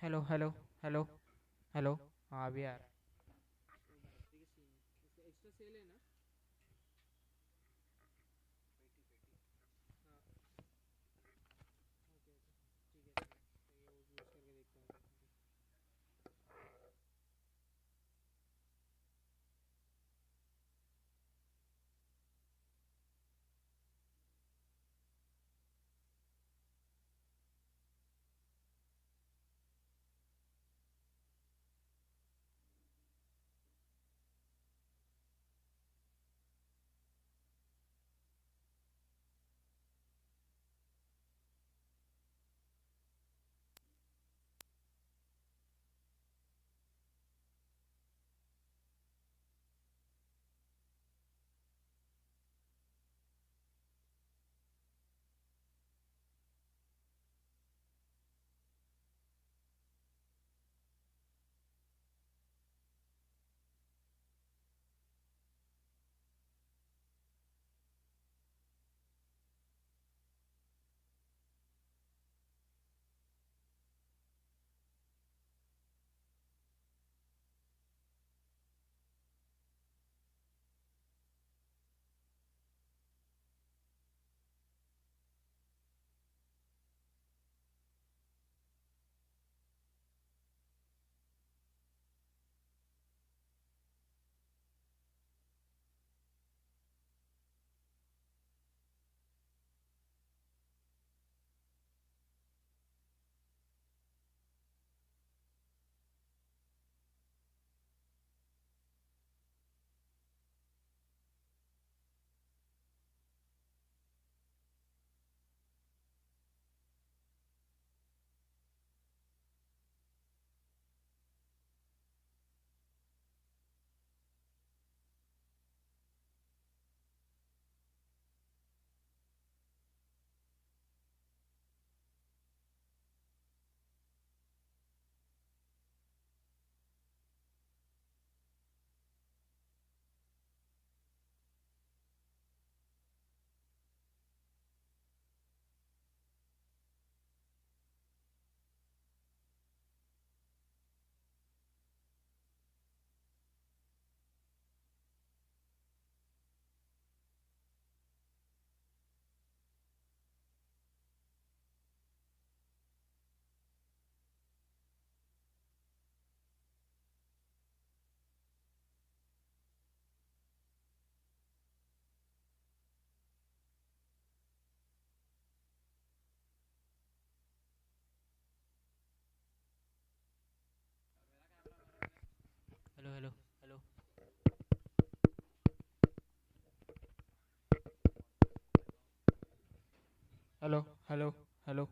Hello hello hello hello. हाँ अभी आ रहा है। एक्स्ट्रा सेल है ना। ओके ओके ठीक है मैं ये यूज़ करके देखता हूँ। Hello hello hello hello hello hello.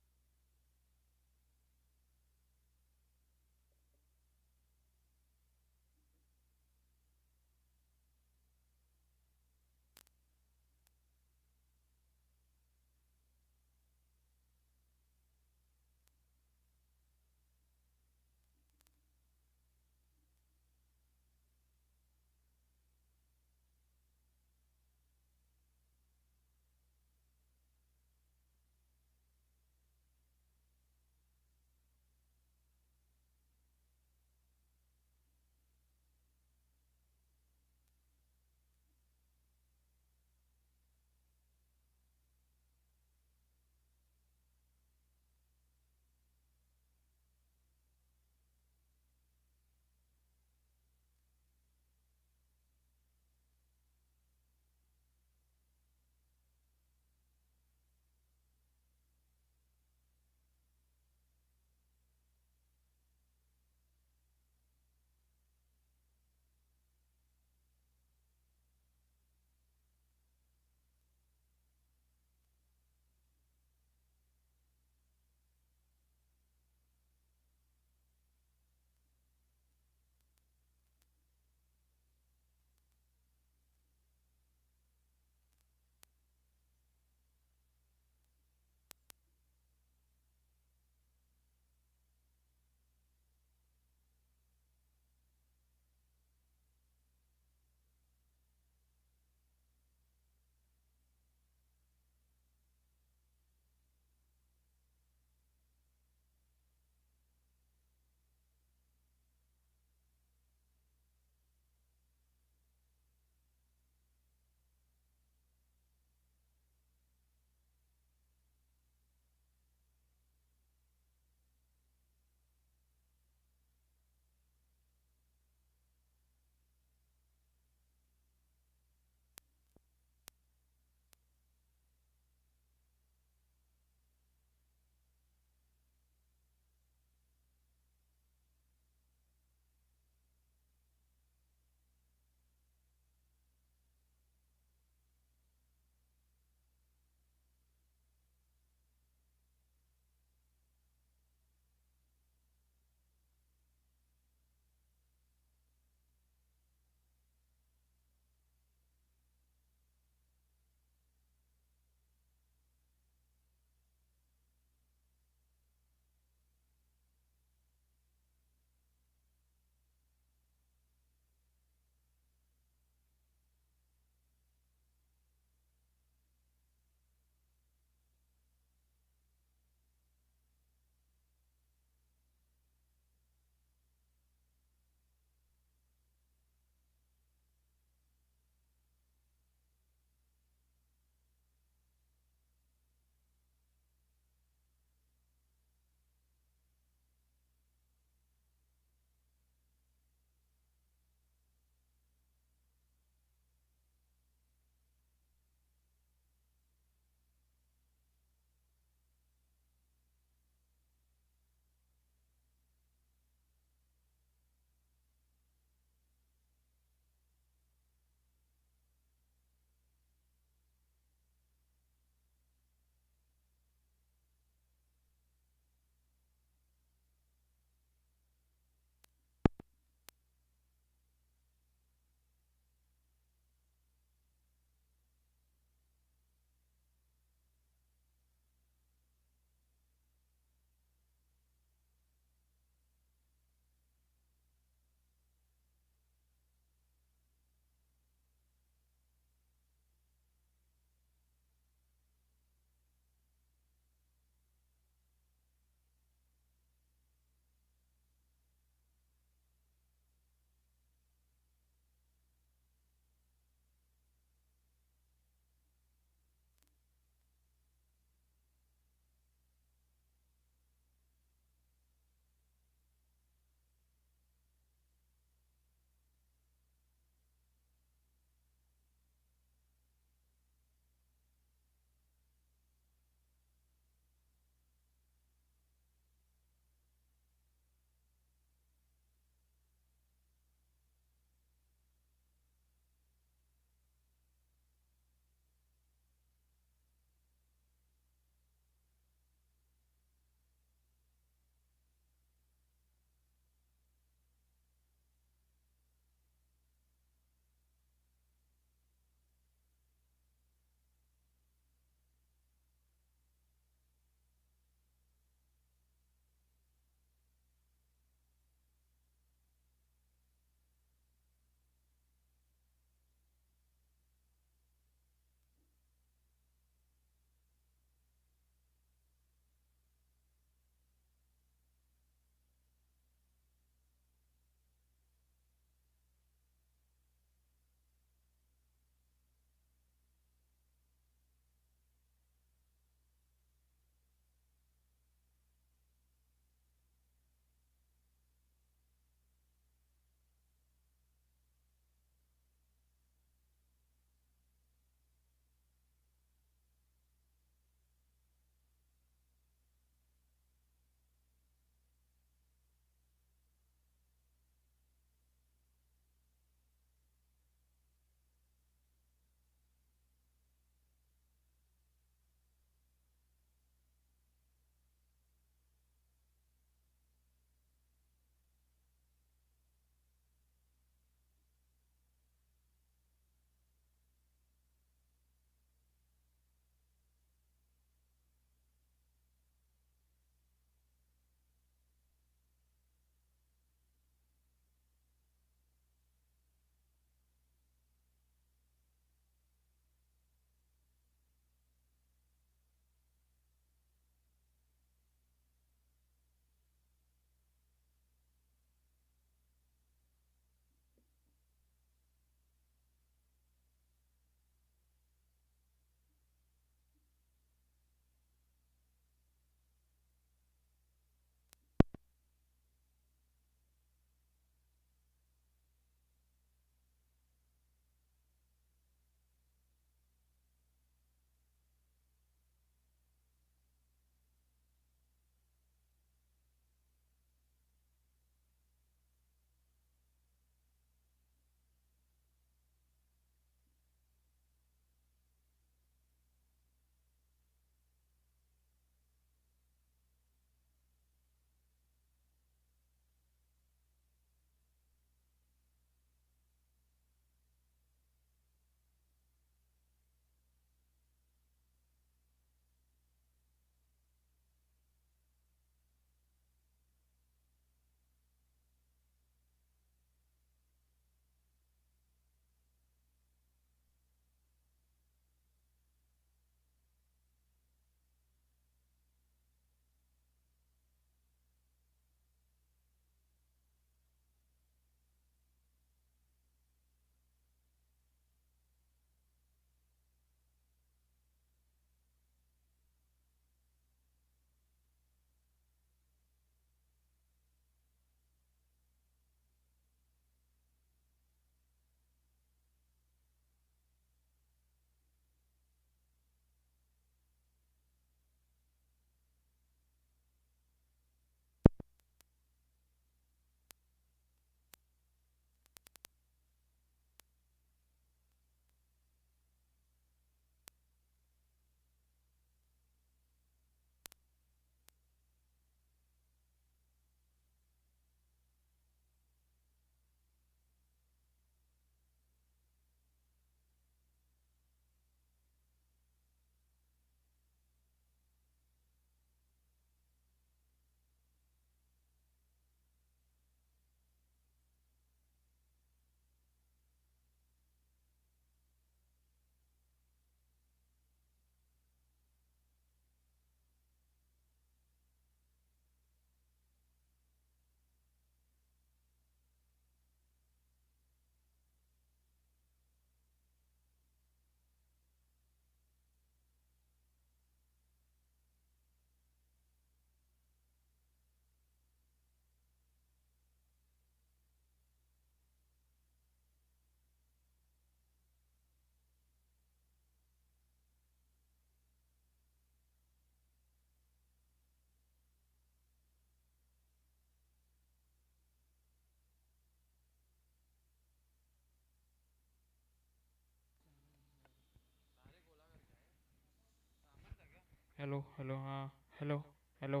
Hello hello हाँ। Hello hello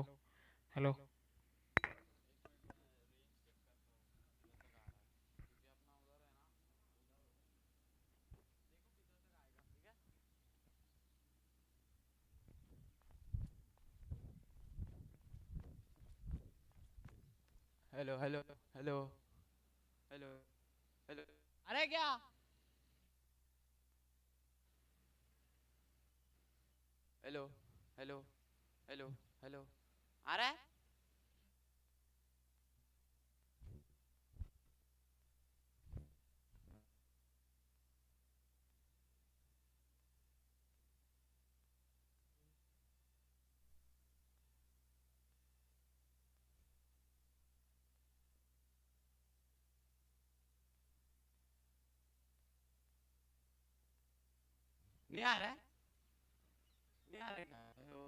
hello. Hello hello hello hello hello. अरे क्या? Hello hello hello hello. आ रहा है? नहीं आ रहा है? नहीं आ रहा है क्या? Hello.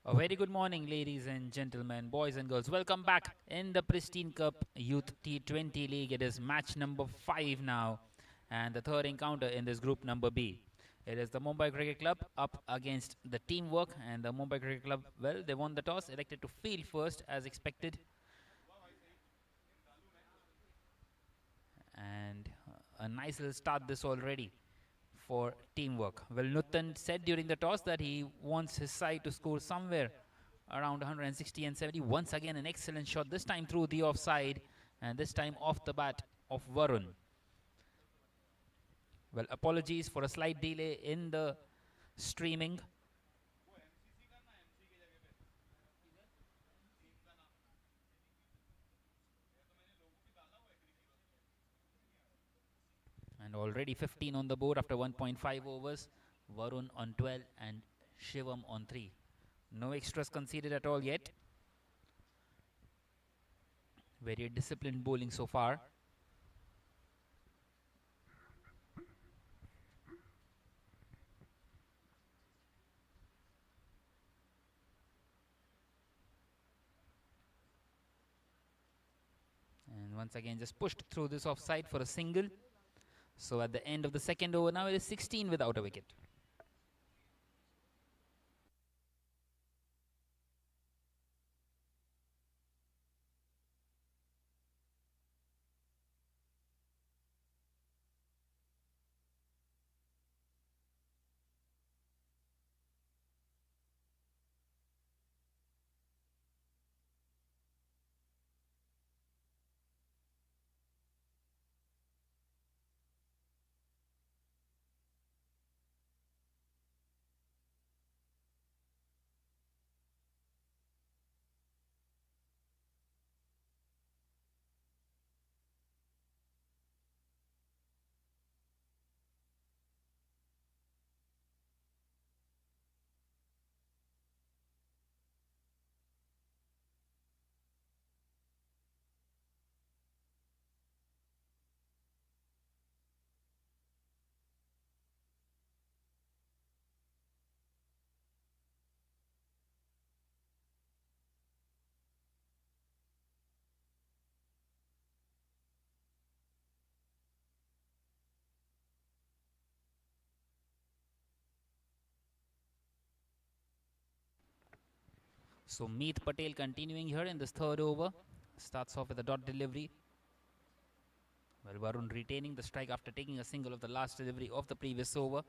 A very good morning, ladies and gentlemen, boys and girls. Welcome back in the Pristine Cup Youth T20 League. It is match number 5 now, and the third encounter in this group number B. It is the Mumbai Cricket Club up against the teamwork, and the Mumbai Cricket Club, well, they won the toss, elected to field first as expected, and a nice little start this already for teamwork. Well, Nutan said during the toss that he wants his side to score somewhere around 160 and 70. Once again, an excellent shot, this time through the offside, and this time off the bat of Varun. Well, apologies for a slight delay in the streaming. And already 15 on the board after 1.5 overs. Varun on 12 and Shivam on 3. No extras conceded at all yet. Very disciplined bowling so far. And once again, just pushed through this offside for a single. So at the end of the second over, now it is 16 without a wicket. So Meet Patel continuing here in this third over. Starts off with a dot delivery. Well, Varun retaining the strike after taking a single of the last delivery of the previous over.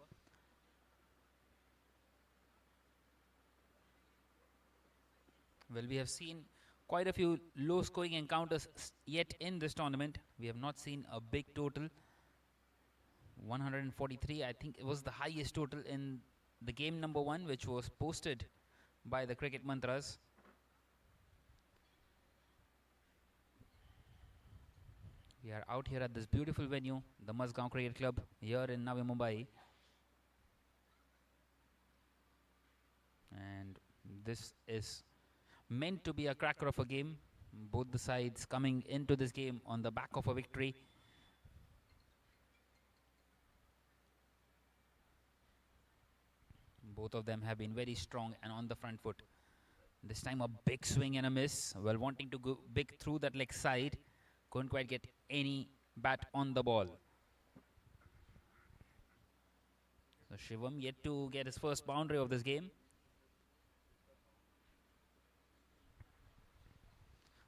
Well, we have seen quite a few low scoring encounters yet in this tournament. We have not seen a big total. 143, I think it was the highest total in the game number 1, which was posted by the Cricket Mantras. We are out here at this beautiful venue, the Mazgoan Cricket Club, here in Navi Mumbai. And this is meant to be a cracker of a game. Both the sides coming into this game on the back of a victory. Both of them have been very strong and on the front foot. This time a big swing and a miss. Well, wanting to go big through that leg side. Couldn't quite get any bat on the ball. So Shivam yet to get his first boundary of this game.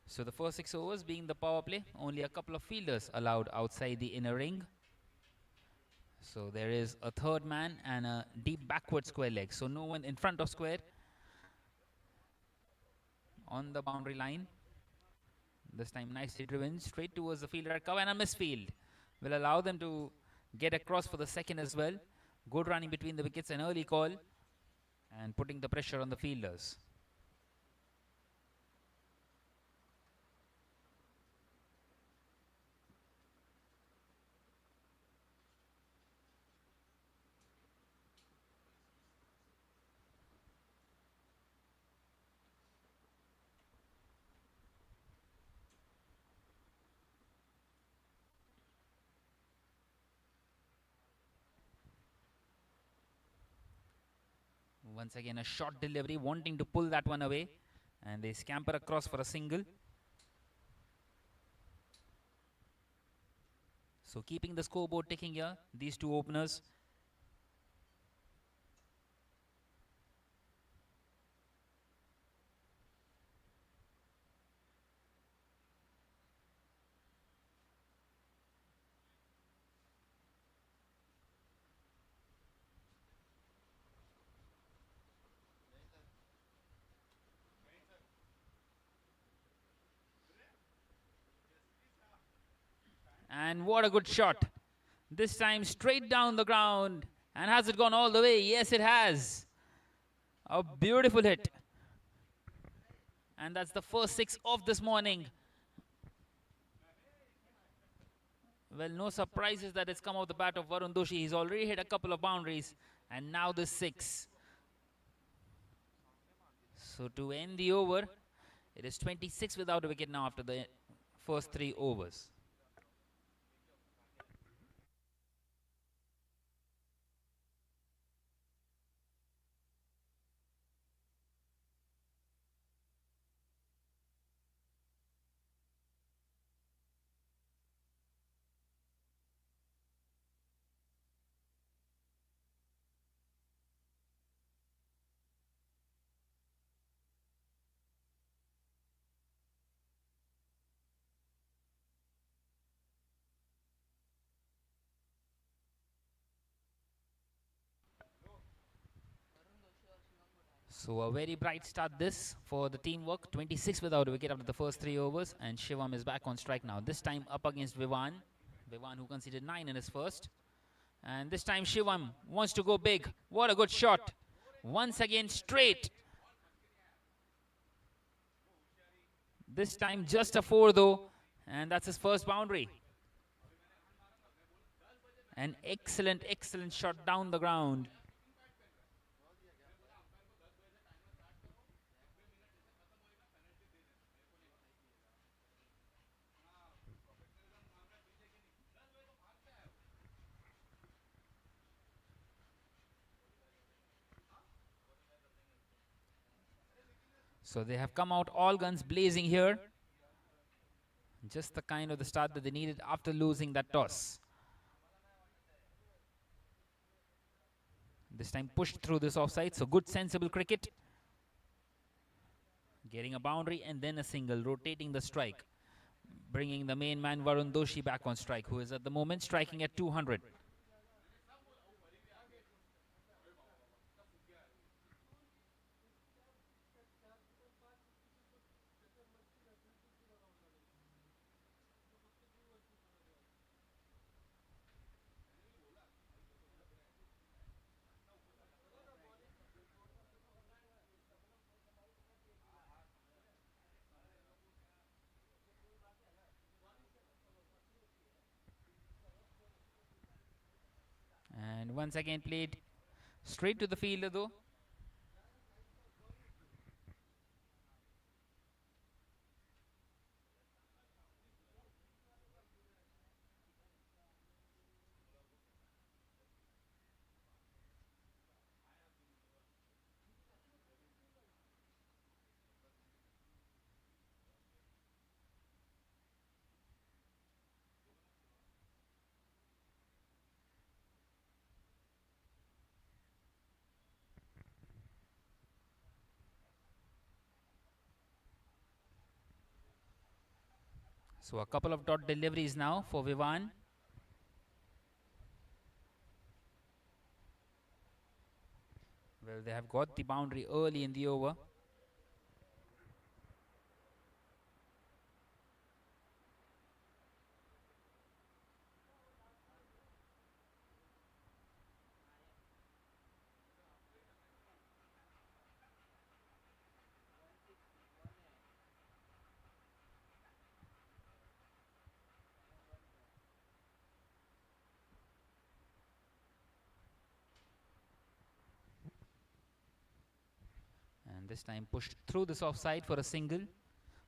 So the first 6 overs being the power play, only a couple of fielders allowed outside the inner ring. So there is a third man and a deep backward square leg. So no one in front of square on the boundary line. This time nicely driven straight towards the fielder at cover, and a misfield will allow them to get across for the second as well. Good running between the wickets, an early call, and putting the pressure on the fielders. Once again, a short delivery, wanting to pull that one away. And they scamper across for a single. So keeping the scoreboard ticking here, these two openers. And what a good shot. This time straight down the ground. And has it gone all the way? Yes, it has. A beautiful hit. And that's the first 6 of this morning. Well, no surprises that it's come off the bat of Varun Doshi. He's already hit a couple of boundaries. And now the 6. So to end the over, it is 26 without a wicket now after the first 3 overs. So a very bright start this for the teamwork. 26 without a wicket after the first 3 overs. And Shivam is back on strike now. This time up against Vivan. Vivan who conceded 9 in his first. And this time Shivam wants to go big. What a good shot. Once again straight. This time just a 4 though. And that's his first boundary. An excellent, excellent shot down the ground. So they have come out all guns blazing here. Just the kind of the start that they needed after losing that toss. This time pushed through this offside. So good sensible cricket. Getting a boundary and then a single. Rotating the strike. Bringing the main man Varun Doshi back on strike. Who is at the moment striking at 200. And once again played straight to the fielder though. So a couple of dot deliveries now for Vivan. Well, they have got the boundary early in the over. And this time pushed through this offside for a single.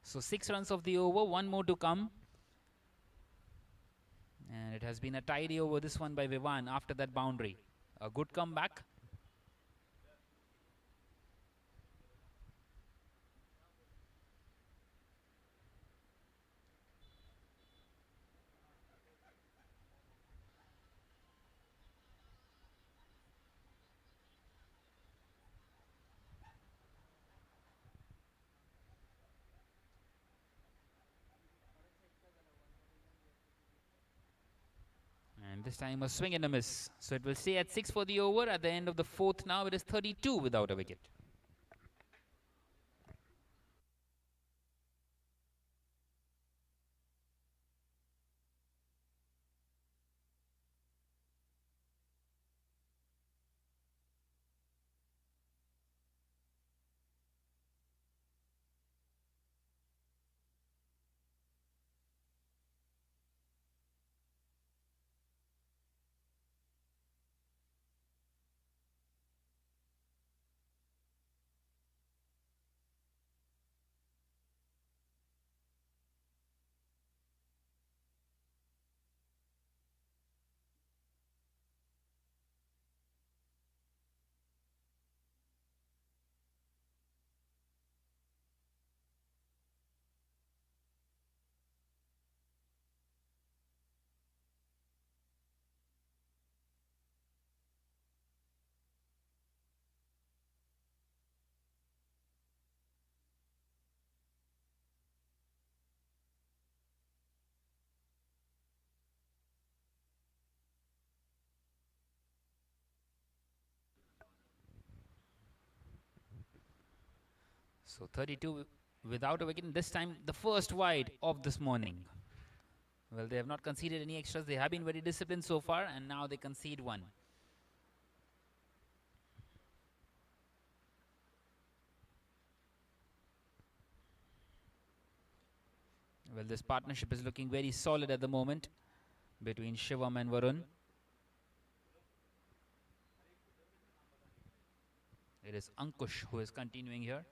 So 6 runs of the over, 1 more to come. And it has been a tidy over this one by Vivan after that boundary. A good comeback. This time a swing and a miss. So it will stay at 6 for the over. At the end of the fourth now, it is 32 without a wicket. So 32 without a wicket. This time the first wide of this morning. Well, they have not conceded any extras. They have been very disciplined so far, and now they concede one. Well, this partnership is looking very solid at the moment between Shivam and Varun. It is Ankush who is continuing here.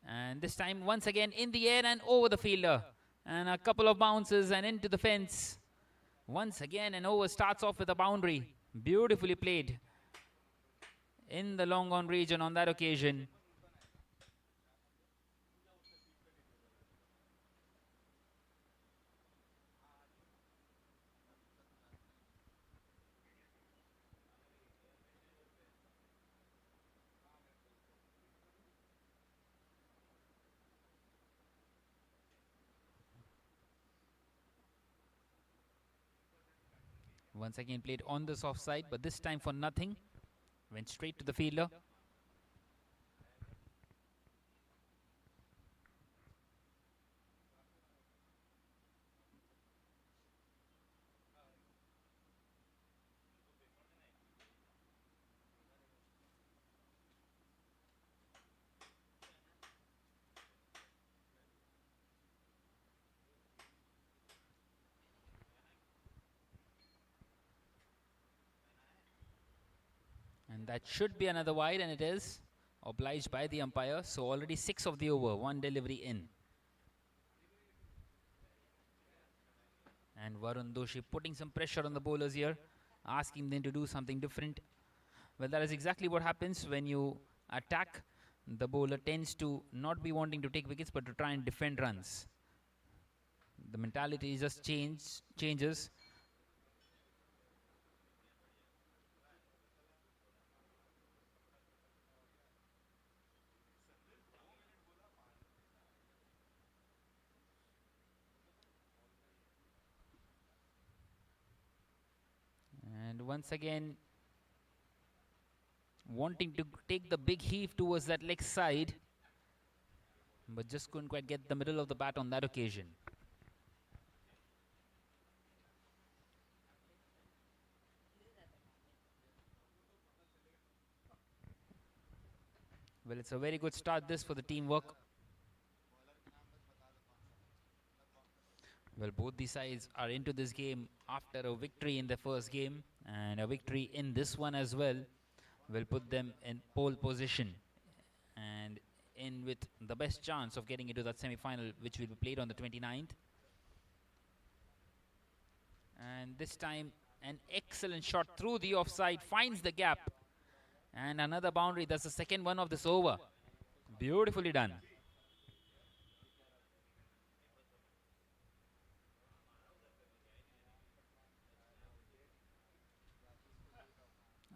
And this time, once again, in the air and over the fielder. And a couple of bounces and into the fence. Once again, an over starts off with a boundary. Beautifully played in the long on region on that occasion. Once again played on the soft side, but this time for nothing. Went straight to the fielder. And that should be another wide, and it is obliged by the umpire. So already 6 of the over, 1 delivery in. And Varun Doshi putting some pressure on the bowlers here, asking them to do something different. Well, that is exactly what happens when you attack. The bowler tends to not be wanting to take wickets, but to try and defend runs. The mentality just changes. And once again, wanting to take the big heave towards that leg side, but just couldn't quite get the middle of the bat on that occasion. Well, it's a very good start this for the teamwork. Well, both the sides are into this game after a victory in the first game, and a victory in this one as well will put them in pole position and in with the best chance of getting into that semi-final, which will be played on the 29th. And this time an excellent shot through the offside, finds the gap, and another boundary. That's the second one of this over. Beautifully done.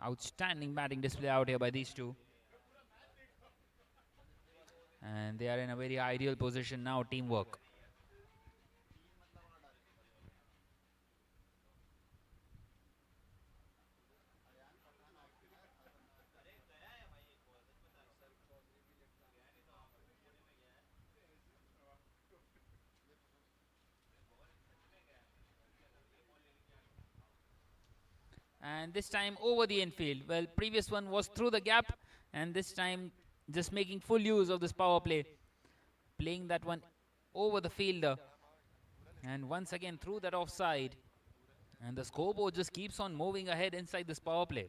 Outstanding batting display out here by these two. And they are in a very ideal position now, teamwork. And this time over the infield. Well, previous one was through the gap, and this time just making full use of this power play, playing that one over the fielder, and once again through that offside. And the scoreboard just keeps on moving ahead inside this power play.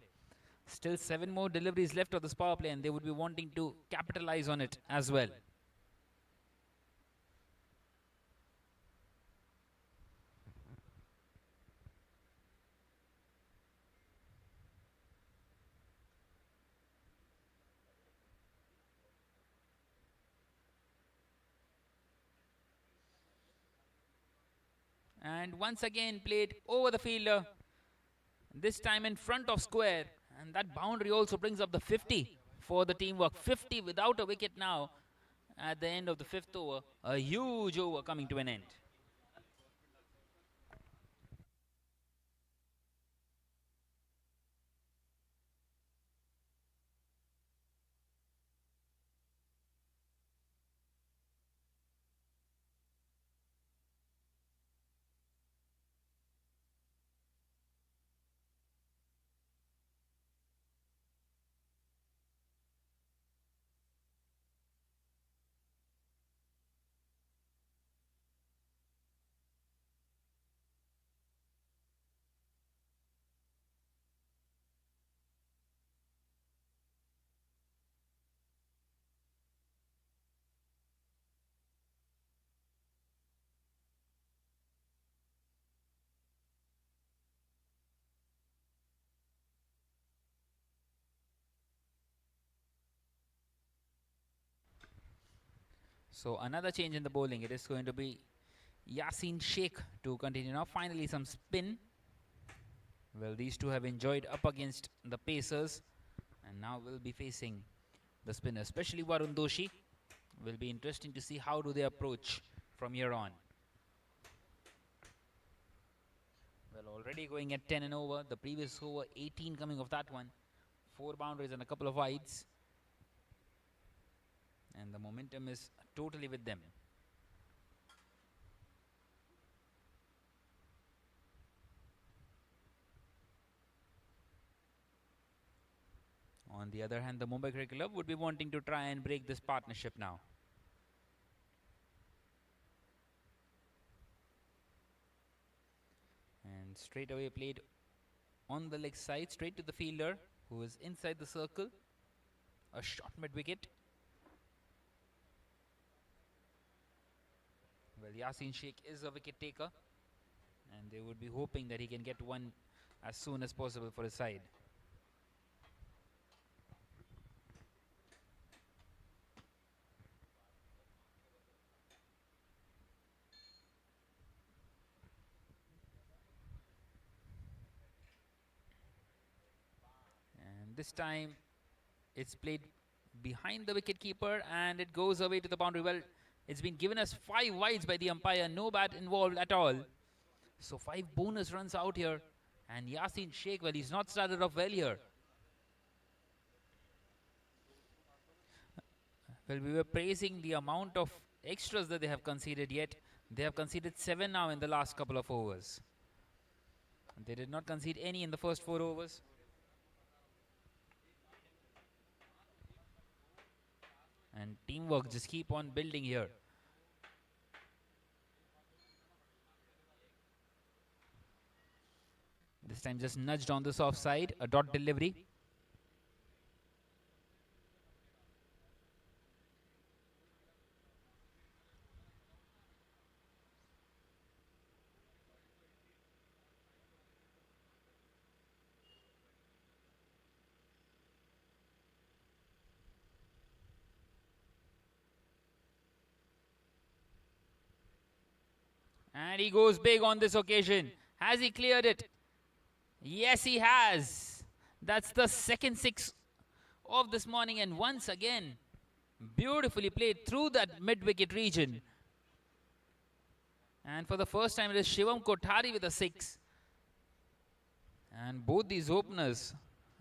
Still 7 more deliveries left of this power play, and they would be wanting to capitalize on it as well. And once again played over the fielder, this time in front of square, and that boundary also brings up the 50 for the teamwork. 50 without a wicket now at the end of the 5th over. A huge over coming to an end. So another change in the bowling. It is going to be Yasin Sheikh to continue now. Finally some spin. Well, these two have enjoyed up against the Pacers, and now will be facing the spinner, especially Varun Doshi. Will be interesting to see how do they approach from here on. Well, already going at 10 and over. The previous over 18 coming off that one. 4 boundaries and a couple of wides. And the momentum is totally with them. On the other hand, the Mumbai Cricket Club would be wanting to try and break this partnership now. And straight away played on the leg side, straight to the fielder, who is inside the circle. A shot mid-wicket. Well, Yasin Sheikh is a wicket taker, and they would be hoping that he can get one as soon as possible for his side. And this time it's played behind the wicket keeper, and it goes away to the boundary. Well, it's been given us 5 wides by the umpire, no bat involved at all. So 5 bonus runs out here, and Yasin Sheikh, well, he's not started off well here. Well, we were praising the amount of extras that they have conceded, yet they have conceded 7 now in the last couple of overs. They did not concede any in the first 4 overs. And teamwork just keep on building here. This time just nudged on this offside, a dot delivery. And he goes big on this occasion. Has he cleared it? Yes, he has. That's the second 6 of this morning, and once again, beautifully played through that mid-wicket region. And for the first time, it is Shivam Kothari with a 6. And both these openers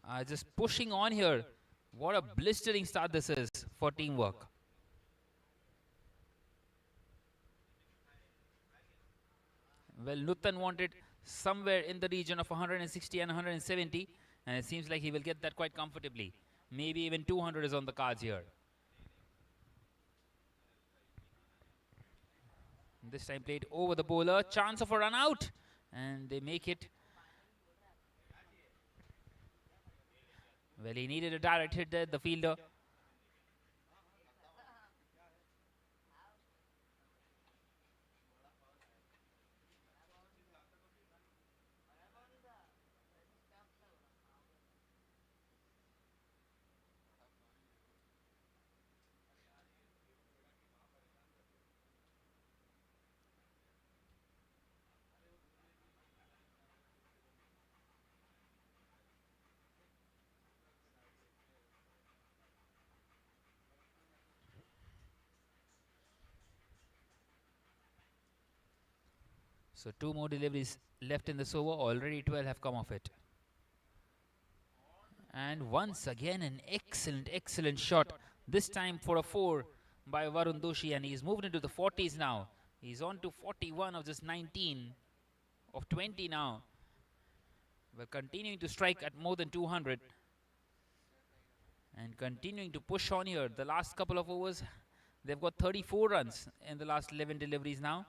are just pushing on here. What a blistering start this is for teamwork. Well, Nutan wanted somewhere in the region of 160 and 170, and it seems like he will get that quite comfortably. Maybe even 200 is on the cards here. This time played over the bowler. Chance of a run out. And they make it. Well, he needed a direct hit there, the fielder. So 2 more deliveries left in this over. Already 12 have come off it. And once again, an excellent shot. This time for a 4 by Varun Doshi, and he's moved into the 40s now. He's on to 41 of just 19 of 20 now. We're continuing to strike at more than 200 and continuing to push on here. The last couple of overs, they've got 34 runs in the last 11 deliveries now.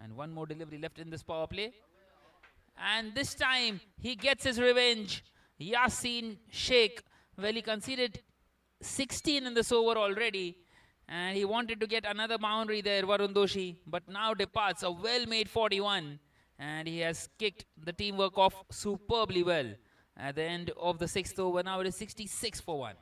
And one more delivery left in this power play. And this time he gets his revenge. Yasin Sheikh, well, he conceded 16 in this over already, and he wanted to get another boundary there, Varun Doshi, but now departs a well-made 41, and he has kicked the teamwork off superbly well. At the end of the 6th over, now it is 66 for 1.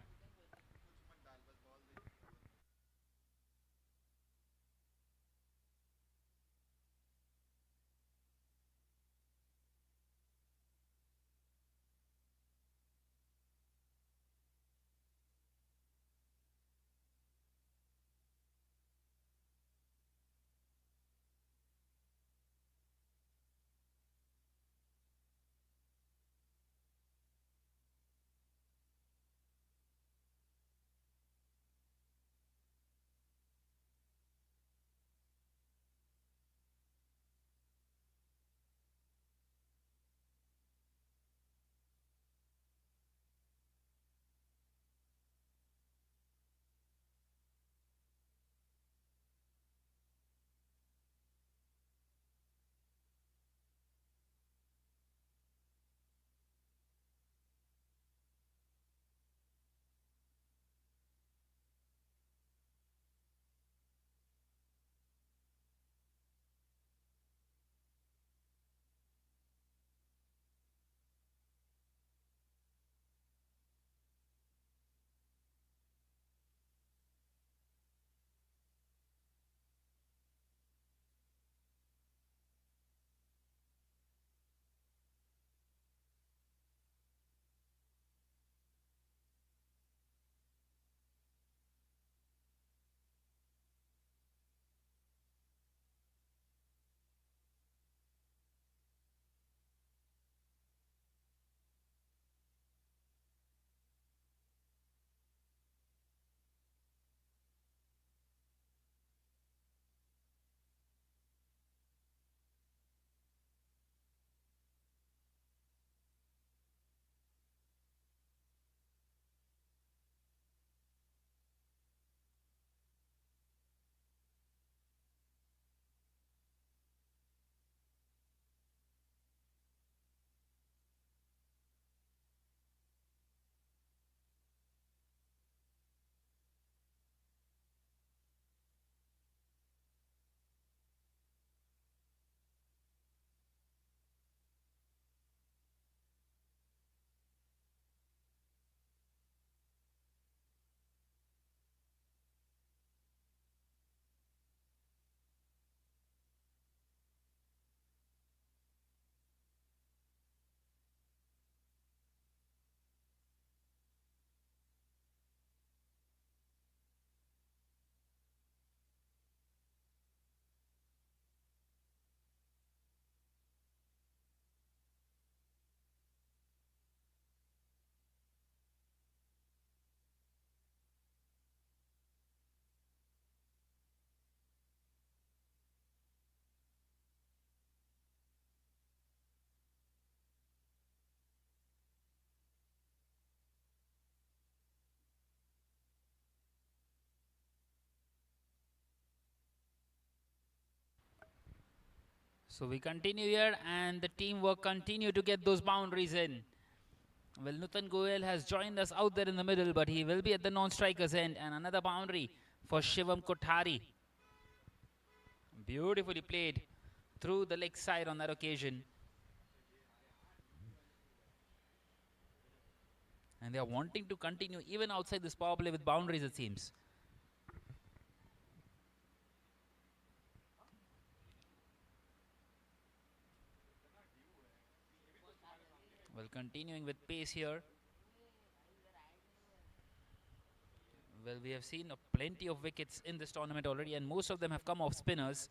So we continue here, and the teamwork continue to get those boundaries in. Well, Nutan Goel has joined us out there in the middle, but he will be at the non-striker's end, and another boundary for Shivam Kothari. Beautifully played through the leg side on that occasion. And they are wanting to continue even outside this power play with boundaries, it seems. Well, continuing with pace here. Well, we have seen plenty of wickets in this tournament already, and most of them have come off spinners.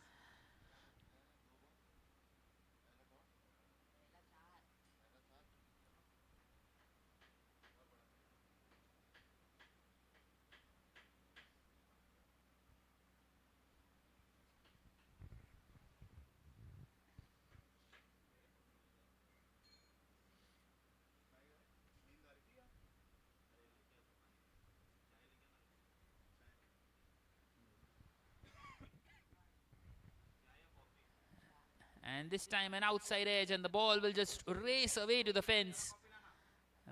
And this time an outside edge, and the ball will just race away to the fence.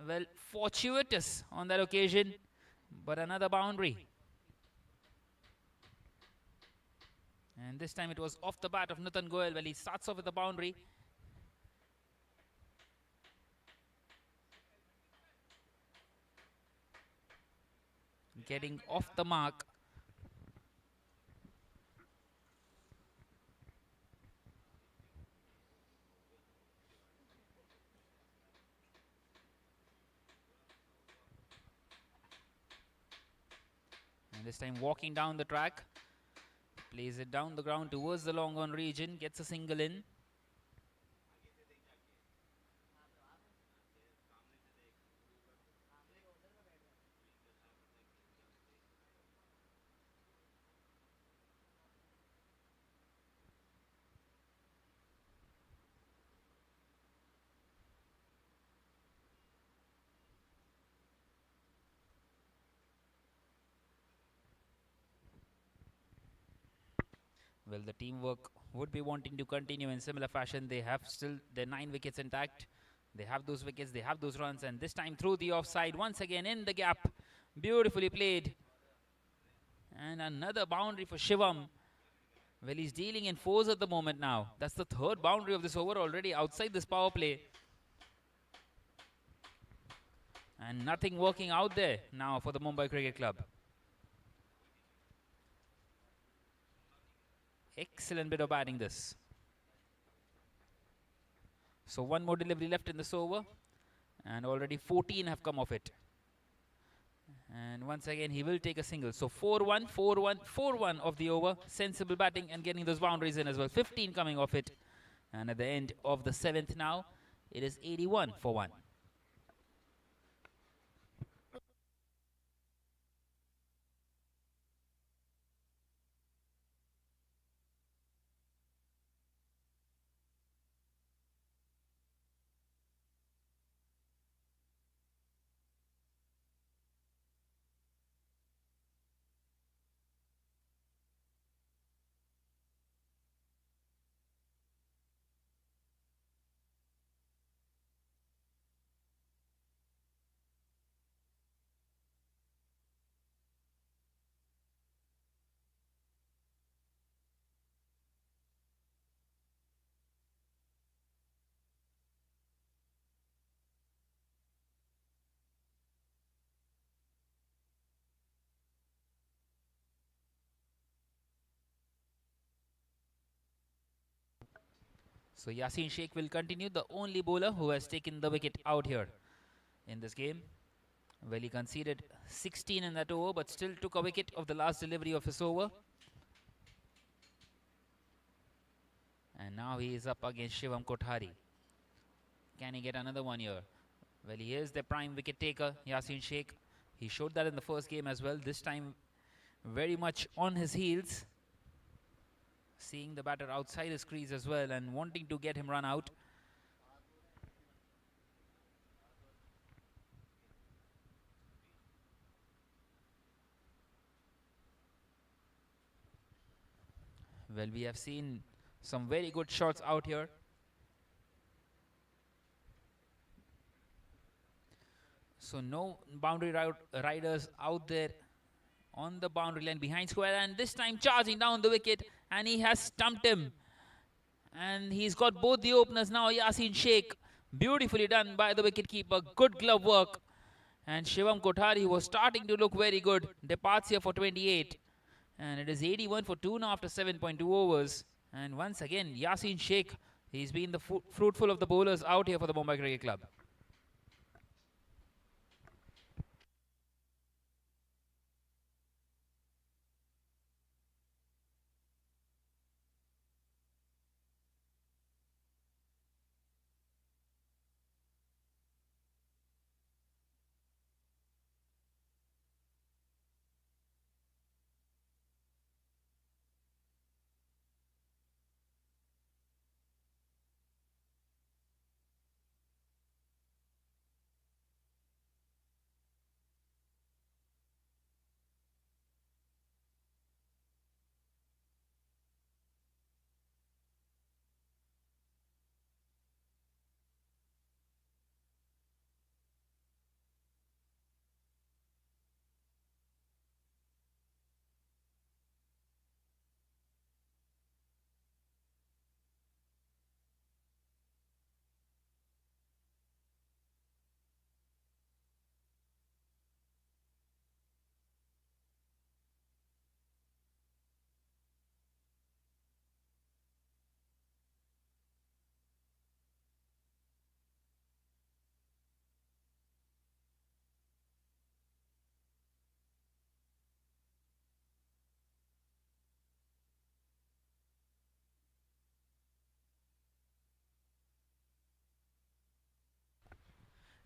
Well, fortuitous on that occasion, but another boundary. And this time it was off the bat of Nutan Goel. Well, he starts off with the boundary. Getting off the mark. And this time walking down the track. Plays it down the ground towards the long on region. Gets a single in. Well, the teamwork would be wanting to continue in similar fashion. They have still their 9 wickets intact. They have those wickets, they have those runs, and this time through the offside, once again in the gap. Beautifully played. And another boundary for Shivam. Well, he's dealing in fours at the moment now. That's the third boundary of this over already outside this power play. And nothing working out there now for the Mumbai Cricket Club. Excellent bit of batting this. So one more delivery left in this over, and already 14 have come off it. And once again he will take a single. So 4-1, 4-1, 4-1 of the over. Sensible batting and getting those boundaries in as well. 15 coming off it. And at the end of the 7th now, it is 81 for 1. So Yasin Sheikh will continue, the only bowler who has taken the wicket out here in this game. Well, he conceded 16 in that over, but still took a wicket of the last delivery of his over. And now he is up against Shivam Kothari. Can he get another one here? Well, he is the prime wicket taker, Yasin Sheikh. He showed that in the first game as well. This time very much on his heels. Seeing the batter outside his crease as well and wanting to get him run out. Well, we have seen Some very good shots out here. So no boundary riders out there on the boundary line behind square, and this time charging down the wicket, and he has stumped him. And he's got both the openers now. Yasin Sheikh, beautifully done by the wicketkeeper. Good glove work. And Shivam Kothari was starting to look very good. Departs here for 28. And it is 81 for 2 now after 7.2 overs. And once again, Yasin Sheikh, he's been the fruitful of the bowlers out here for the Mumbai Cricket Club.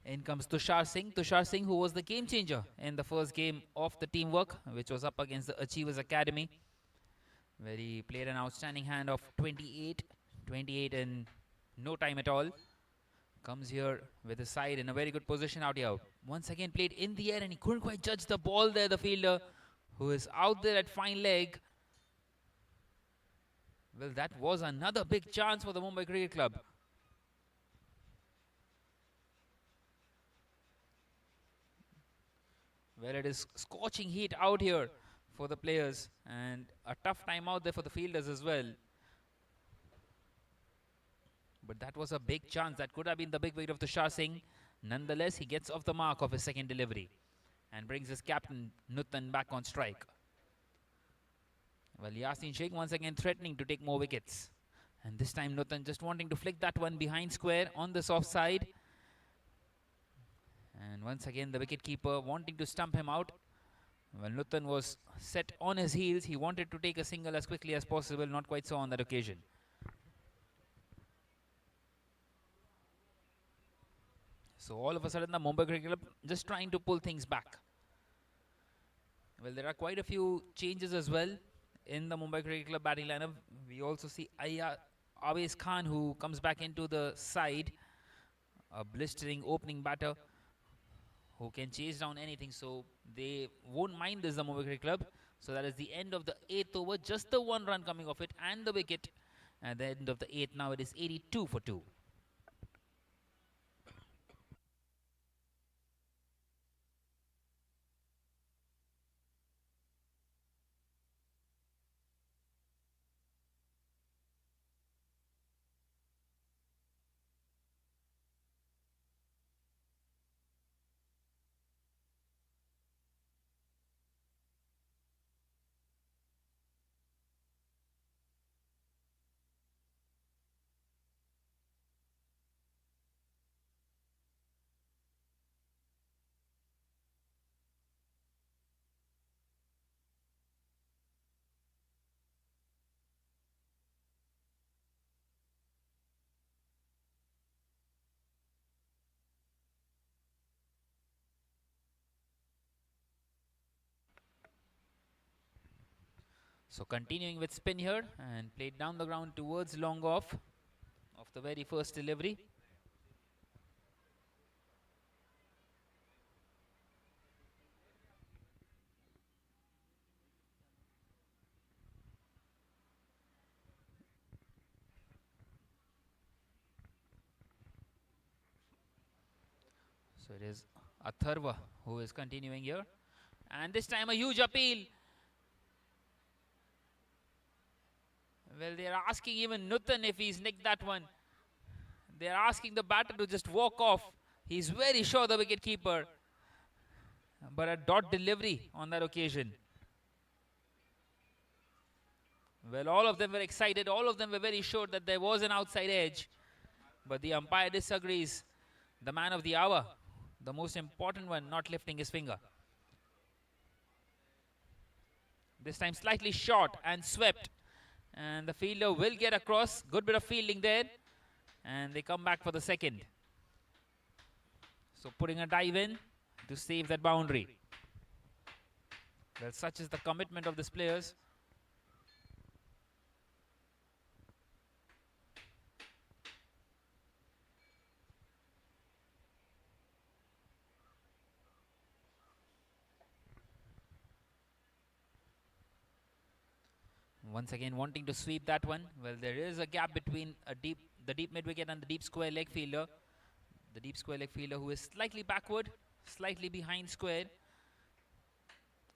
In comes Tushar Singh. Tushar Singh, who was the game changer in the first game of the teamwork, which was up against the Achievers Academy, where he played an outstanding hand of 28. 28 in no time at all. Comes here with his side in a very good position out here. Once again played in the air, and he couldn't quite judge the ball there, the fielder, who is out there at fine leg. Well, that was another big chance for the Mumbai Cricket Club. Well, it is scorching heat out here for the players, and a tough time out there for the fielders as well. But that was a big chance. That could have been the big wicket of Tushar Singh. Nonetheless, he gets off the mark of his second delivery and brings his captain Nutan back on strike. Well, Yasin Sheikh once again threatening to take more wickets. And this time Nutan just wanting to flick that one behind square on the soft side. And once again the wicketkeeper wanting to stump him out. Well, Nutan was set on his heels. He wanted to take a single as quickly as possible. Not quite so on that occasion. So all of a sudden the Mumbai Cricket Club just trying to pull things back. Well, there are quite a few changes as well in the Mumbai Cricket Club batting lineup. We also see Awais Khan, who comes back into the side. A blistering opening batter who can chase down anything. So they won't mind this, the Mumbai Cricket Club. So that is the end of the 8th over. Just the one run coming off it and the wicket. At the end of the 8th, now it is 82 for 2. So continuing with spin here and played down the ground towards long off of the very first delivery. So it is Atharva who is continuing here. And this time a huge appeal. Well, they are asking even Nutan if he's nicked that one. They are asking the batter to just walk off. He's very sure the wicket keeper. But a dot delivery on that occasion. Well, all of them were excited. All of them were very sure that there was an outside edge. But the umpire disagrees. The man of the hour, the most important one, not lifting his finger. This time slightly short and swept. And the fielder will get across. Good bit of fielding there. And they come back for the second. So putting a dive in to save that boundary. Well, such is the commitment of these players. Once again wanting to sweep that one. Well, there is a gap between the deep mid wicket and the deep square leg fielder. The deep square leg fielder who is slightly backward, slightly behind square.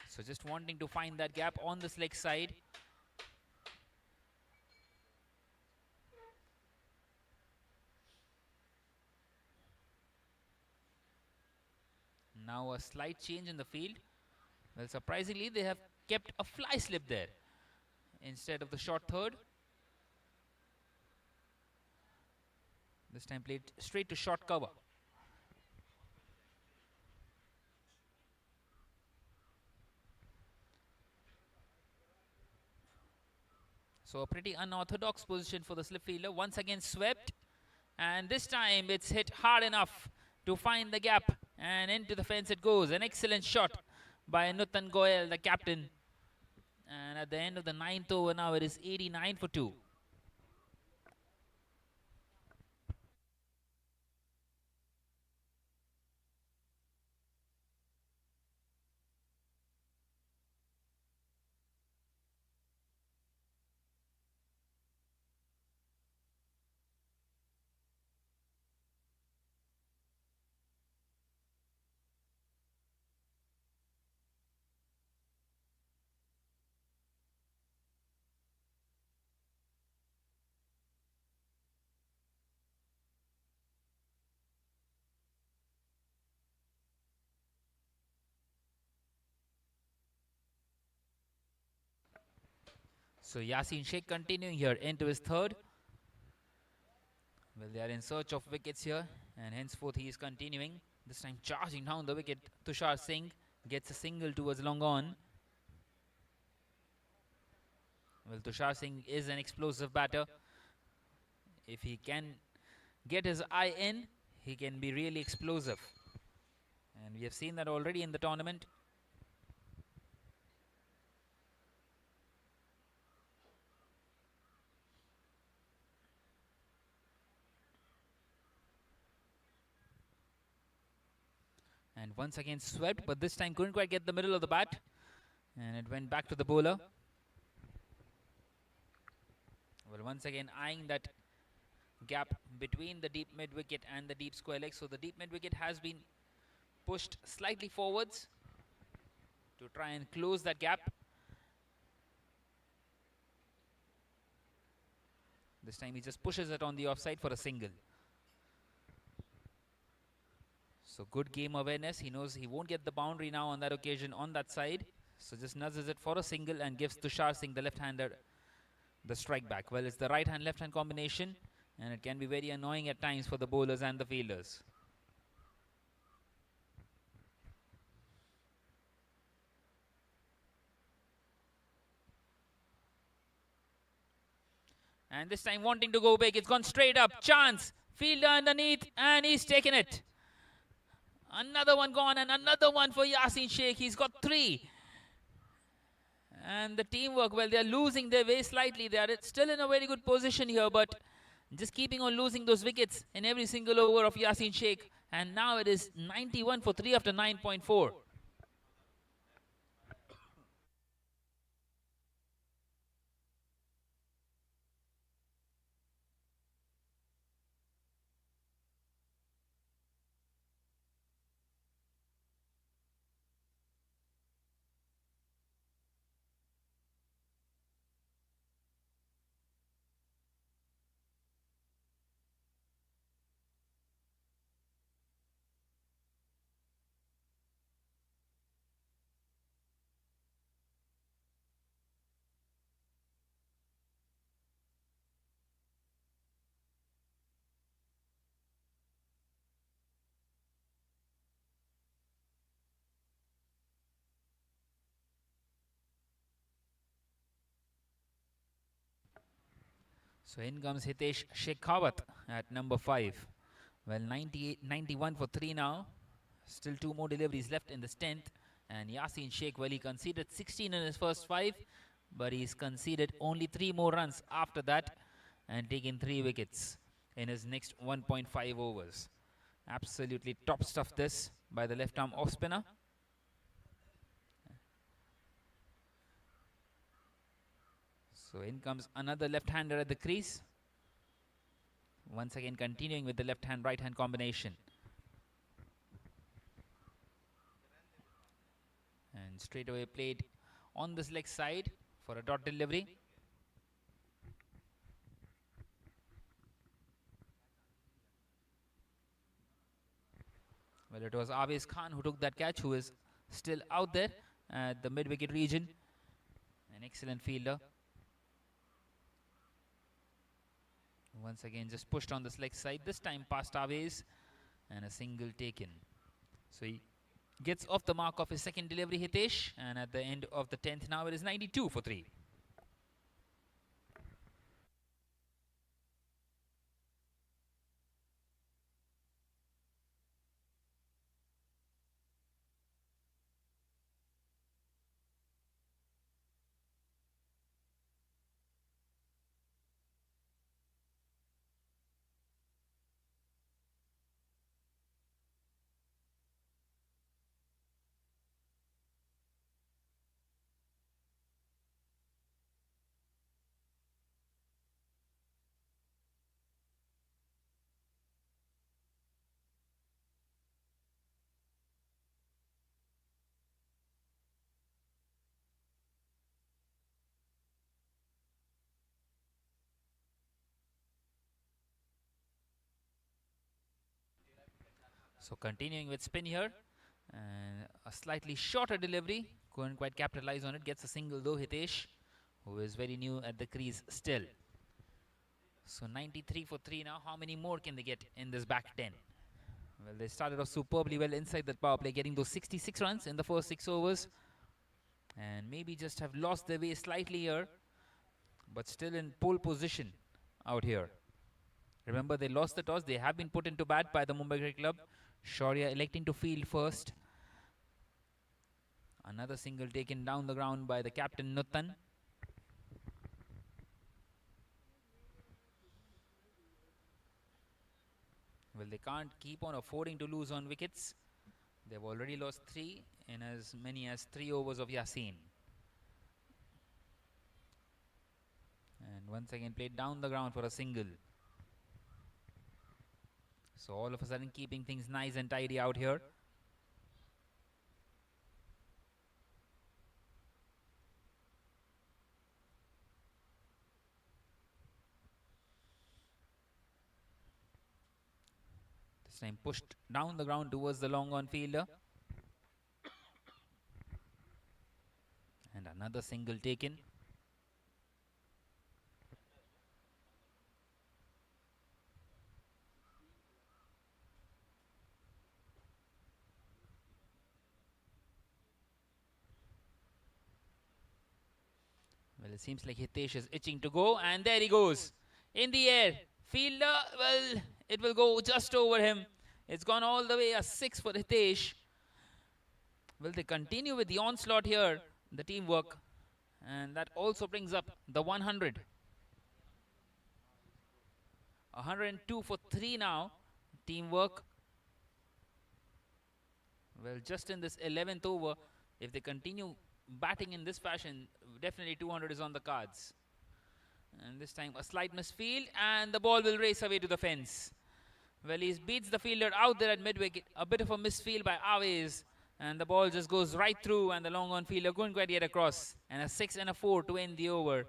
So just wanting to find that gap on this leg side. Now a slight change in the field. Well, surprisingly, they have kept a fly slip there instead of the short third. This time played straight to short cover. So a pretty unorthodox position for the slip fielder. Once again swept. And this time it's hit hard enough to find the gap. And into the fence it goes. An excellent shot by Nutan Goyal, the captain. And at the end of the 9th over now, it is 89 for 2. So Yasin Sheikh continuing here into his third. Well, they are in search of wickets here, and henceforth he is continuing. This time charging down the wicket. Tushar Singh gets a single towards long on. Well, Tushar Singh is an explosive batter. If he can get his eye in, he can be really explosive. And we have seen that already in the tournament. And once again swept, but this time couldn't quite get the middle of the bat. And it went back to the bowler. Well, once again eyeing that gap between the deep mid wicket and the deep square leg. So the deep mid wicket has been pushed slightly forwards to try and close that gap. This time he just pushes it on the offside for a single. So good game awareness. He knows he won't get the boundary now on that occasion on that side. So just nudges it for a single and gives Tushar Singh, the left-hander, the strike back. Well, it's the right-hand, left-hand combination, and it can be very annoying at times for the bowlers and the fielders. And this time wanting to go big. It's gone straight up. Chance. Fielder underneath, and he's taken it. Another one gone, and another one for Yasin Sheikh. He's got 3. And the teamwork, well, they're losing their way slightly. They are still in a very good position here, but just keeping on losing those wickets in every single over of Yasin Sheikh. And now it is 91 for 3 after 9.4. So in comes Hitesh Shekhawat at number 5. Well, 98, 91 for 3 now. Still 2 more deliveries left in this 10th. And Yasin Sheikh, well, he conceded 16 in his first 5, but he's conceded only 3 more runs after that and taken 3 wickets in his next 1.5 overs. Absolutely top stuff this by the left arm off spinner. So in comes another left-hander at the crease. Once again continuing with the left-hand, right-hand combination. And straight away played on this leg side for a dot delivery. Well, it was Aves Khan who took that catch, who is still out there at the mid-wicket region. An excellent fielder. Once again just pushed on this leg side, this time past Aves, and a single taken. So he gets off the mark of his second delivery, Hitesh, and at the end of the 10th now it is 92 for 3. So continuing with spin here, and a slightly shorter delivery, couldn't quite capitalize on it, gets a single though Hitesh, who is very new at the crease still. So 93 for 3 now. How many more can they get in this back 10? Well, they started off superbly well inside that power play, getting those 66 runs in the first 6 overs, and maybe just have lost their way slightly here, but still in pole position out here. Remember, they lost the toss. They have been put into bat by the Mumbai Cricket Club. Shaurya electing to field first. Another single taken down the ground by the captain Nutan. Well, they can't keep on affording to lose on wickets. They've already lost 3 in as many as 3 overs of Yasin. And once again played down the ground for a single. So all of a sudden keeping things nice and tidy out here. This time pushed down the ground towards the long on fielder. And another single taken. Well, it seems like Hitesh is itching to go, and there he goes. In the air. Fielder, well, it will go just over him. It's gone all the way, a 6 for Hitesh. Will they continue with the onslaught here, the teamwork? And that also brings up the 100. 102 for 3 now. Teamwork. Well, just in this 11th over, if they continue batting in this fashion, definitely 200 is on the cards. And this time a slight misfield, and the ball will race away to the fence. Well, he beats the fielder out there at mid-wicket. A bit of a misfield by Aves, and the ball just goes right through, and the long-on fielder couldn't quite get across. And a 6 and a 4 to end the over.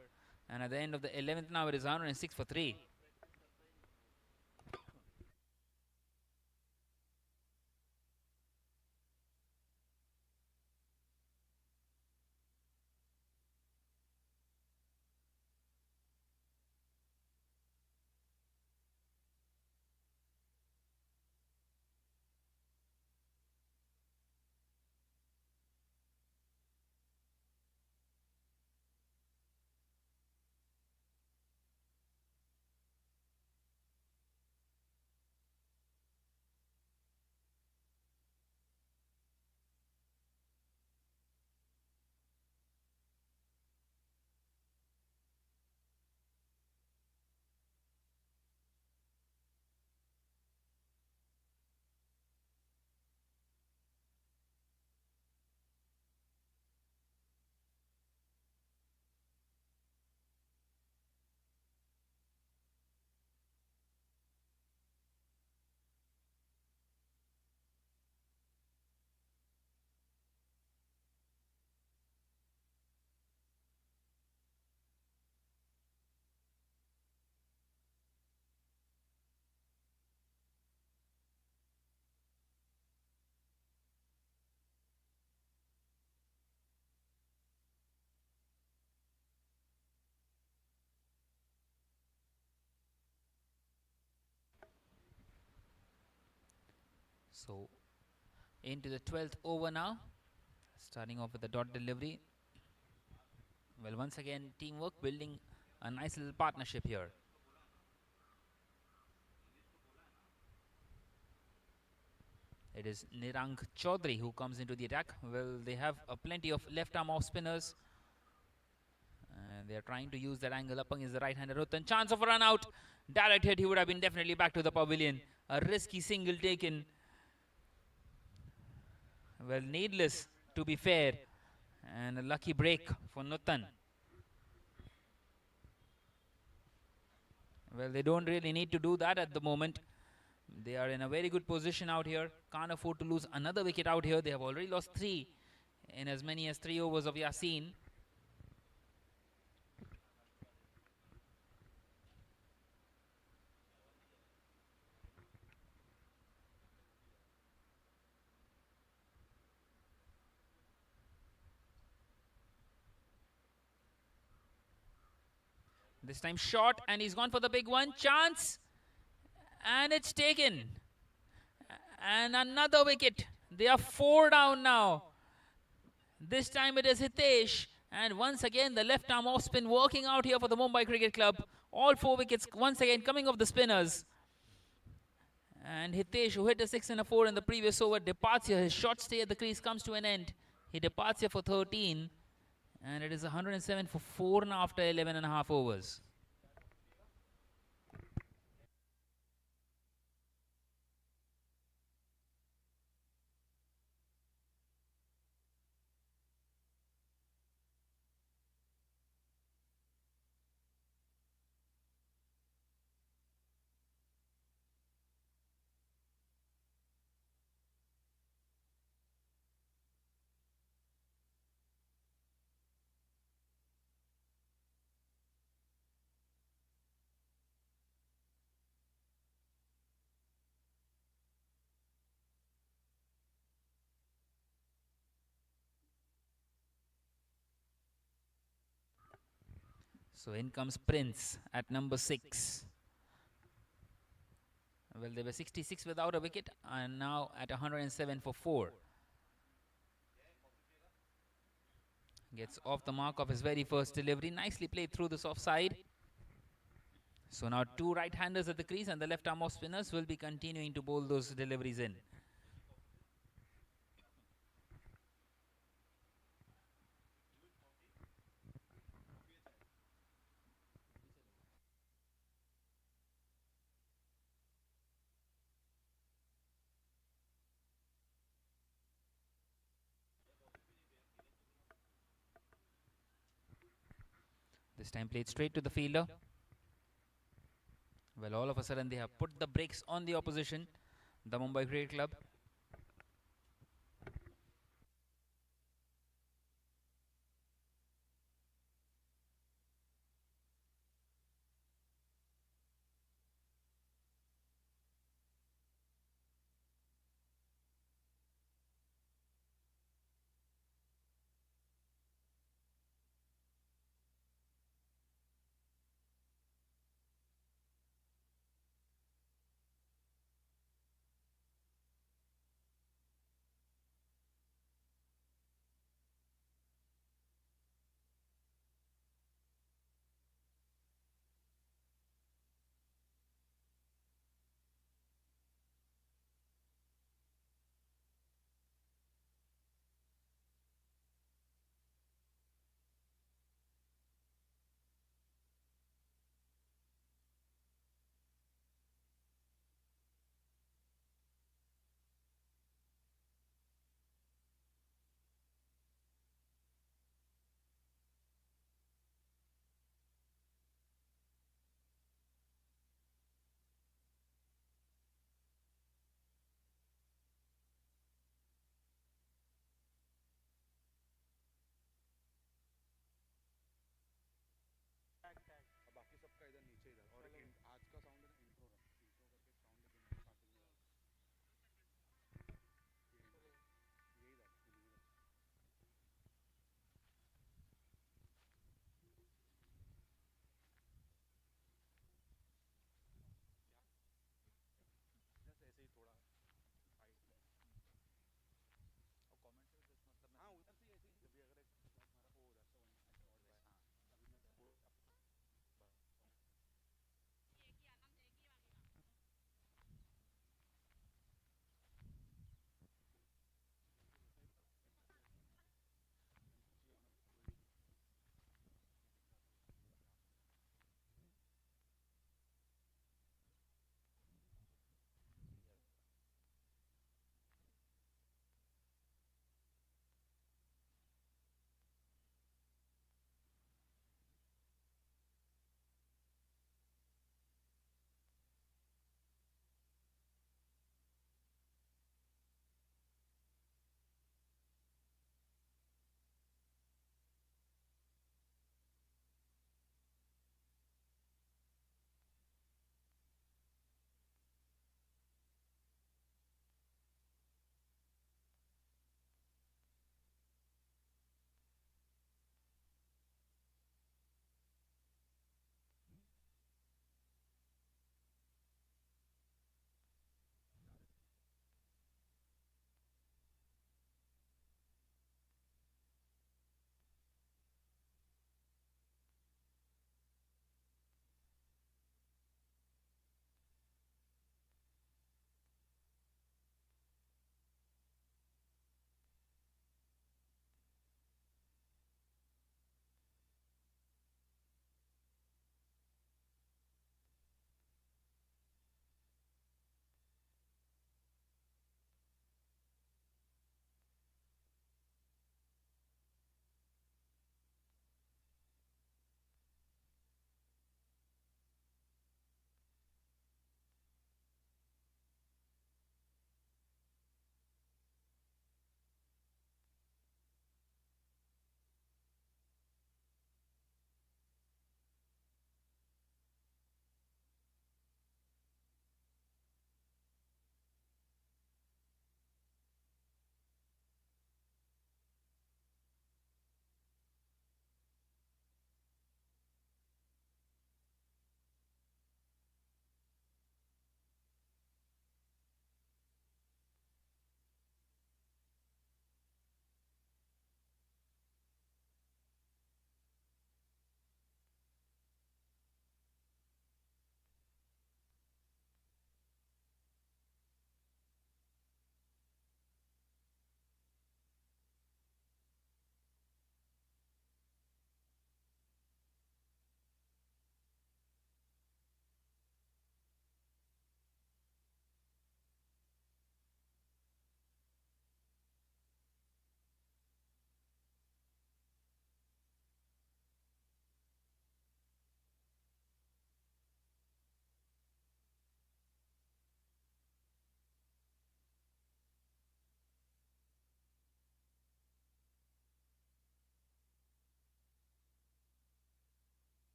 And at the end of the 11th now, it is 106 for 3. So into the 12th over now, starting off with the dot delivery. Well, once again, teamwork building a nice little partnership here. It is Nirang Chaudhary who comes into the attack. Well, they have plenty of left arm off spinners. And they are trying to use that angle. Uppang is the right-hander. Rutan, chance of a run out. Direct hit, he would have been definitely back to the pavilion. A risky single taken. Well, needless to be fair. And a lucky break for Nutan. Well, they don't really need to do that at the moment. They are in a very good position out here. Can't afford to lose another wicket out here. They have already lost 3 in as many as 3 overs of Yasin. This time short, and he's gone for the big one. Chance, and it's taken. And another wicket. They are 4 down now. This time it is Hitesh. And once again, the left arm off spin working out here for the Mumbai Cricket Club. All 4 wickets once again coming off the spinners. And Hitesh, who hit a 6 and a 4 in the previous over, departs here. His short stay at the crease comes to an end. He departs here for 13. And it is 107 for 4 now after 11 and a half overs. So in comes Prince at number 6. Well, they were 66 without a wicket and now at 107 for 4. Gets off the mark of his very first delivery. Nicely played through this offside. So now 2 right-handers at the crease and the left arm off spinners will be continuing to bowl those deliveries in. This time played straight to the fielder. Well, all of a sudden they have put the brakes on the opposition, the Mumbai Cricket Club.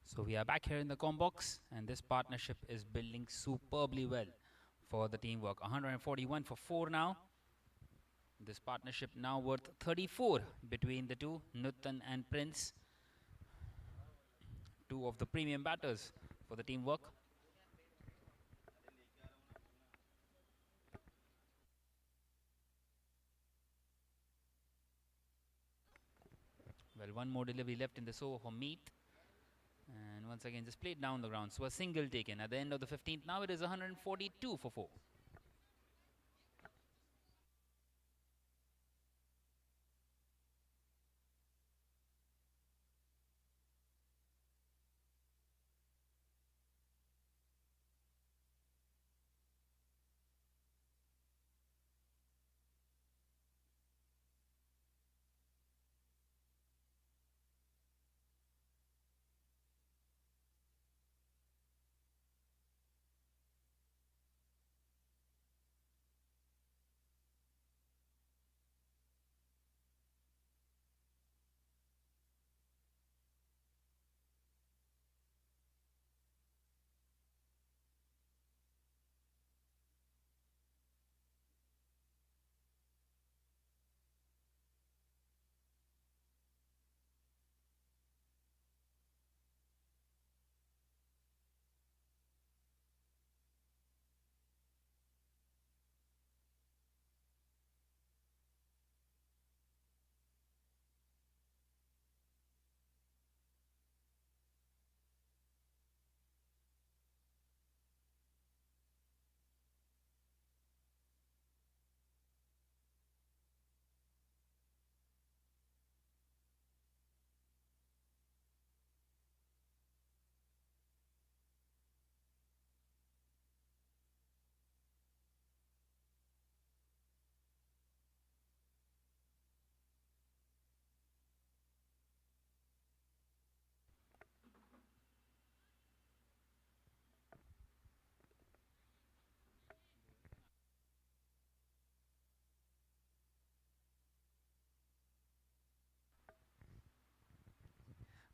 So we are back here in the combox, and this partnership is building superbly well for the teamwork. 141 for 4 now. This partnership now worth 34 between the two, Nutan and Prince, two of the premium batters for the teamwork. Well, one more delivery left in this over for Meet. And once again, just played down the ground. So a single taken at the end of the 15th. Now it is 142 for 4.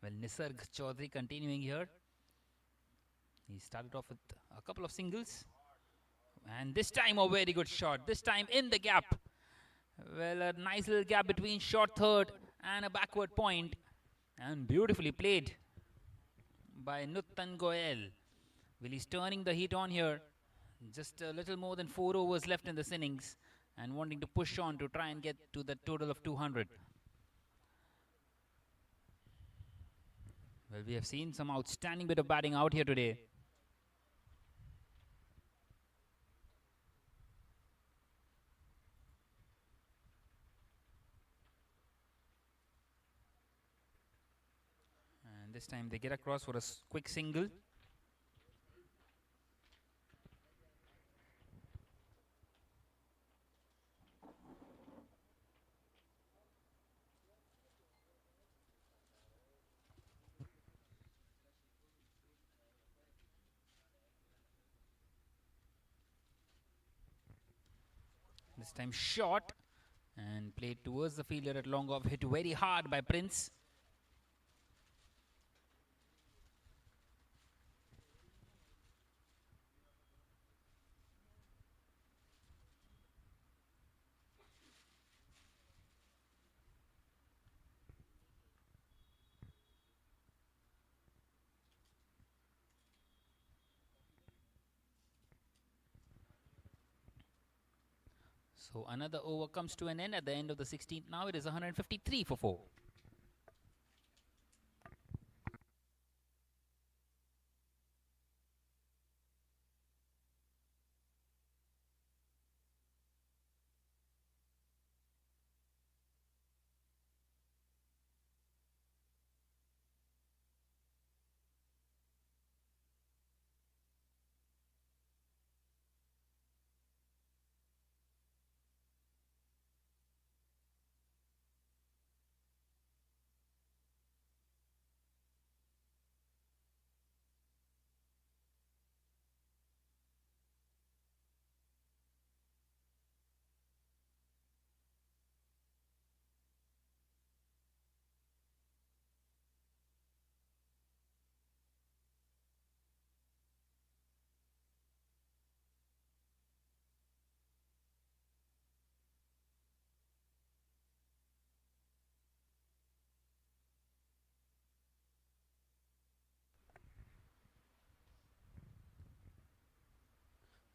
Well, Nisarg Chaudhary continuing here. He started off with a couple of singles. And this time a very good shot. This time in the gap. Well, a nice little gap between short third and a backward point. And beautifully played by Nuttan Goel. Well, he's turning the heat on here. Just a little more than 4 overs left in this innings. And wanting to push on to try and get to the total of 200. Well, we have seen some outstanding bit of batting out here today. And this time they get across for a quick single. This time short and played towards the fielder at long off, hit very hard by Prince. So another over comes to an end at the end of the 16th. Now it is 153 for 4.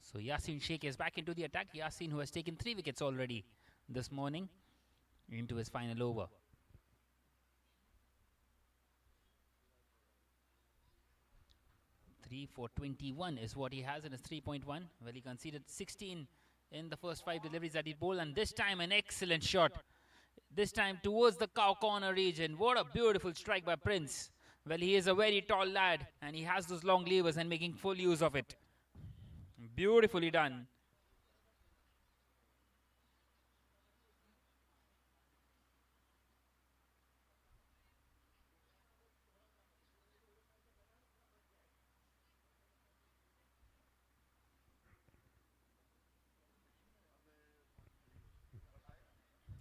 So Yasin Sheikh is back into the attack. Yasin, who has taken 3 wickets already this morning, into his final over. 3 for 21 is what he has in his 3.1. Well, he conceded 16 in the first 5 deliveries that he bowled, and this time an excellent shot. This time towards the cow corner region. What a beautiful strike by Prince. Well, he is a very tall lad, and he has those long levers and making full use of it. Beautifully done.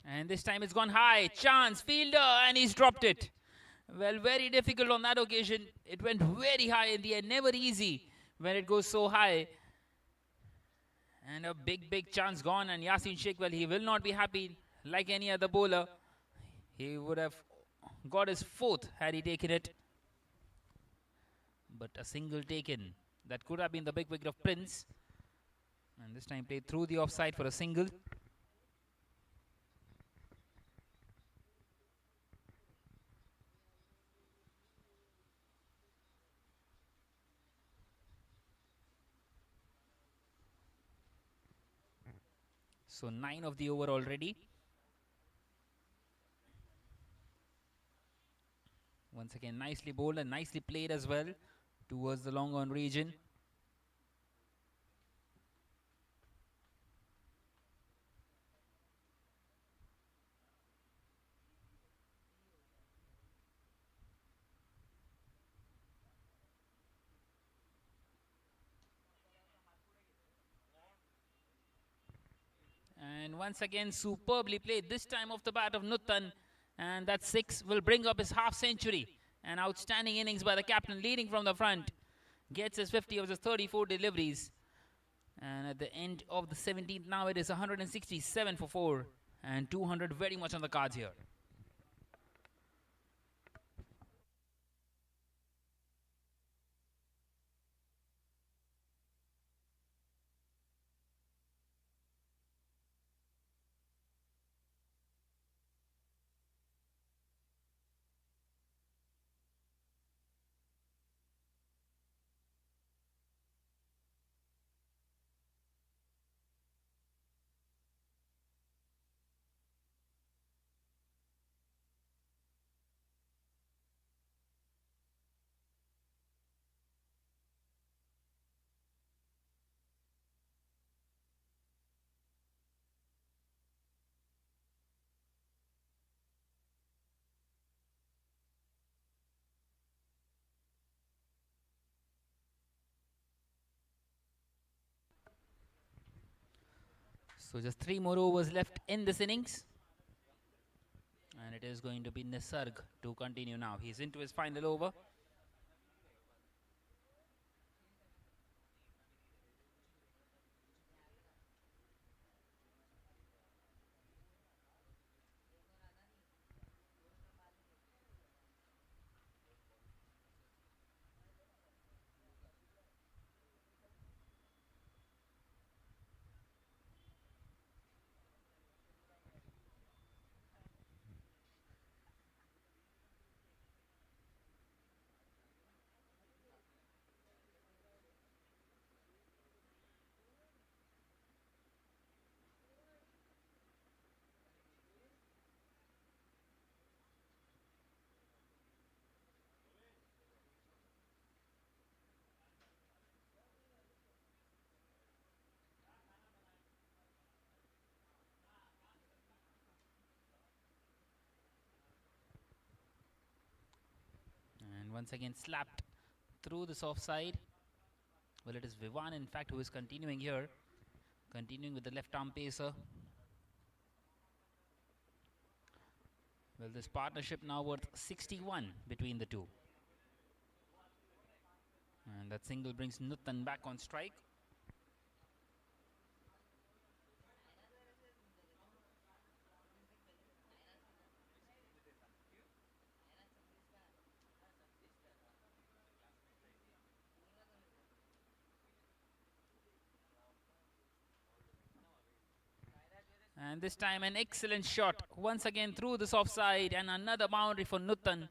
And this time it's gone high. Chance, fielder, and he's dropped it. Well, very difficult on that occasion. It went very high in the end. Never easy when it goes so high. And a big chance gone. And Yasin Sheikh, well, he will not be happy like any other bowler. He would have got his fourth had he taken it. But a single taken. That could have been the big wicket of Prince. And this time played through the offside for a single. So 9 of the over already. Once again, nicely bowled and nicely played as well towards the long on region. And once again, superbly played. This time off the bat of Nuttan. And that 6 will bring up his half century. An outstanding innings by the captain, leading from the front. Gets his 50 of his 34 deliveries. And at the end of the 17th, now it is 167 for 4. And 200 very much on the cards here. So just 3 more overs left in this innings. And it is going to be Nisarg to continue now. He's into his final over. And once again slapped through this offside. Well, it is Vivan, in fact, who is continuing here. Continuing with the left arm pacer. Well, this partnership now worth 61 between the two. And that single brings Nuttan back on strike. And this time an excellent shot. Once again through this offside and another boundary for Nutan.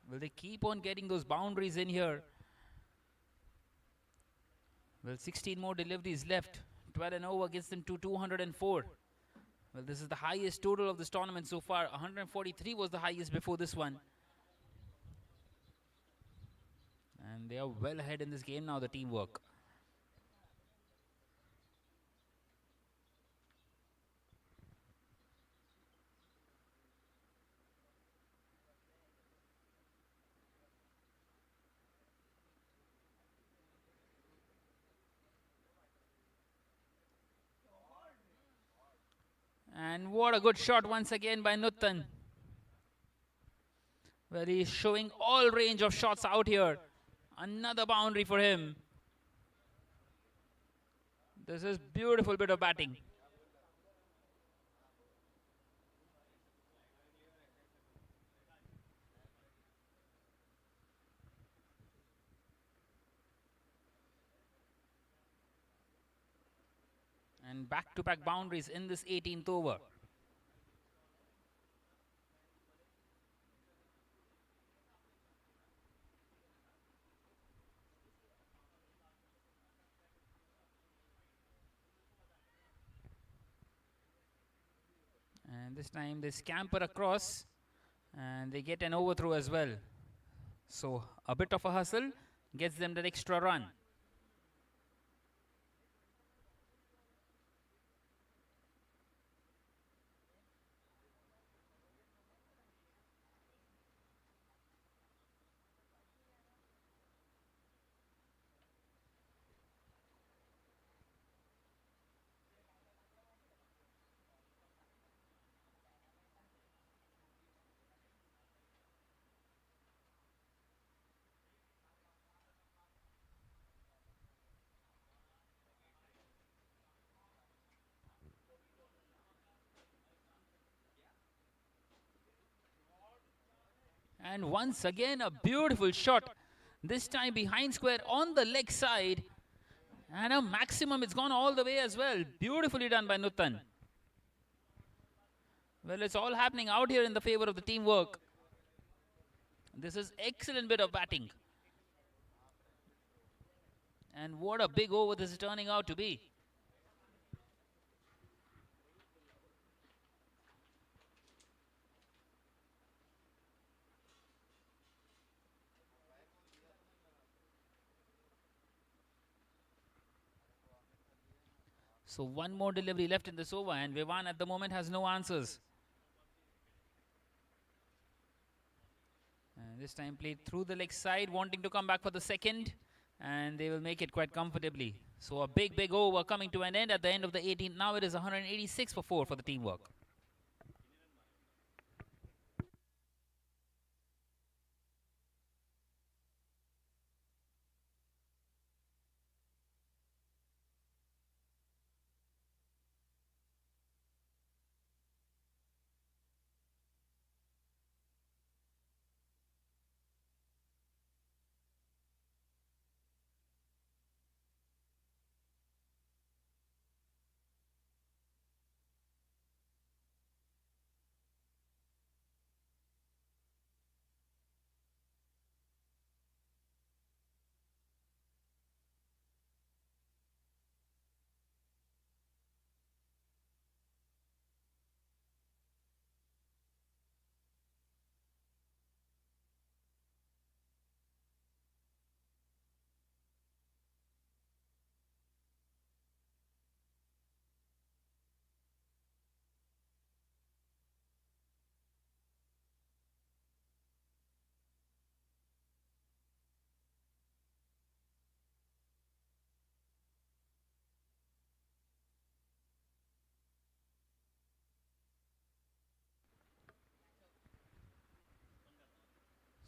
Will they keep on getting those boundaries in here? Well, 16 more deliveries left. 12 and over gets them to 204. Well, this is the highest total of this tournament so far. 143 was the highest before this one. And they are well ahead in this game now, the teamwork. And what a good shot once again by Nutan. Well, he's showing all range of shots out here. Another boundary for him. This is beautiful bit of batting. And back-to-back boundaries in this 18th over. And this time they scamper across and they get an overthrow as well. So a bit of a hustle gets them that extra run. And once again a beautiful shot. This time behind square on the leg side. And a maximum, it's gone all the way as well. Beautifully done by Nutan. Well, it's all happening out here in the favor of the teamwork. This is excellent bit of batting. And what a big over this is turning out to be. So one more delivery left in this over and Vivan at the moment has no answers. And this time played through the leg side, wanting to come back for the second. And they will make it quite comfortably. So a big over coming to an end at the end of the 18th. Now it is 186 for 4 for the teamwork.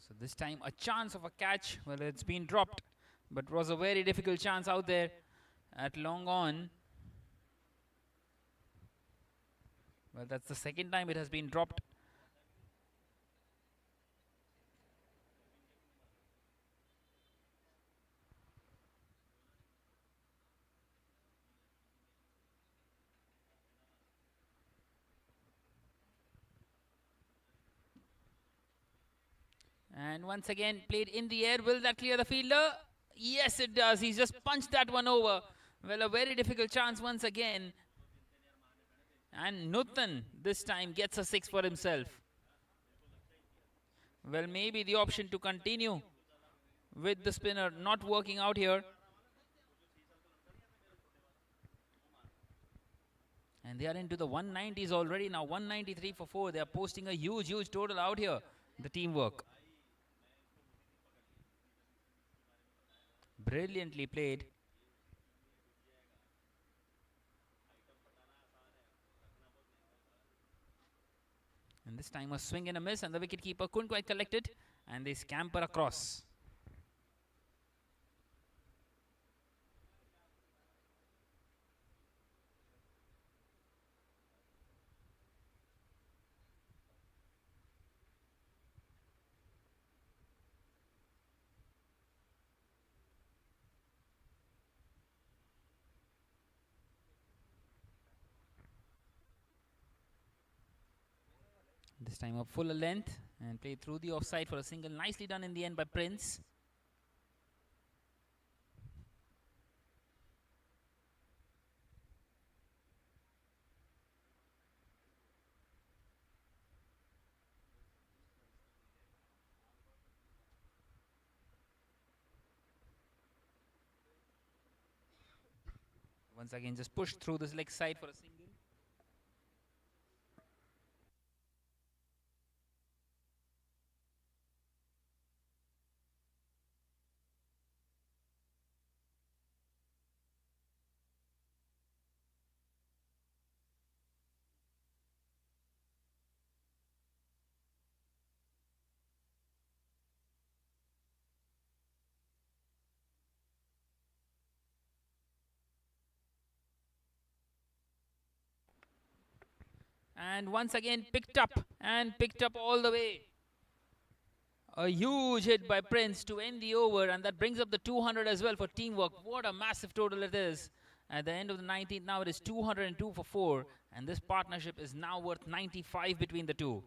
So this time a chance of a catch. Well, it's been dropped. But it was a very difficult chance out there at long on. Well, that's the second time it has been dropped. And once again, played in the air. Will that clear the fielder? Yes, it does. He's just punched that one over. Well, a very difficult chance once again. And Nutan this time gets a 6 for himself. Well, maybe the option to continue with the spinner not working out here. And they are into the 190s already now. 193 for 4. They are posting a huge total out here. The teamwork. Brilliantly played. And this time a swing and a miss, and the wicketkeeper couldn't quite collect it. And they scamper across. This time a fuller length and played through the offside for a single. Nicely done in the end by Prince. Once again, just pushed through this leg side for a single. And once again picked up all the way. A huge hit by Prince to end the over, and that brings up the 200 as well for teamwork. What a massive total it is. At the end of the 19th, now it is 202 for 4, and this partnership is now worth 95 between the two.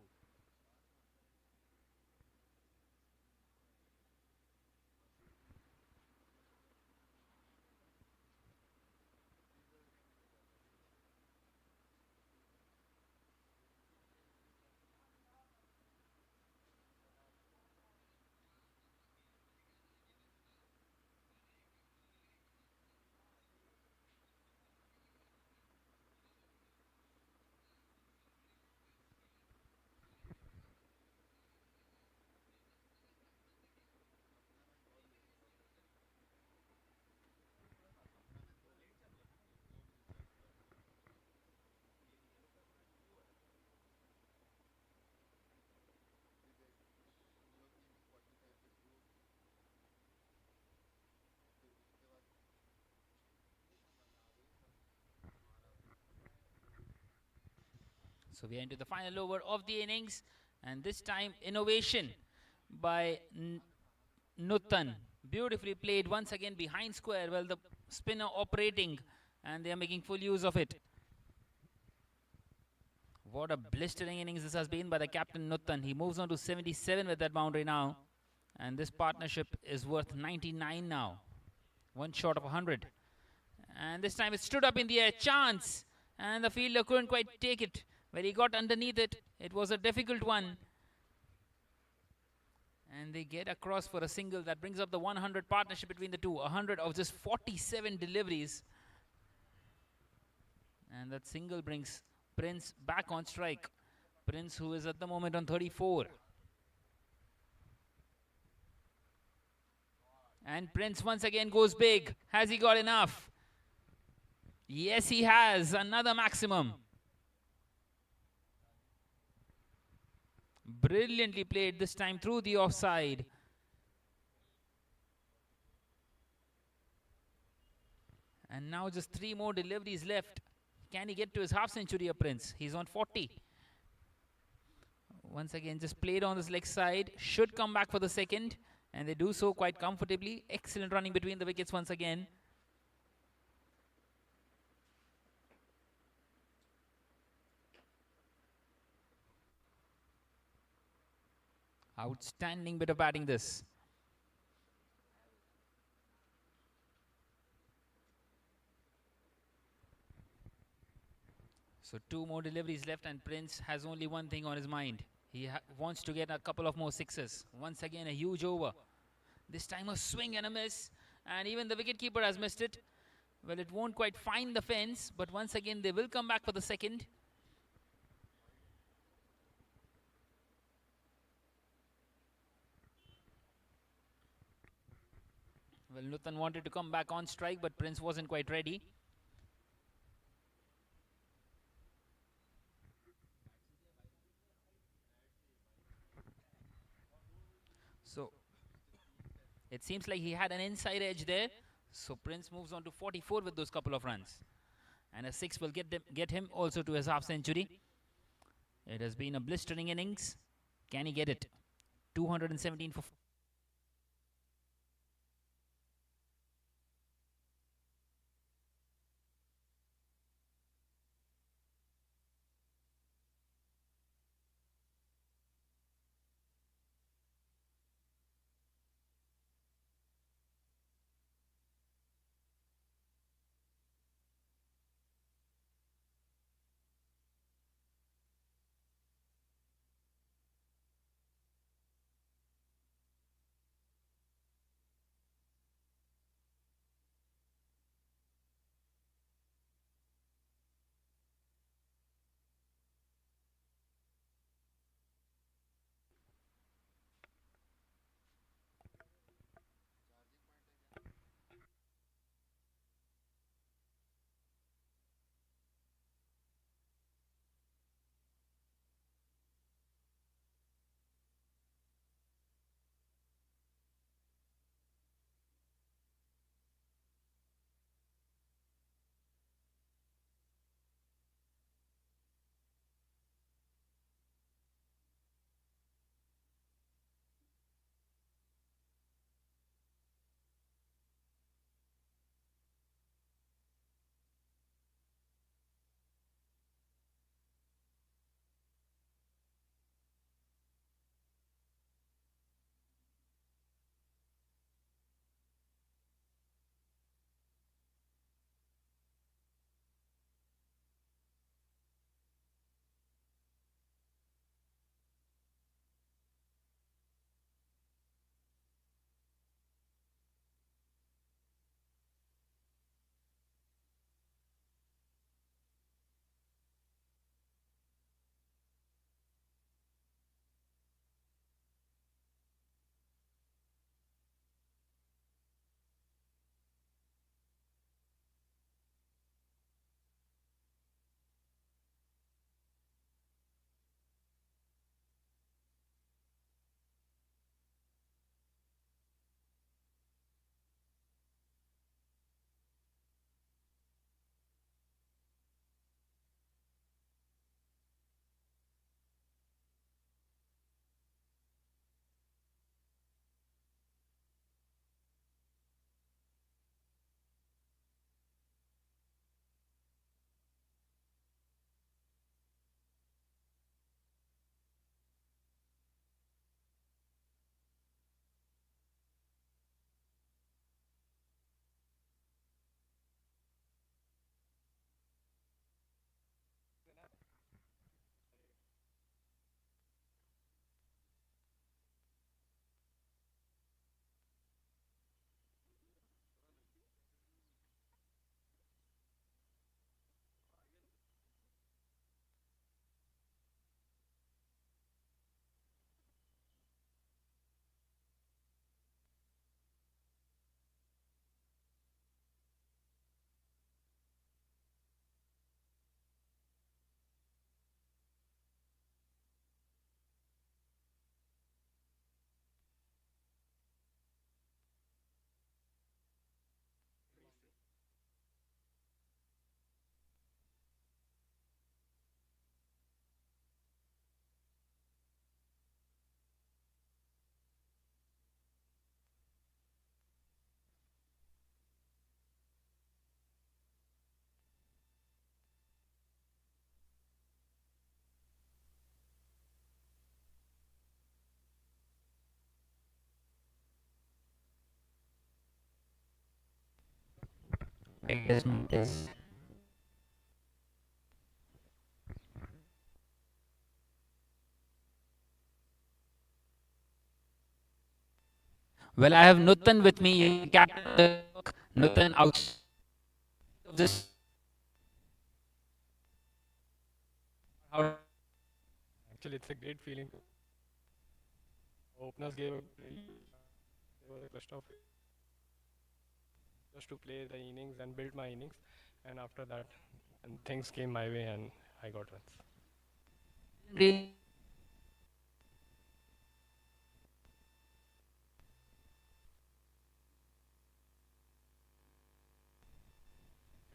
So we are into the final over of the innings, and this time innovation by Nutan. Beautifully played once again behind square. Well, the spinner operating, and they are making full use of it. What a blistering innings this has been by the captain Nutan. He moves on to 77 with that boundary now, and this partnership is worth 99 now. One short of 100. And this time it stood up in the air. Chance, and the fielder couldn't quite take it. When he got underneath it, it was a difficult one. And they get across for a single. That brings up the 100 partnership between the two. 100 of just 47 deliveries. And that single brings Prince back on strike. Prince, who is at the moment on 34. And Prince once again goes big. Has he got enough? Yes, he has. Another maximum. Brilliantly played this time through the offside. And now just 3 more deliveries left. Can he get to his half century, a Prince? He's on 40. Once again, just played on this leg side. Should come back for the second. And they do so quite comfortably. Excellent running between the wickets once again. Outstanding bit of batting this. So 2 more deliveries left, and Prince has only one thing on his mind. He wants to get a couple of more sixes. Once again, a huge over. This time a swing and a miss, and even the wicketkeeper has missed it. Well, it won't quite find the fence, but once again they will come back for the second. Well, Nutan wanted to come back on strike, but Prince wasn't quite ready. So it seems like he had an inside edge there. So Prince moves on to 44 with those couple of runs. And a 6 will get him also to his half century. It has been a blistering innings. Can he get it? 217 for biggest notice. Well, I have Nutan with me, captain of the Nutan out of this. How Actually, it's a great feeling. Openers gave a they were the best of just to play the innings and build my innings, and after that, and things came my way and I got runs. really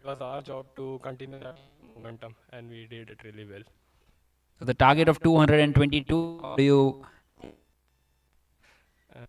It was our job to continue that momentum, and we did it really well. so the target of 222? How do you? Uh,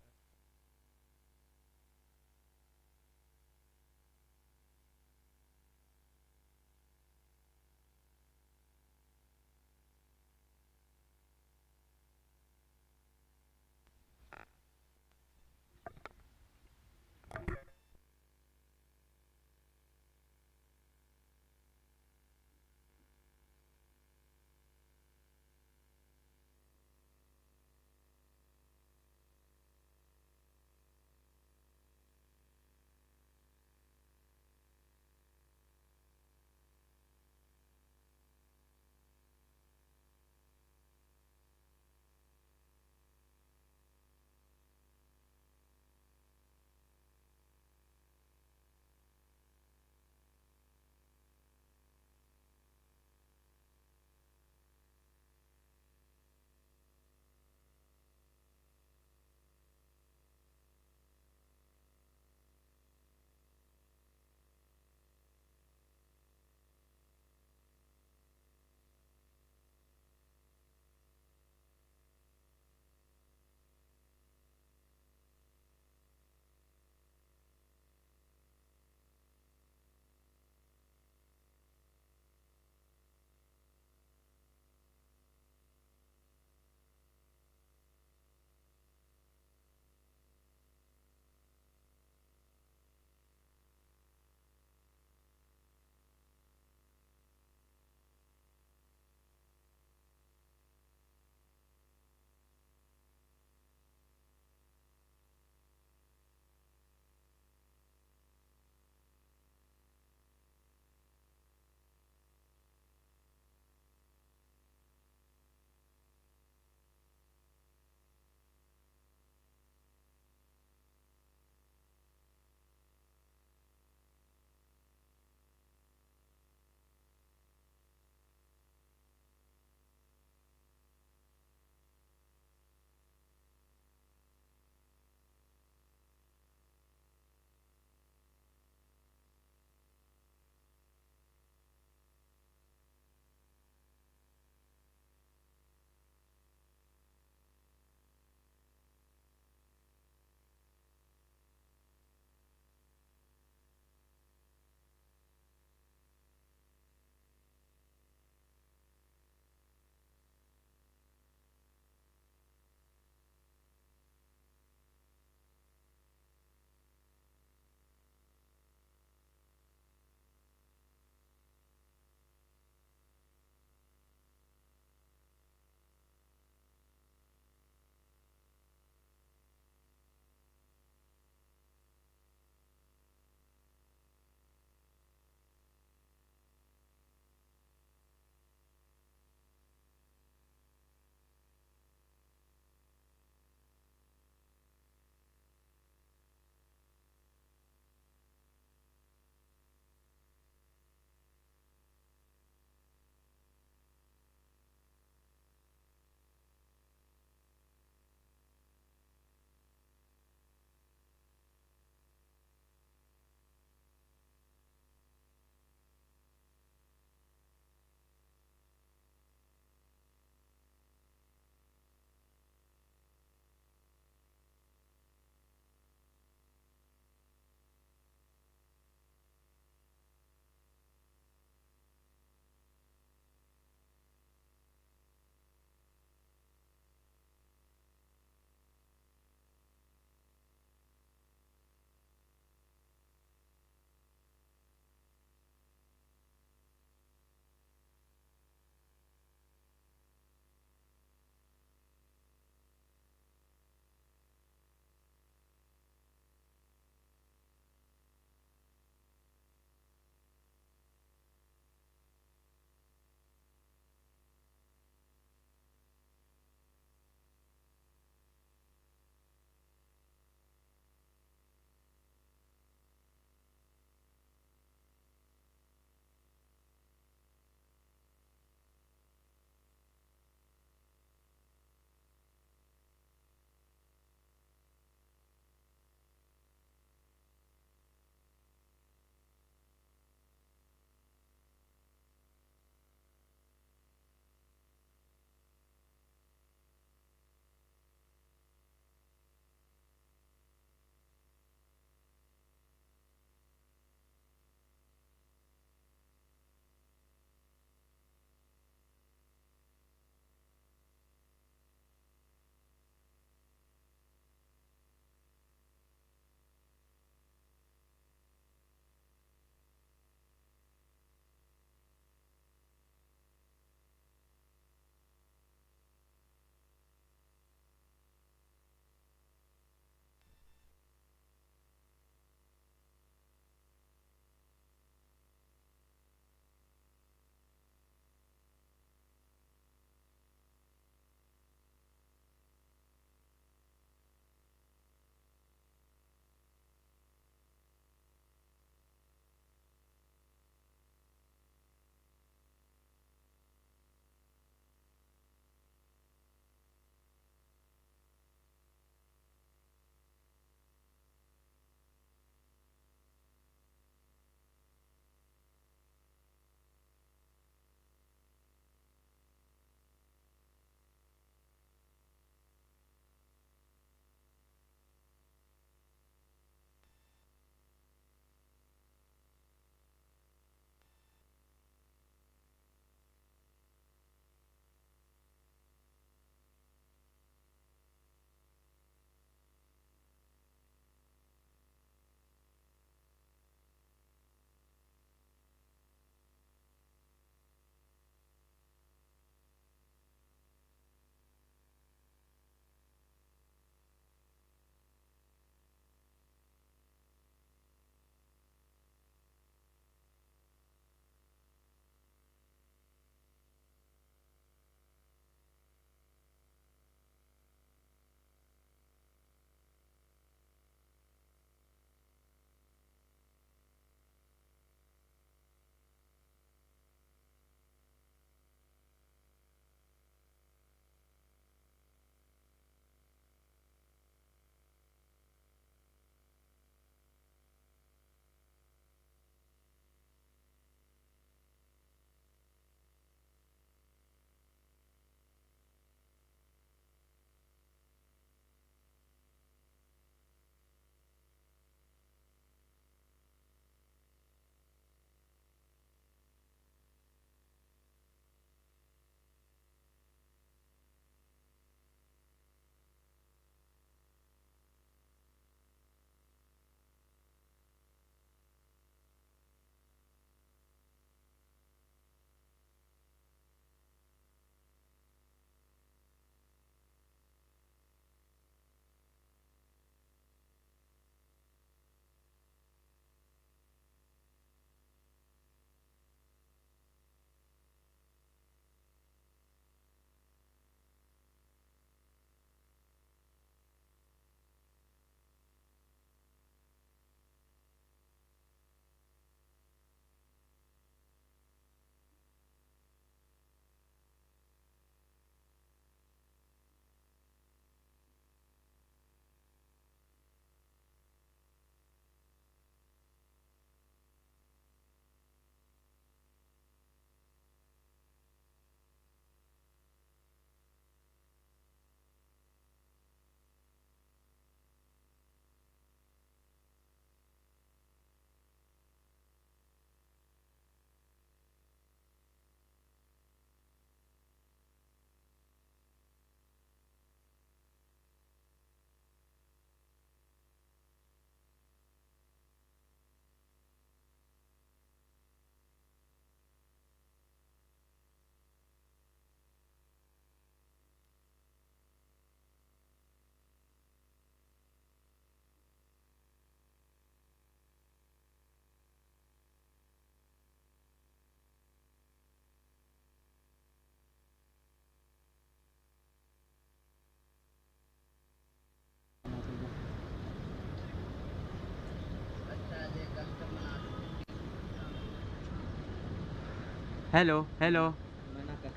hello hello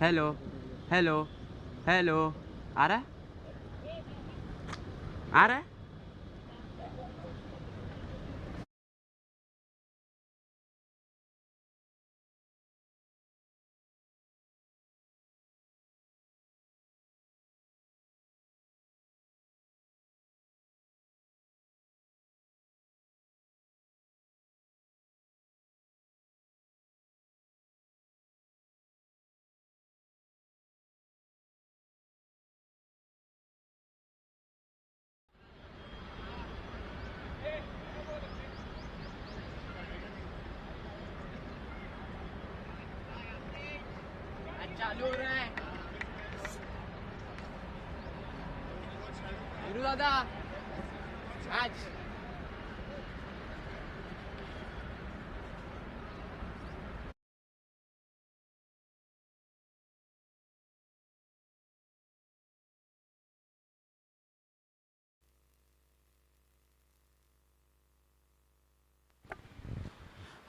hello hello hello आ रहा है आ रहा है चालू हो रहा है वीरू दादा आज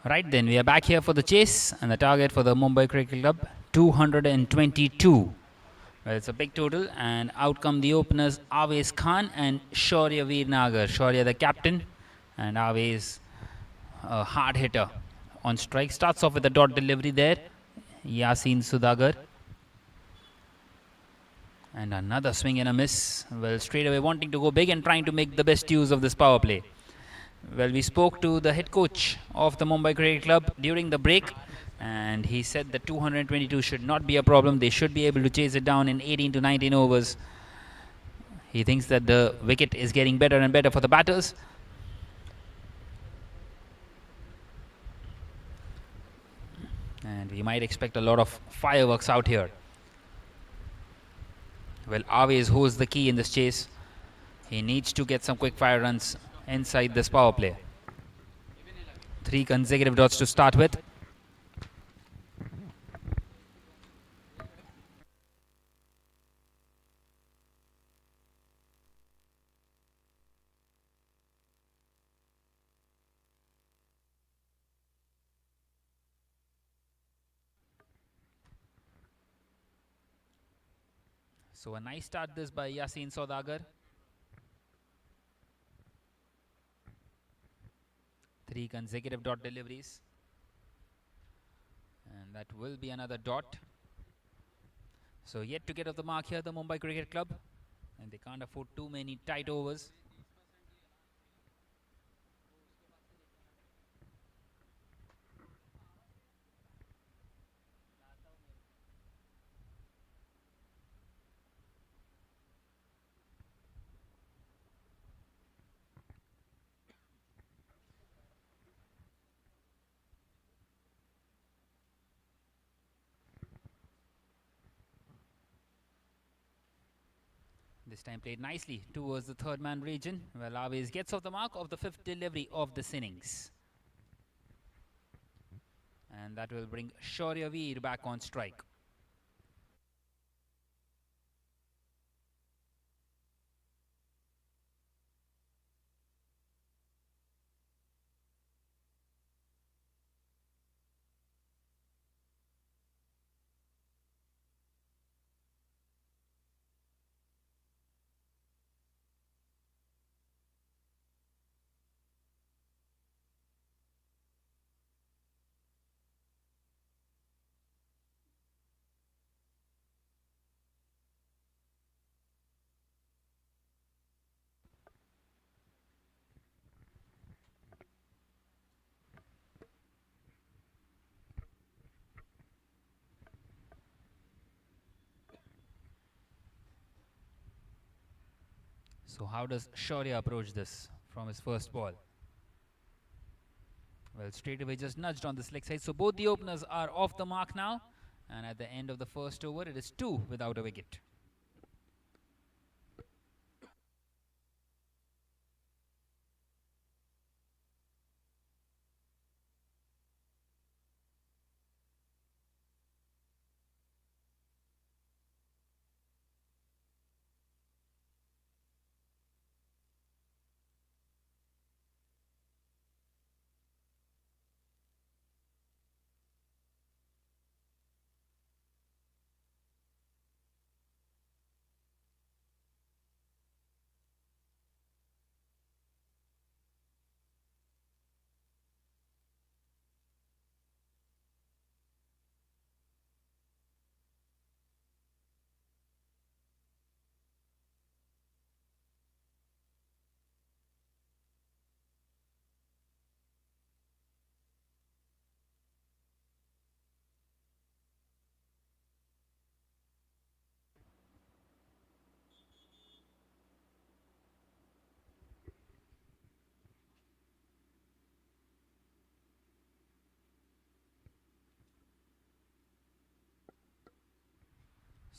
Right then, we are back here for the chase, and the target for the Mumbai Cricket Club 222. Well, it's a big total, and out come the openers Aves Khan and Shaurya Veer Nagar. Shaurya the captain, and Aves a hard hitter on strike. Starts off with a dot delivery there. Yasin Sudagar. And another swing and a miss. Well, straight away wanting to go big and trying to make the best use of this power play. Well, we spoke to the head coach of the Mumbai Cricket Club during the break, and he said that 222 should not be a problem. They should be able to chase it down in 18 to 19 overs. He thinks that the wicket is getting better and better for the batters. And we might expect a lot of fireworks out here. Well, Aves holds the key in this chase. He needs to get some quick fire runs inside this power play. 3 consecutive dots to start with. So a nice start this by Yasin Saudagar. 3 consecutive dot deliveries. And that will be another dot. So yet to get off the mark here, the Mumbai Cricket Club. And they can't afford too many tight overs. This time played nicely towards the third man region. Well, Aves gets off the mark of the 5th delivery of this innings. And that will bring Shaurya Veer back on strike. So how does Shaurya approach this from his first ball? Well, straight away just nudged on the slick side. So both the openers are off the mark now. And at the end of the first over, it is 2 without a wicket.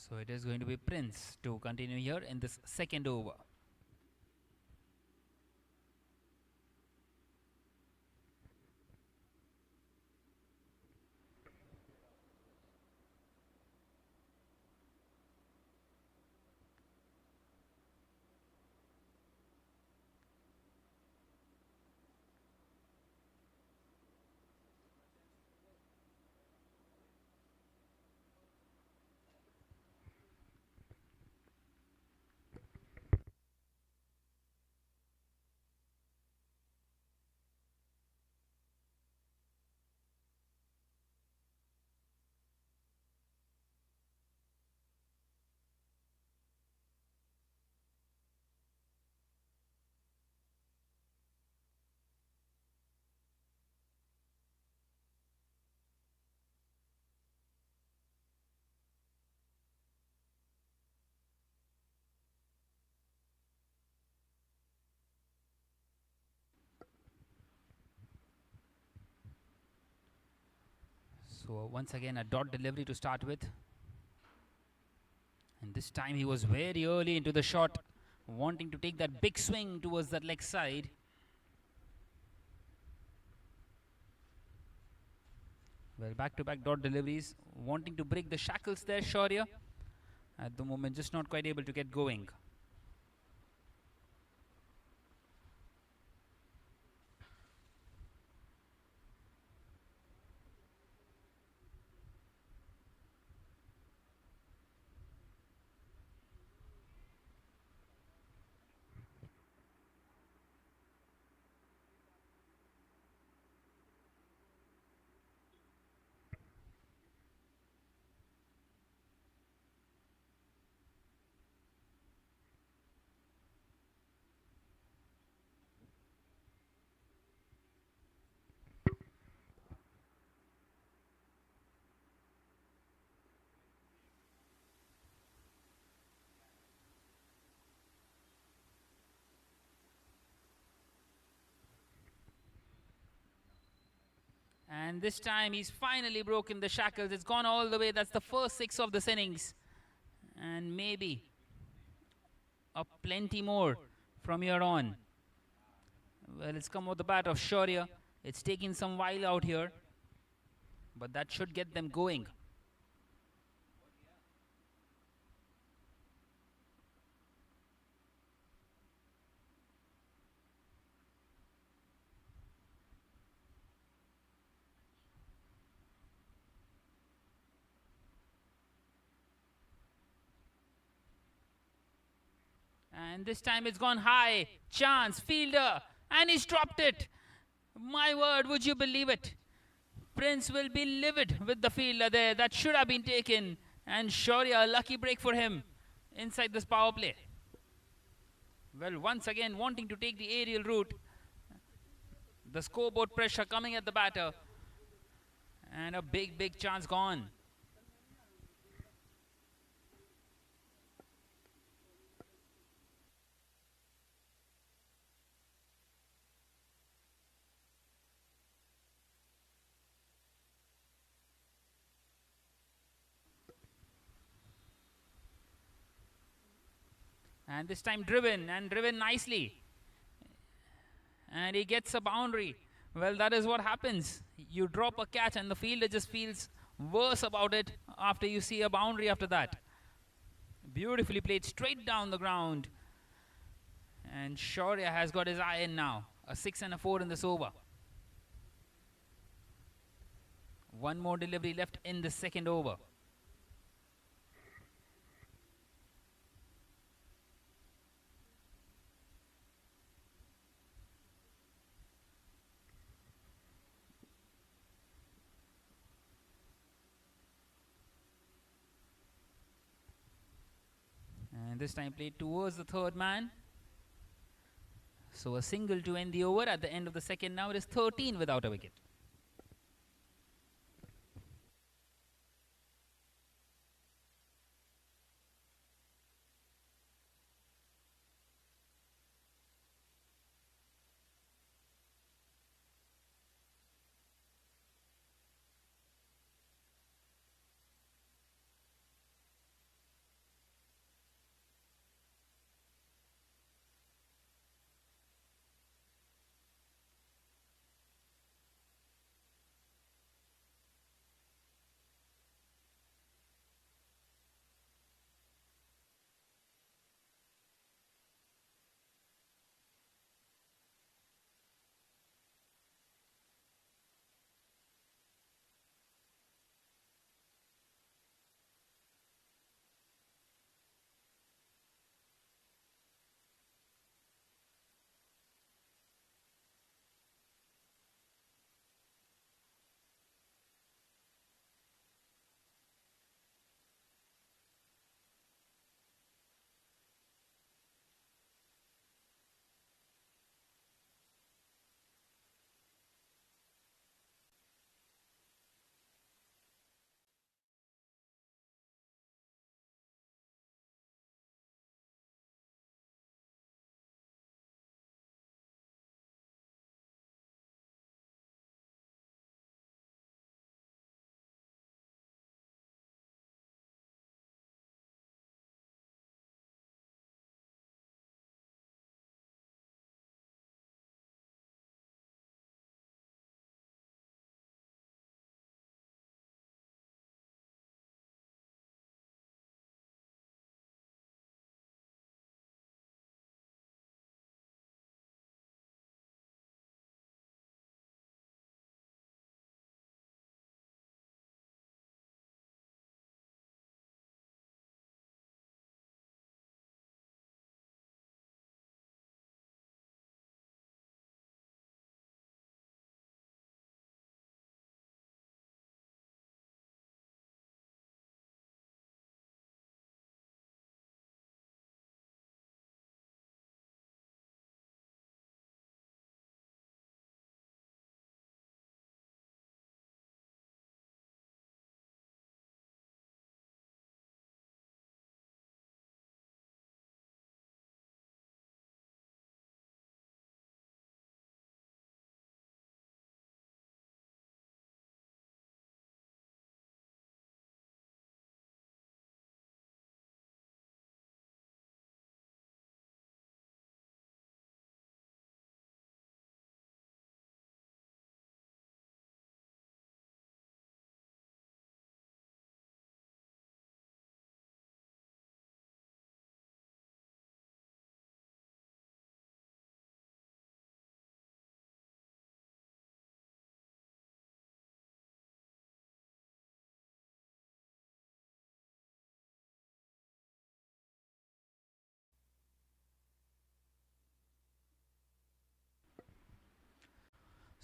So it is going to be Prince to continue here in this second over. So once again a dot delivery to start with. And this time he was very early into the shot, wanting to take that big swing towards that leg side. Well, back-to-back dot deliveries, wanting to break the shackles there, Shaurya. At the moment, just not quite able to get going. And this time he's finally broken the shackles. It's gone all the way. That's the first 6 of this innings. And maybe a plenty more from here on. Well, it's come with the bat of Shaurya. It's taking some while out here, but that should get them going. And this time it's gone high. Chance, fielder, and he's dropped it. My word, would you believe it? Prince will be livid with the fielder there. That should have been taken. And Shaurya, a lucky break for him inside this power play. Well, once again, wanting to take the aerial route. The scoreboard pressure coming at the batter. And a big chance gone. And this time driven nicely. And he gets a boundary. Well, that is what happens. You drop a catch and the fielder just feels worse about it after you see a boundary after that. Beautifully played straight down the ground. And Shaurya has got his eye in now. A 6 and a 4 in this over. One more delivery left in the second over. And this time played towards the third man. So a single to end the over at the end of the second. Now it is 13 without a wicket.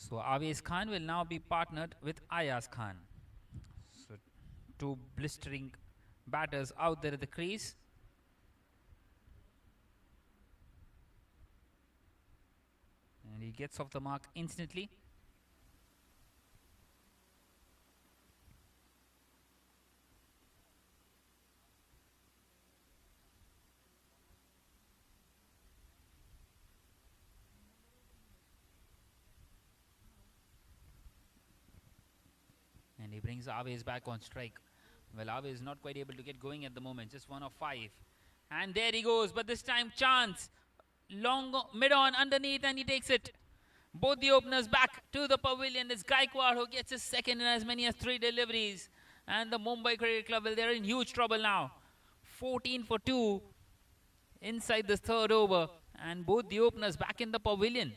So Aves Khan will now be partnered with Ayaz Khan. So two blistering batters out there at the crease. And he gets off the mark instantly. And he brings Aves back on strike. Well, Aves is not quite able to get going at the moment. Just 1 of 5. And there he goes. But this time, chance. Long mid on underneath, and he takes it. Both the openers back to the pavilion. It's Gaikwad who gets his second in as many as 3 deliveries. And the Mumbai Cricket Club, well, they're in huge trouble now. 14 for 2 inside this third over. And both the openers back in the pavilion.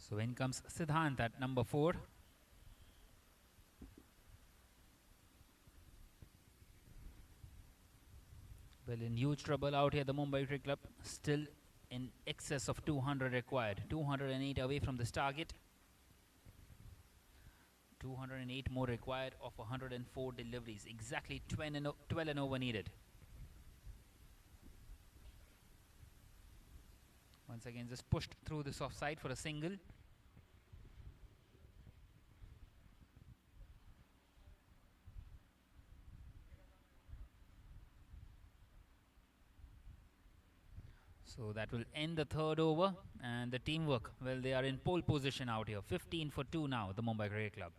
So in comes Siddhant at number 4. Well, in huge trouble out here, the Mumbai Cricket Club. Still in excess of 200 required. 208 away from this target. 208 more required of 104 deliveries. Exactly 12 and over needed. Once again, just pushed through this offside for a single. So that will end the third over, and the teamwork, well, they are in pole position out here. 15 for 2 now, the Mumbai Cricket Club.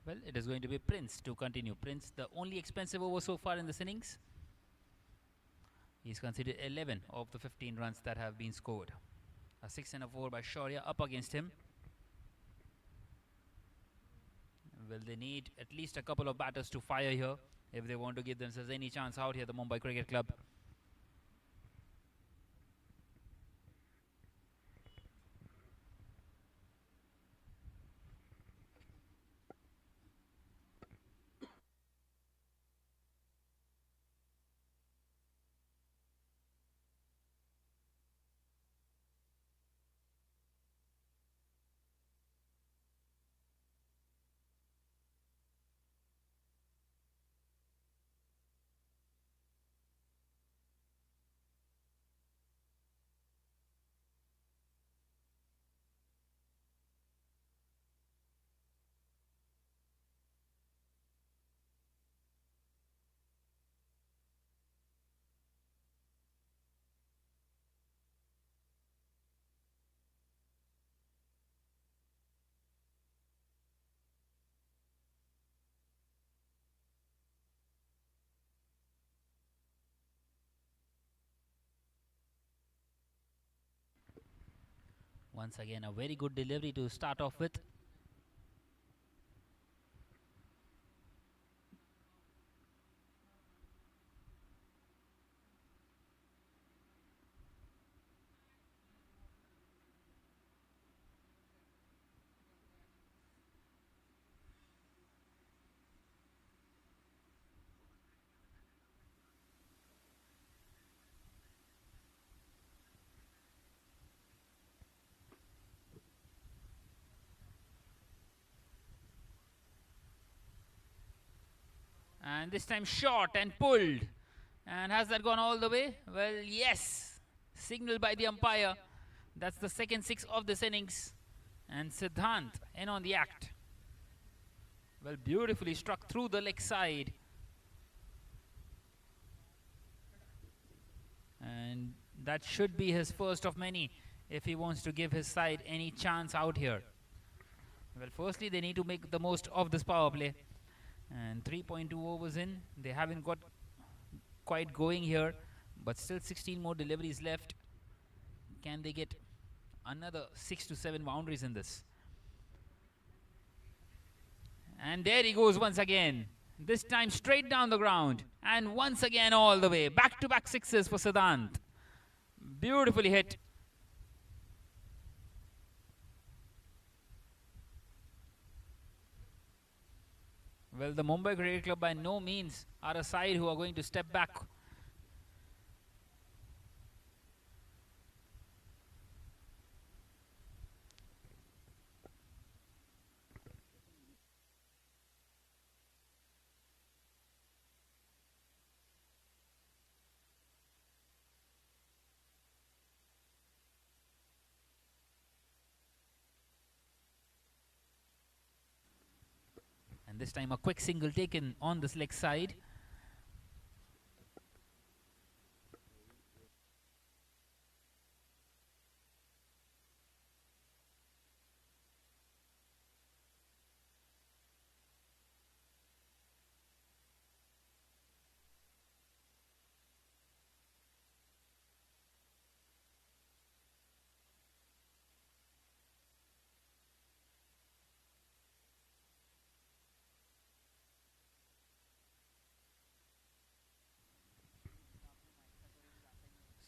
Well, it is going to be Prince to continue. Prince, the only expensive over so far in this innings. He's considered 11 of the 15 runs that have been scored. A 6 and a 4 by Shaurya up against him. Well, they need at least a couple of batters to fire here if they want to give themselves any chance out here, the Mumbai Cricket Club. Once again, a very good delivery to start off with. And this time short and pulled. And has that gone all the way? Well, yes. Signaled by the umpire. That's the second 6 of this innings. And Siddhant in on the act. Well, beautifully struck through the leg side. And that should be his first of many if he wants to give his side any chance out here. Well, firstly, they need to make the most of this power play. And 3.2 overs in, they haven't got quite going here, but still 16 more deliveries left. Can they get another 6 to 7 boundaries in this? And there he goes once again, this time straight down the ground, and once again all the way, back-to-back sixes for Siddhant. Beautifully hit. Well, the Mumbai Cricket Club by no means are a side who are going to step back. And this time a quick single taken on this leg side.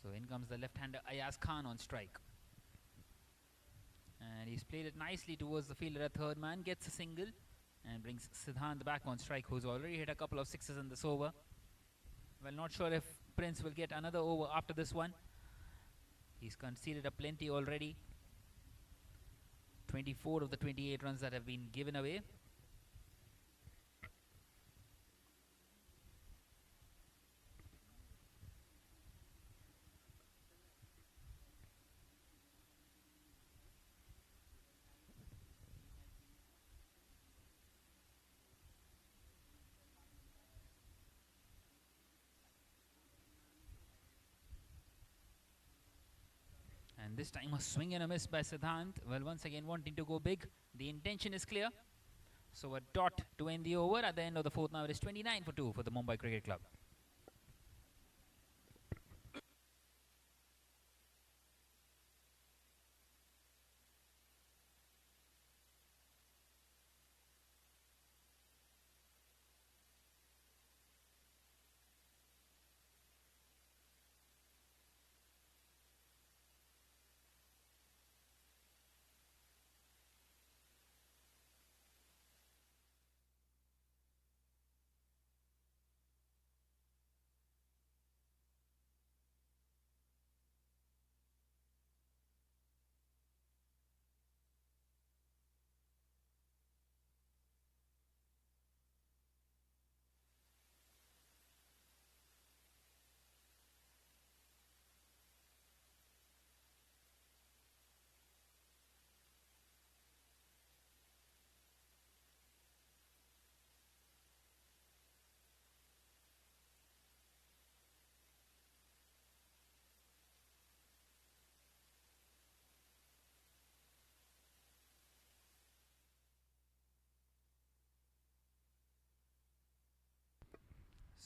So in comes the left-hander Ayaz Khan on strike. And he's played it nicely towards the fielder at third man, gets a single and brings Siddhant back on strike, who's already hit a couple of sixes in this over. Well, not sure if Prince will get another over after this one. He's conceded a plenty already. 24 of the 28 runs that have been given away. And this time a swing and a miss by Siddhant. Well, once again wanting to go big. The intention is clear. So a dot to end the over. At the end of the fourth, now it is 29 for 2 for the Mumbai Cricket Club.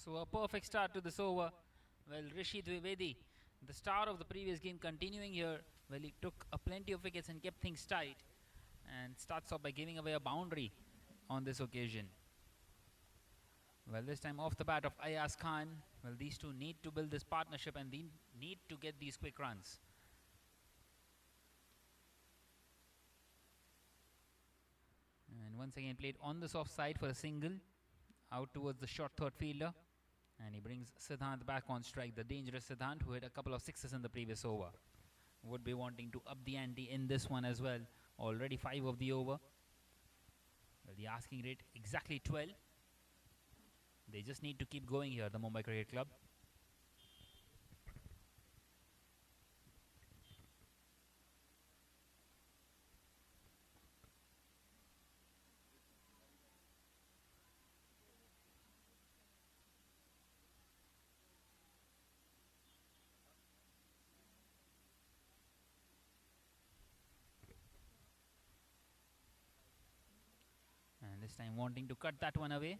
So a perfect start to this over. Well, Rishi Dwivedi, the star of the previous game, continuing here. Well, he took a plenty of wickets and kept things tight, and starts off by giving away a boundary on this occasion. Well, this time off the bat of Ayaz Khan. Well, these two need to build this partnership and they need to get these quick runs. And once again played on the soft side for a single, out towards the short third fielder. And he brings Siddhant back on strike, the dangerous Siddhant who had a couple of sixes in the previous over. Would be wanting to up the ante in this one as well. Already 5 of the over. Well, the asking rate exactly 12. They just need to keep going here, the Mumbai Cricket Club. And this time wanting to cut that one away.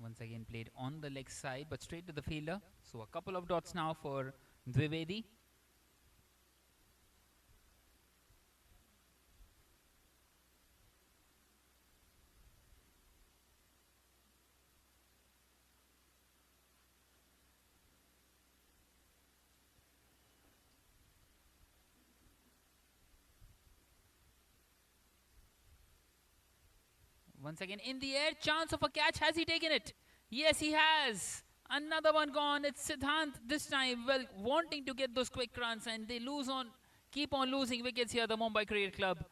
Once again played on the leg side but straight to the fielder. So a couple of dots now for Dwivedi. Once again in the air, chance of a catch. Has he taken it? Yes, he has. Another one gone. It's Siddhant this time. Well, wanting to get those quick runs, and they keep on losing wickets here, the Mumbai Cricket Club.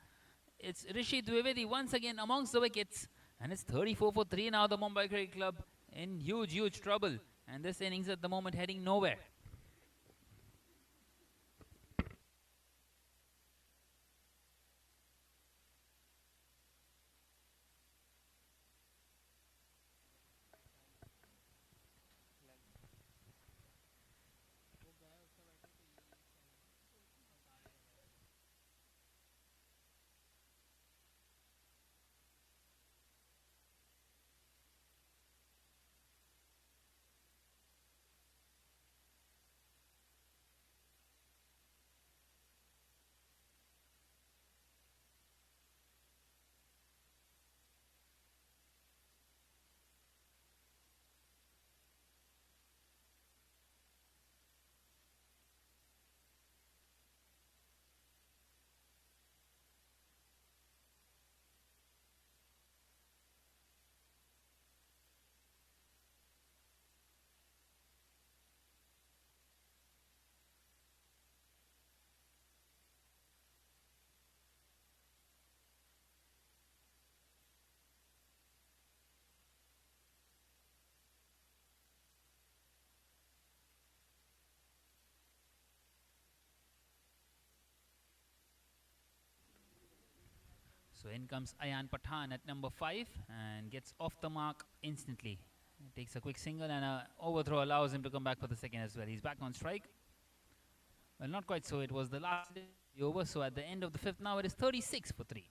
It's Rishi Dwivedi once again amongst the wickets. And it's 34 for 3 now, the Mumbai Cricket Club in huge trouble. And this innings at the moment heading nowhere. So in comes Ayan Pathan at number 5 and gets off the mark instantly. Takes a quick single and a overthrow allows him to come back for the second as well. He's back on strike. Well, not quite so. It was the last over. So at the end of the 5th now, it is 36 for 3.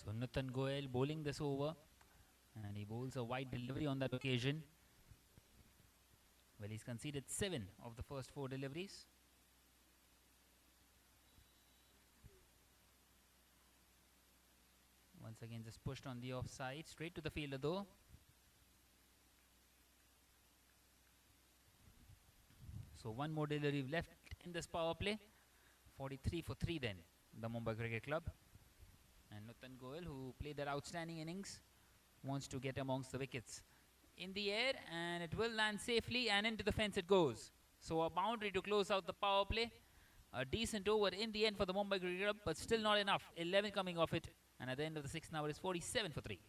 So Nutan Goel bowling this over, and he bowls a wide delivery on that occasion. Well, he's conceded 7 of the first 4 deliveries. Once again, just pushed on the offside, straight to the fielder though. So one more delivery left in this power play. 43 for 3 then, the Mumbai Cricket Club. And Nutan Goel, who played that outstanding innings, wants to get amongst the wickets. In the air, and it will land safely, and into the fence it goes. So a boundary to close out the power play. A decent over in the end for the Mumbai Cricket Club, but still not enough. 11 coming off it, and at the end of the 6th now it is 47 for 3.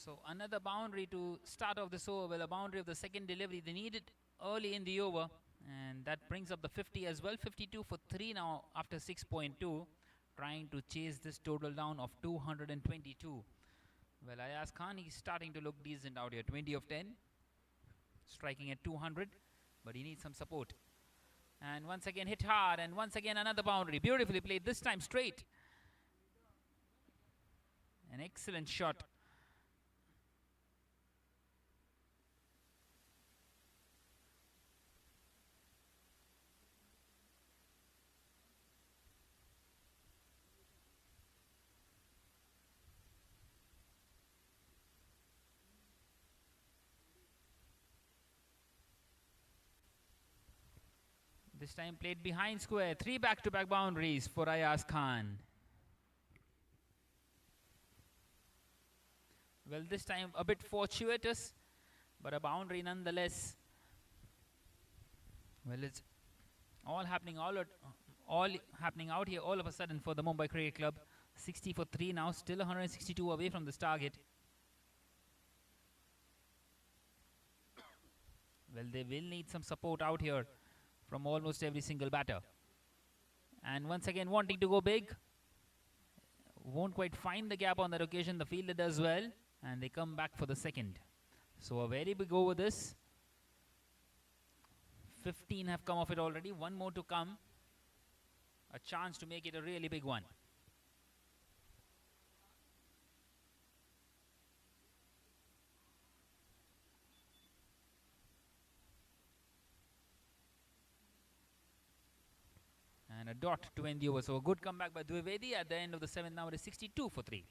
So another boundary to start off this over. Well, a boundary of the second delivery. They need it early in the over. And that brings up the 50 as well. 52 for 3 now after 6.2. Trying to chase this total down of 222. Well, Ayaz Khan, he's starting to look decent out here. 20 of 10. Striking at 200. But he needs some support. And once again hit hard. And once again another boundary. Beautifully played. This time straight. An excellent shot. This time played behind square. 3 back-to-back boundaries for Ayaz Khan. Well, this time a bit fortuitous, but a boundary nonetheless. Well, it's all happening all happening out here all of a sudden for the Mumbai Cricket Club. 60 for 3 now, still 162 away from this target. Well, they will need some support out here from almost every single batter. And once again wanting to go big. Won't quite find the gap on that occasion. The fielder does well. And they come back for the second. So a very big over this. 15 have come off it already. One more to come. A chance to make it a really big one. And a dot to end the over. So a good comeback by Dwivedi at the end of the 7th. Now it is 62 for 3.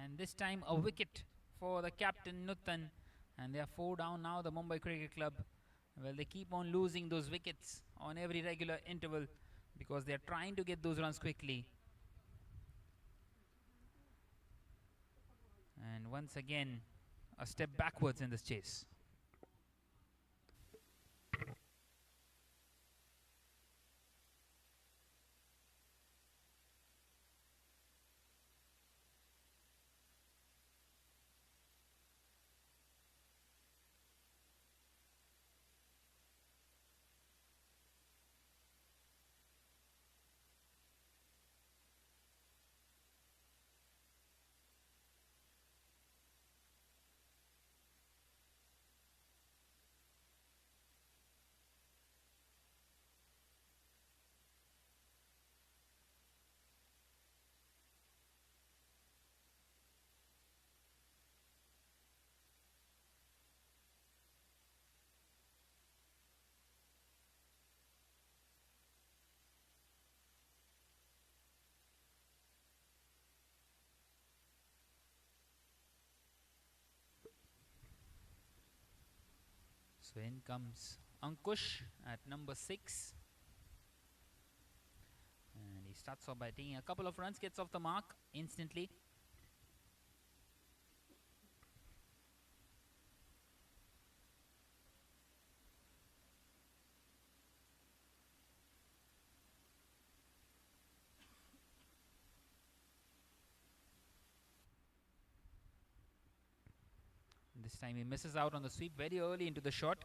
And this time a wicket for the captain Nutan. And they are 4 down now, the Mumbai Cricket Club. Well, they keep on losing those wickets on every regular interval because they are trying to get those runs quickly. And once again, a step backwards in this chase. So in comes Ankush at number 6. And he starts off by taking a couple of runs, gets off the mark instantly. This time he misses out on the sweep very early into the shot.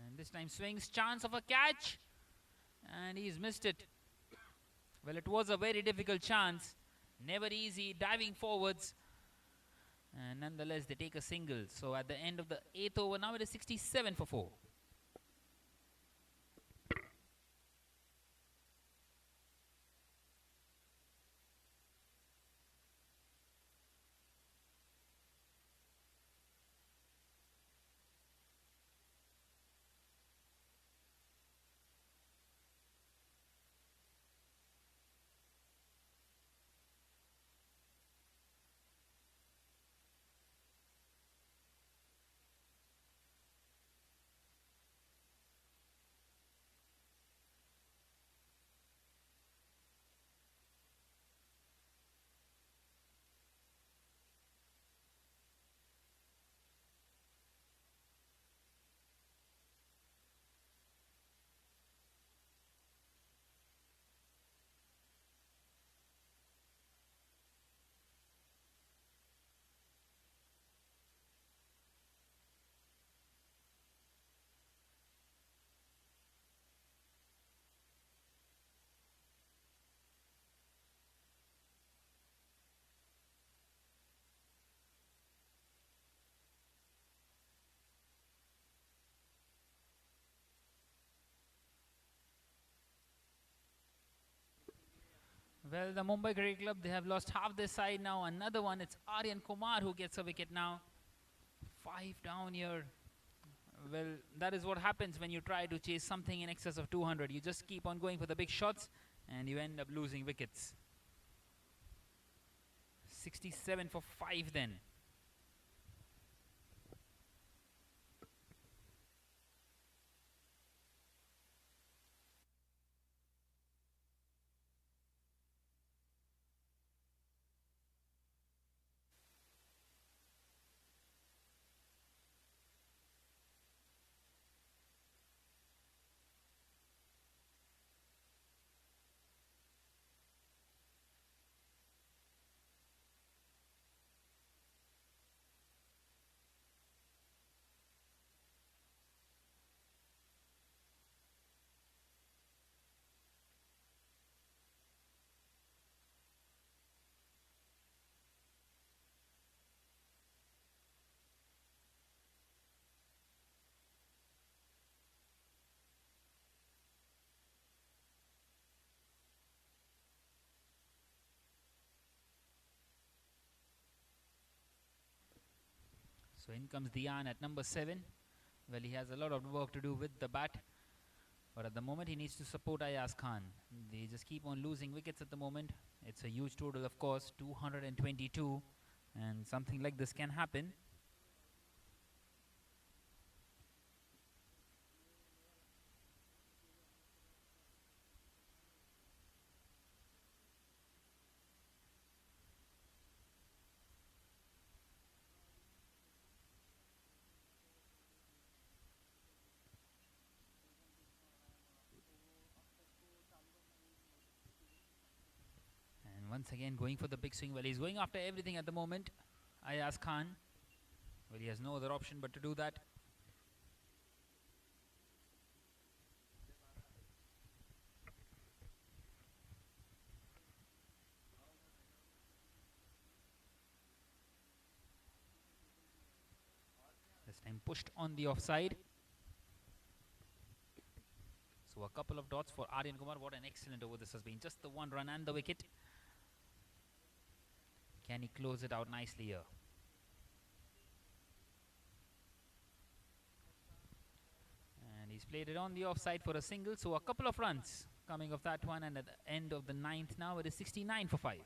And this time swings, chance of a catch. And he's missed it. Well, it was a very difficult chance. Never easy, diving forwards. And nonetheless, they take a single. So at the end of the 8th over, now it is 67 for 4. Well, the Mumbai Cricket Club, they have lost half their side now. Another one, it's Aryan Kumar who gets a wicket now. 5 down here. Well, that is what happens when you try to chase something in excess of 200. You just keep on going for the big shots and you end up losing wickets. 67 for 5 then. So in comes Dian at number 7. Well, he has a lot of work to do with the bat. But at the moment, he needs to support Ayaz Khan. They just keep on losing wickets at the moment. It's a huge total, of course, 222. And something like this can happen. Once again going for the big swing. Well, he's going after everything at the moment. Ayaz Khan. Well, he has no other option but to do that. This time pushed on the offside. So a couple of dots for Aryan Kumar. What an excellent over this has been. Just the one run and the wicket. Can he close it out nicely here? And He's played it on the offside for a single, so a couple of runs coming off that one, and at the end of the ninth now it is 69 for 5.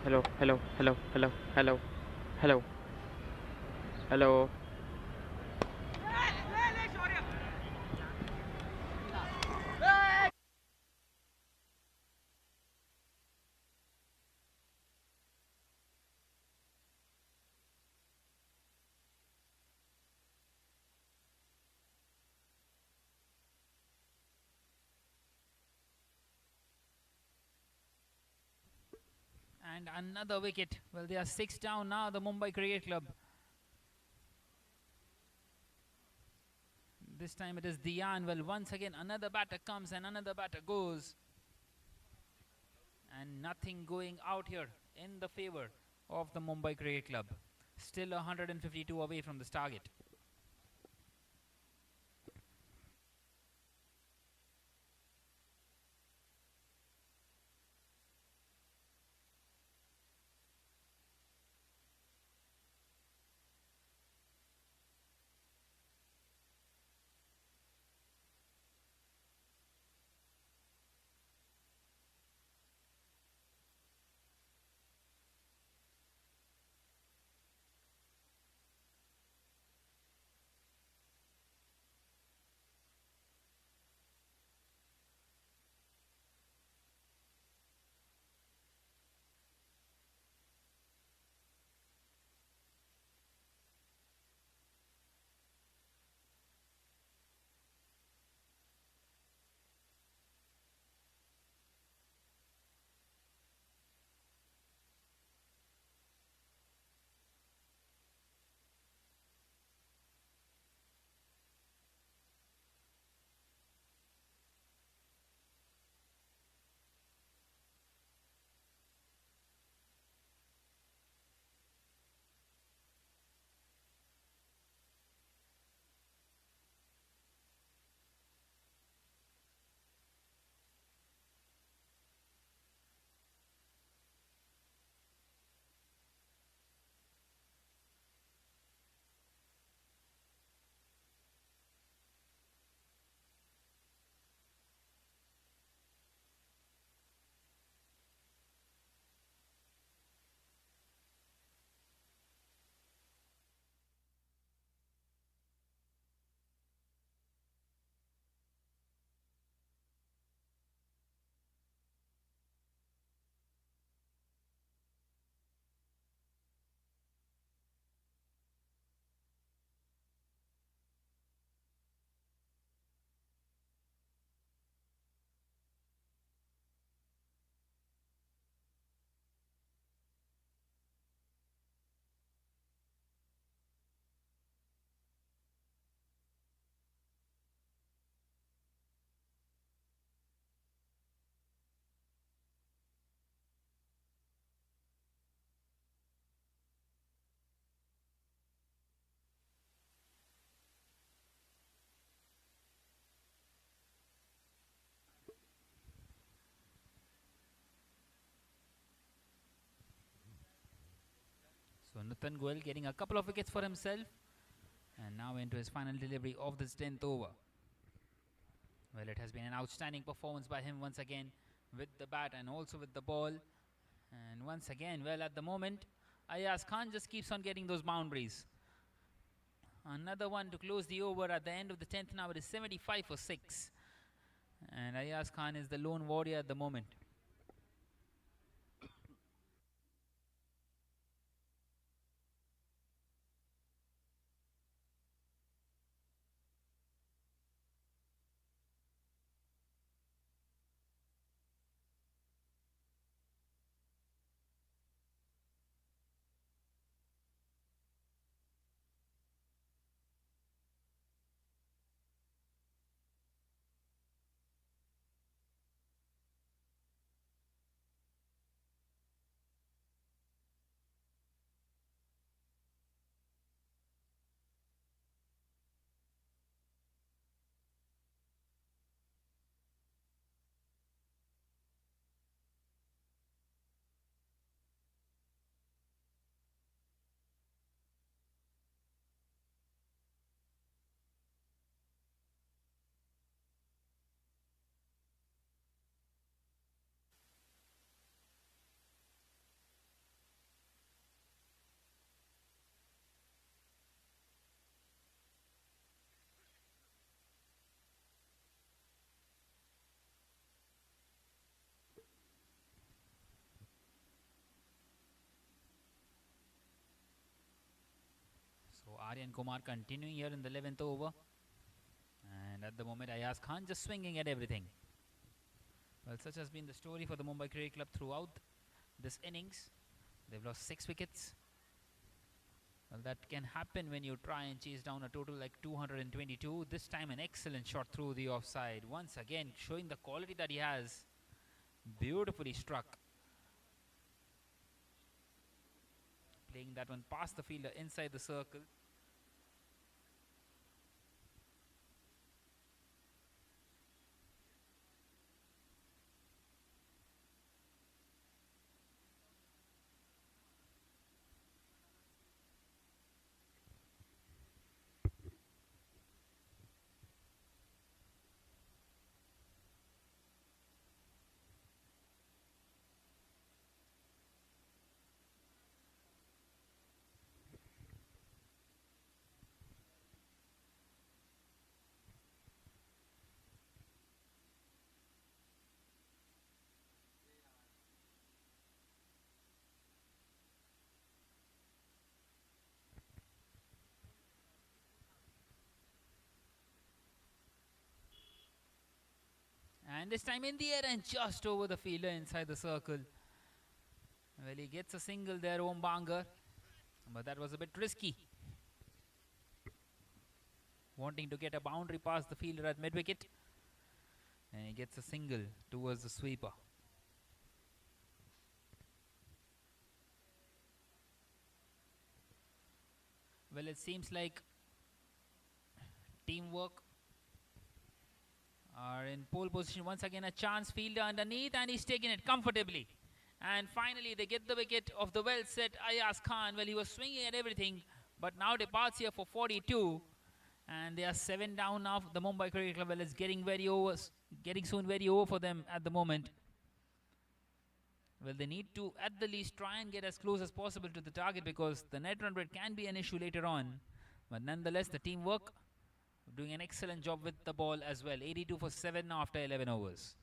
Hello, hello, hello, hello, hello, hello, hello. And another wicket. Well, they are 6 down now, the Mumbai Cricket Club. This time it is Dian. Well, once again, another batter comes and another batter goes. And nothing going out here in the favor of the Mumbai Cricket Club. Still 152 away from this target. So Nutan Goel getting a couple of wickets for himself. And now into his final delivery of this 10th over. Well, it has been an outstanding performance by him once again with the bat and also with the ball. And once again, well, at the moment, Ayaz Khan just keeps on getting those boundaries. Another one to close the over at the end of the 10th. Now it is 75 for 6. And Ayaz Khan is the lone warrior at the moment. So Aryan Kumar continuing here in the 11th over. And at the moment, Ayaz Khan just swinging at everything. Well, such has been the story for the Mumbai Cricket Club throughout this innings. They've lost 6 wickets. Well, that can happen when you try and chase down a total like 222. This time an excellent shot through the offside. Once again, showing the quality that he has. Beautifully struck. Playing that one past the fielder inside the circle. And this time in the air and just over the fielder inside the circle. Well, he gets a single there, Om Bangar. But that was a bit risky. Wanting to get a boundary past the fielder at mid-wicket. And he gets a single towards the sweeper. Well, it seems like teamwork are in pole position. Once again, a chance fielder underneath, and he's taken it comfortably. And finally, they get the wicket of the well-set Ayaz Khan. Well, he was swinging at everything, but now departs here for 42. And they are 7 down now. The Mumbai Cricket Club, well, is getting soon very over for them at the moment. Well, they need to, at the least, try and get as close as possible to the target because the net run rate can be an issue later on. But nonetheless, the teamwork doing an excellent job with the ball as well. 82 for 7 now after 11 overs.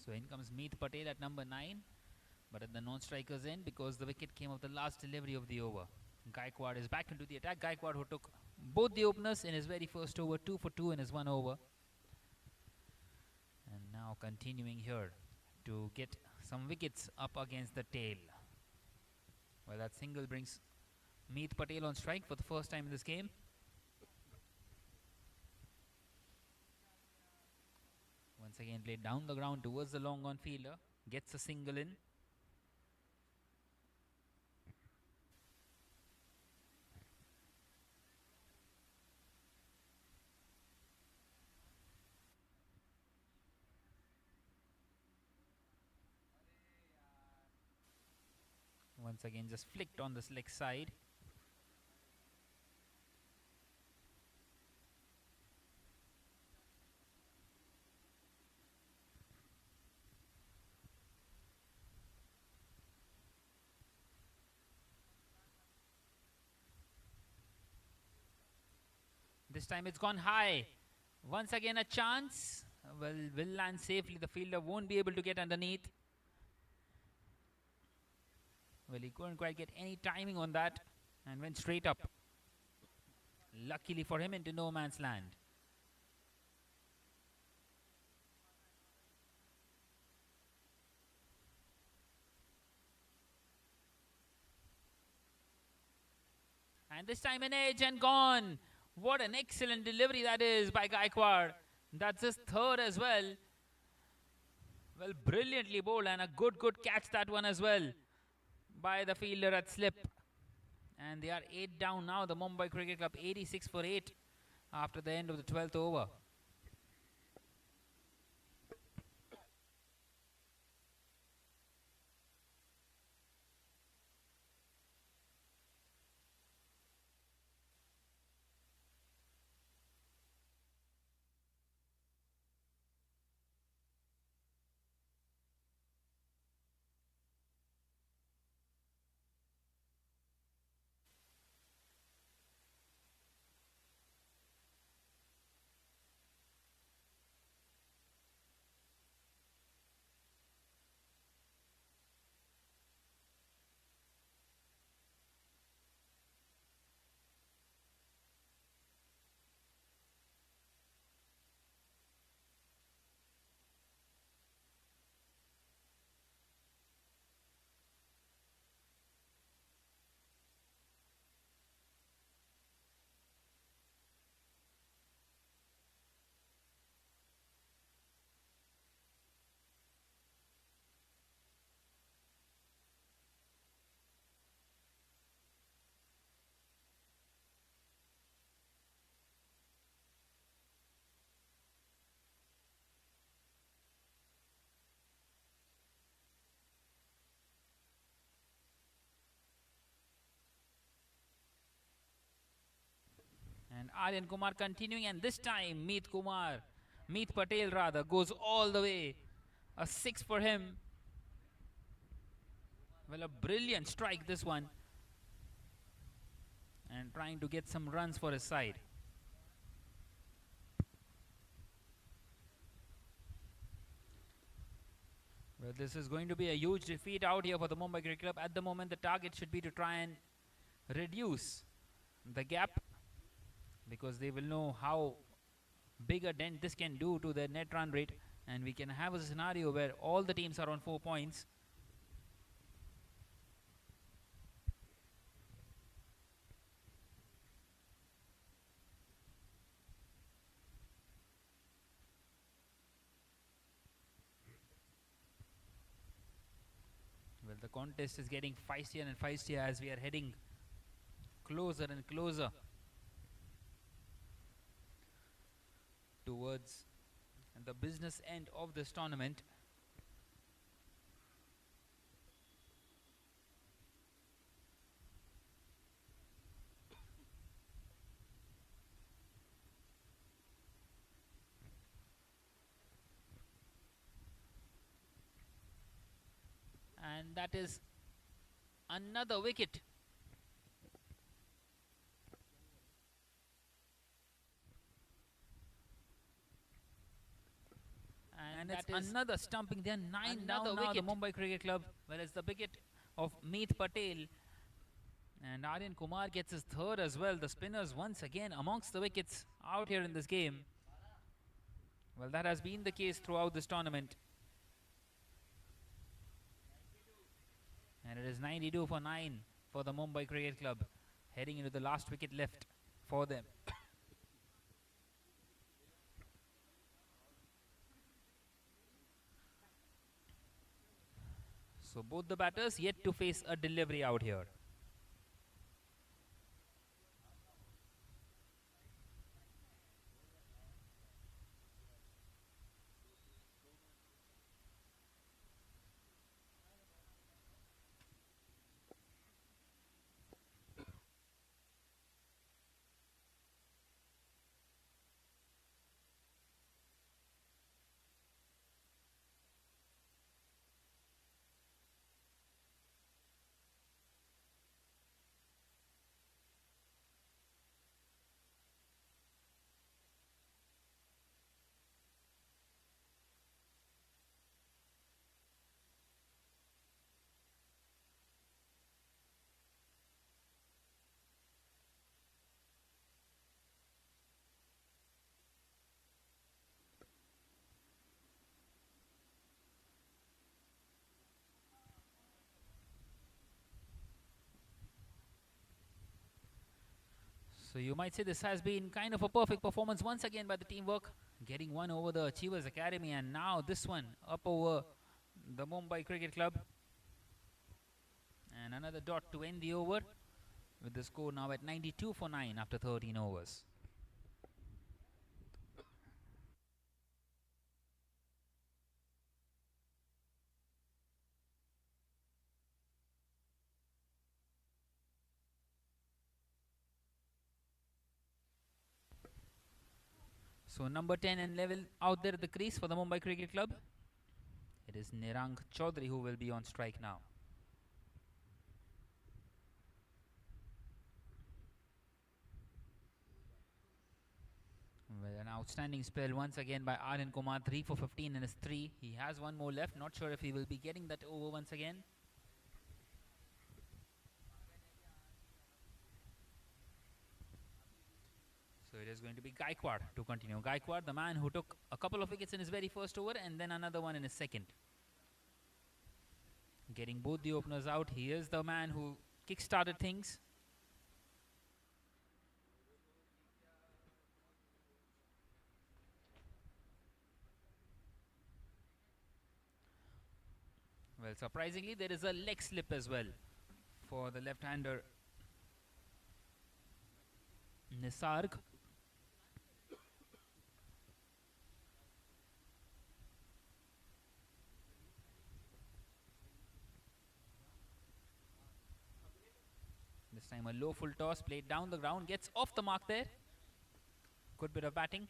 So in comes Meet Patel at number 9. But at the non-striker's end, because the wicket came off the last delivery of the over. Gaikwad is back into the attack. Gaikwad, who took both the openers in his very first over, 2 for 2 in his one over. And now continuing here to get some wickets up against the tail. Well, that single brings Meet Patel on strike for the first time in this game. Once again played down the ground towards the long on fielder. Gets a single in. Once again just flicked on the slick side. This time it's gone high. Once again a chance. Well, will land safely. The fielder won't be able to get underneath. Well, he couldn't quite get any timing on that and went straight up. Luckily for him, into no man's land. And this time an edge and gone. What an excellent delivery that is by Gaikwad. That's his third as well. Well, brilliantly bowled, and a good catch that one as well by the fielder at slip. And they are 8 down now, the Mumbai Cricket Club, 86 for 8 after the end of the 12th over. And Aryan Kumar continuing, and this time Meet Patel rather, goes all the way. A 6 for him. Well, a brilliant strike this one. And trying to get some runs for his side. Well, this is going to be a huge defeat out here for the Mumbai Cricket Club. At the moment, the target should be to try and reduce the gap, because they will know how big a dent this can do to their net run rate, and we can have a scenario where all the teams are on 4 points. Well, the contest is getting feistier and feistier as we are heading closer and closer towards the business end of this tournament. And that is another wicket. And it's another stumping. They're 9 down now, the Mumbai Cricket Club. Well, it's the wicket of Meet Patel. And Aryan Kumar gets his third as well. The spinners once again amongst the wickets out here in this game. Well, that has been the case throughout this tournament. And it is 92 for 9 for the Mumbai Cricket Club, heading into the last wicket left for them. So both the batters yet to face a delivery out here. So you might say this has been kind of a perfect performance once again by the teamwork, getting one over the Achievers Academy, and now this one up over the Mumbai Cricket Club. And another dot to end the over, with the score now at 92 for 9 after 13 overs. So number 10 and level out there at the crease for the Mumbai Cricket Club. It is Nirang Chaudhary who will be on strike now. Well, an outstanding spell once again by Aryan Kumar, 3 for 15 in his 3. He has one more left, not sure if he will be getting that over once again. So it is going to be Gaikwad to continue. Gaikwad, the man who took a couple of wickets in his very first over and then another one in his second. Getting both the openers out. He is the man who kick-started things. Well, surprisingly, there is a leg slip as well for the left-hander Nisarg. This time a low full toss played down the ground, gets off the mark there. Good bit of batting.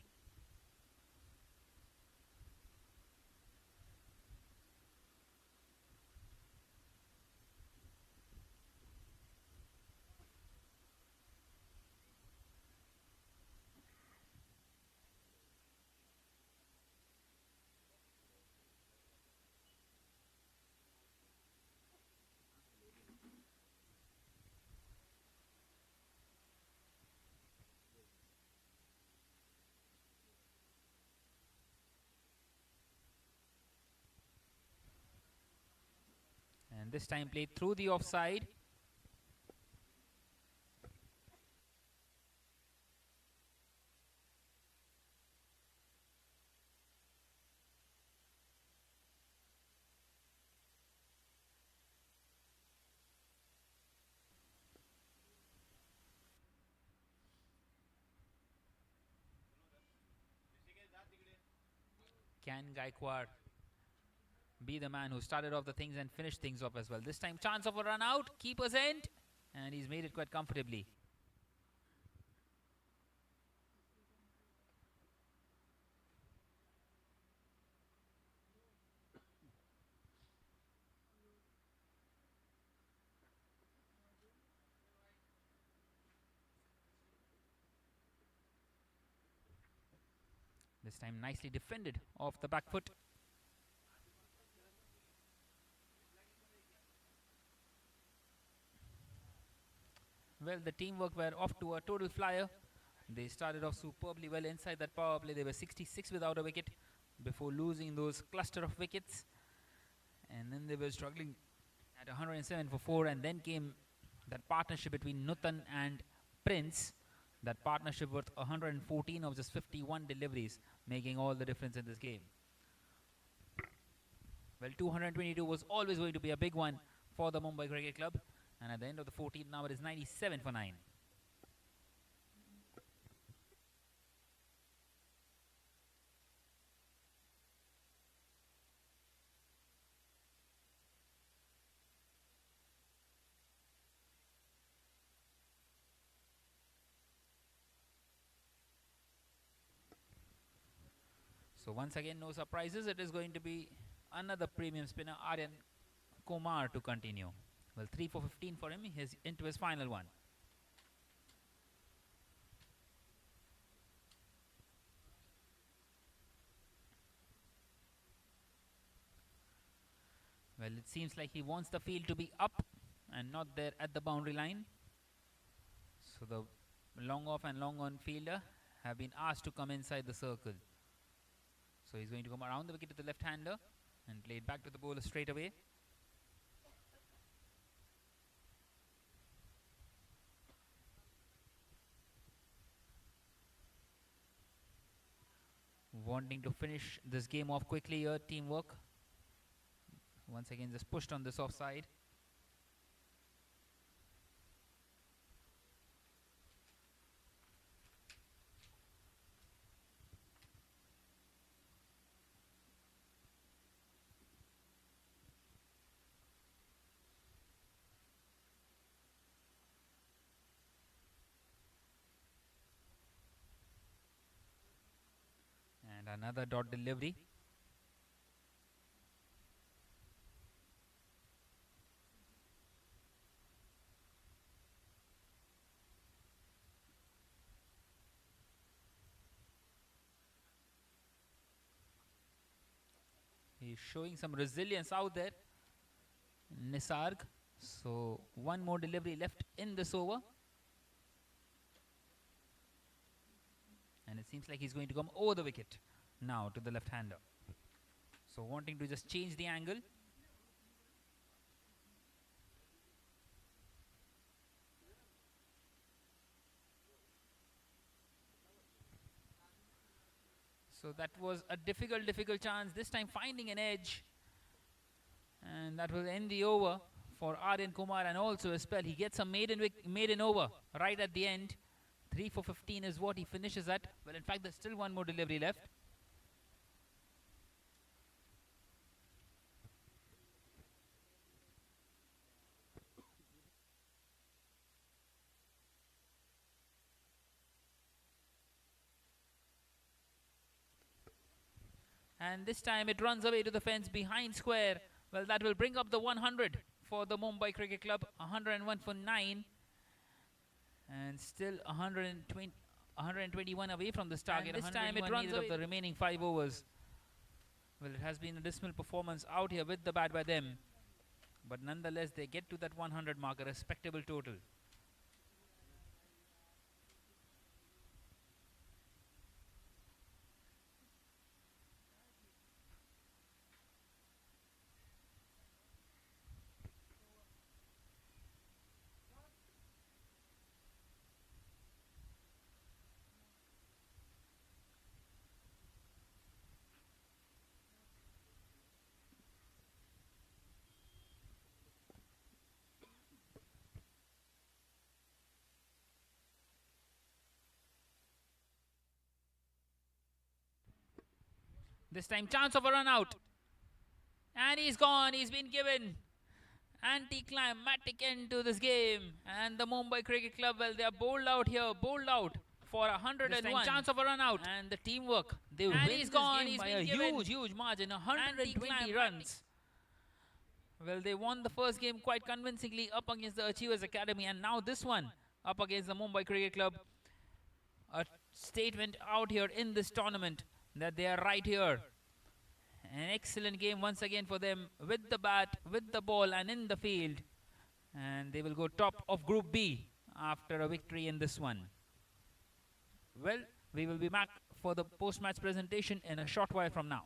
And this time played through the offside. Can Gaikwad be the man who started off the things and finished things off as well? This time chance of a run out, keeper's end, and he's made it quite comfortably. This time nicely defended off the back foot. Well, the teamwork were off to a total flyer. They started off superbly well inside that power play. They were 66 without a wicket before losing those cluster of wickets. And then they were struggling at 107 for 4. And then came that partnership between Nutan and Prince. That partnership worth 114 of just 51 deliveries, making all the difference in this game. Well, 222 was always going to be a big one for the Mumbai Cricket Club. And at the end of the 14th, now it is 97 for 9. So once again, no surprises. It is going to be another premium spinner, Aryan Kumar, to continue. Well, 3 for 15 for him. He's into his final one. Well, it seems like he wants the field to be up and not there at the boundary line. So the long off and long on fielder have been asked to come inside the circle. So he's going to come around the wicket to the left-hander and play it back to the bowler straight away. Wanting to finish this game off quickly here, teamwork. Once again, just pushed on this offside. And another dot delivery. He's showing some resilience out there, Nisarg. So one more delivery left in this over. And it seems like he's going to come over the wicket now to the left-hander. So wanting to just change the angle. So that was a difficult chance. This time finding an edge. And that will end the over for Aryan Kumar, and also a spell. He gets a maiden over right at the end. 3 for 15 is what he finishes at. Well, in fact, there's still one more delivery left. And this time it runs away to the fence behind square. Well, that will bring up the 100 for the Mumbai Cricket Club. 101 for 9. And still 121 away from this target. And this time it runs away of the remaining 5 overs. Well, it has been a dismal performance out here with the bat by them. But nonetheless, they get to that 100 mark, a respectable total. This time chance of a run out. And he's gone. He's been given anticlimactic end to this game. And the Mumbai Cricket Club, well, they are bowled out here. Bowled out for 101. Chance of a run out. And the teamwork. They win this game by a huge margin. 120 runs. Well, they won the first game quite convincingly up against the Achievers Academy. And now this one up against the Mumbai Cricket Club. A statement out here in this tournament that they are right here. An excellent game once again for them, with the bat, with the ball and in the field. And they will go top of Group B after a victory in this one. Well, we will be back for the post-match presentation in a short while from now.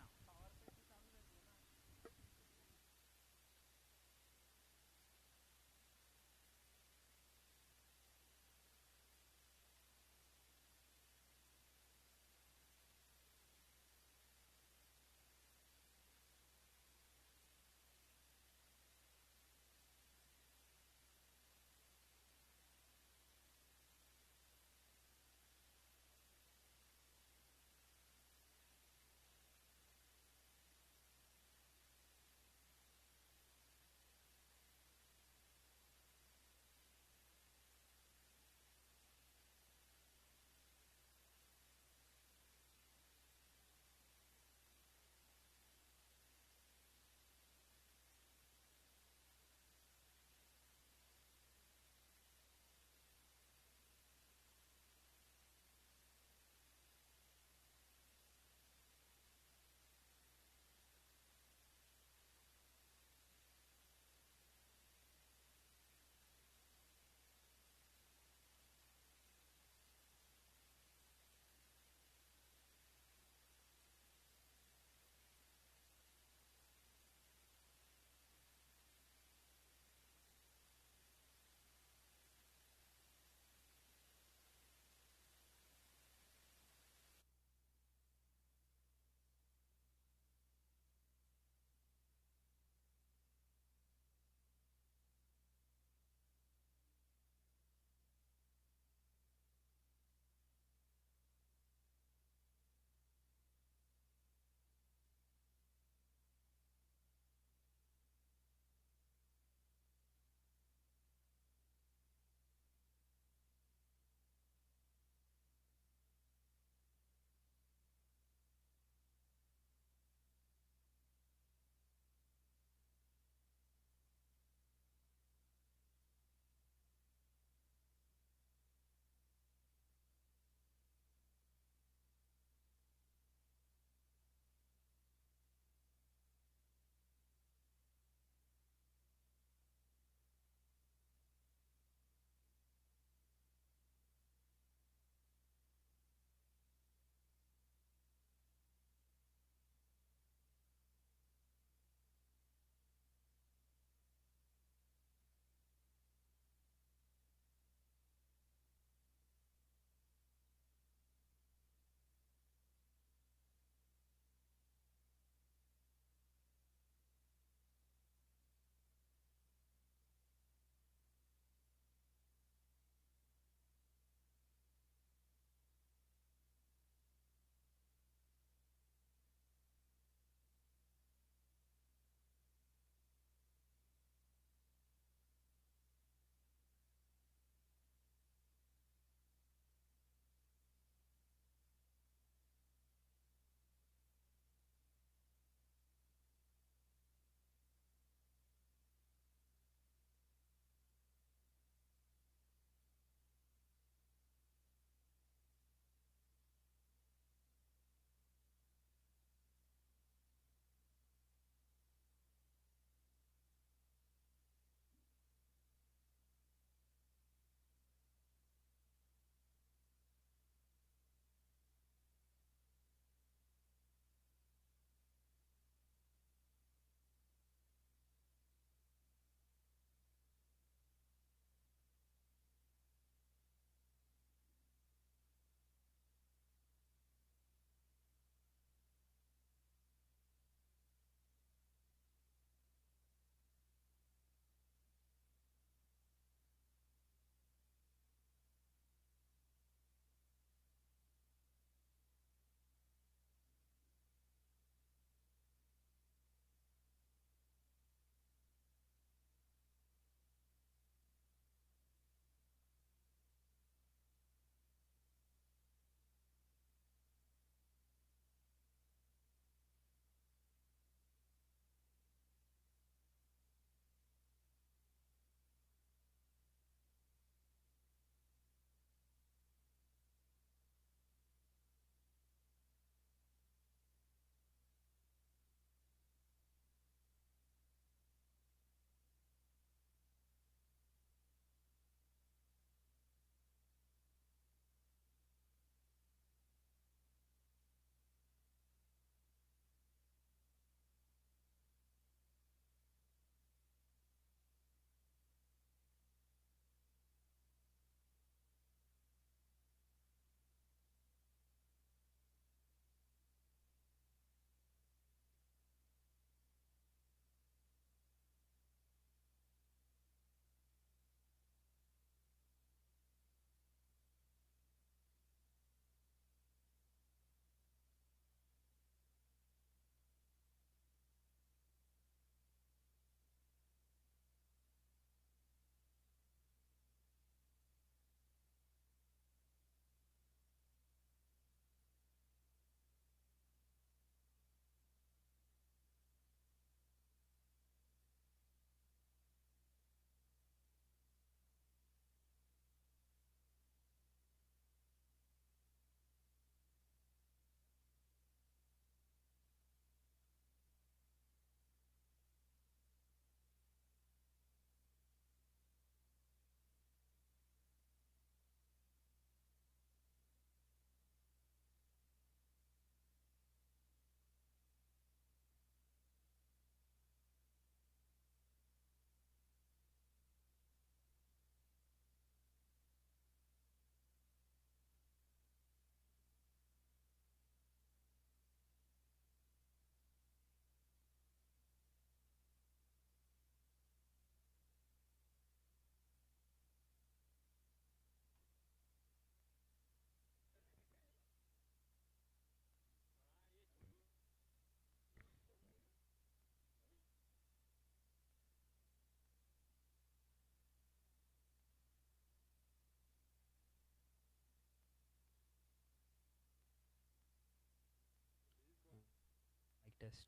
test.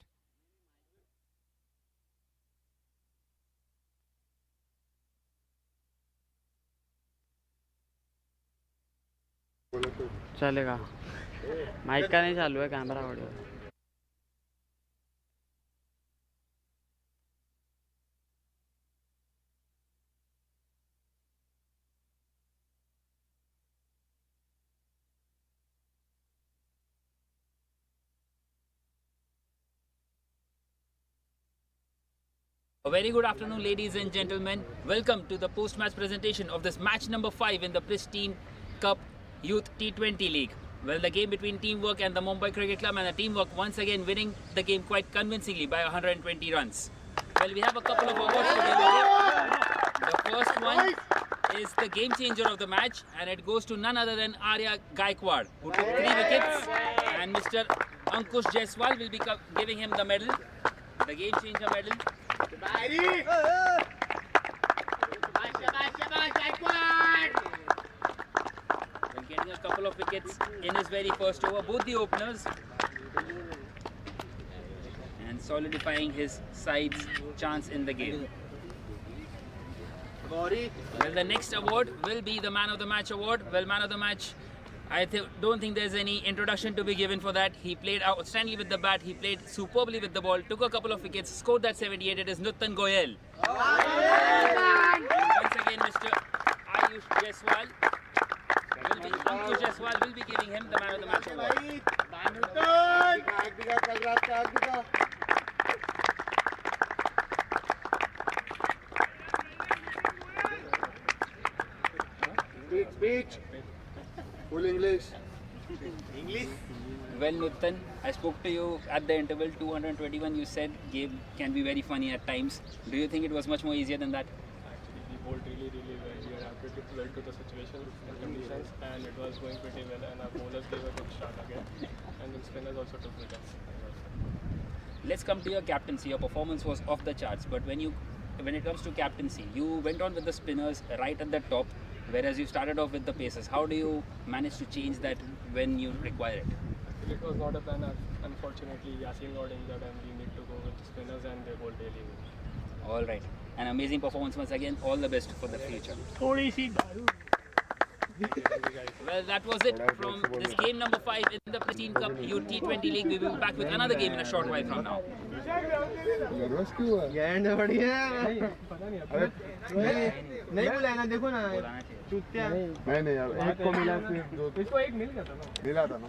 चलेगा mic का नहीं चालू है camera audio A very good afternoon, ladies and gentlemen. Welcome to the post-match presentation of this match number 5 in the Pristine Cup Youth T20 League. Well, the game between Teamwork and the Mumbai Cricket Club, and the Teamwork once again winning the game quite convincingly by 120 runs. Well, we have a couple of awards to give away. The first one is the game changer of the match, and it goes to none other than Arya Gaikwad, who took 3 wickets, and Mr. Ankush Jaiswal will be giving him the medal, the game changer medal. Well, getting a couple of wickets in his very first over, both the openers, and solidifying his side's chance in the game. Well, the next award will be the Man of the Match award. Well, Man of the Match, I don't think there's any introduction to be given for that. He played outstandingly with the bat. He played superbly with the ball. Took a couple of wickets. Scored that 78. It is Nutan Goyal. And once again, Mr. Ayush Jaiswal Ankush Jaiswal will be giving him the Man of the Match award. Speech. Full English. Well, Nutan, I spoke to you at the interval 221. You said game can be very funny at times. Do you think it was much more easier than that? Actually, we bowled really well. We adapted well to the situation and conditions, and it was going pretty well. And our bowlers gave a good start again, and then spinners also took wickets. Let's come to your captaincy. Your performance was off the charts, but when it comes to captaincy, you went on with the spinners right at the top, whereas you started off with the pacers. How do you manage to change that when you require it? Actually, it was not a plan. Unfortunately, Yasin got injured, and we need to go with the spinners, and they bowled really well. All right. An amazing performance once again. All the best for the future. Well, that was it from this game number 5 in the Pristine Cup Youth T20 League. We will be back with another game in a short while from now. Nervous क्यों है? नहीं बुलाया ना देखो ना चूतिया नहीं यार एक को मिला फिर दो इसको एक मिल गया था ना मिला था ना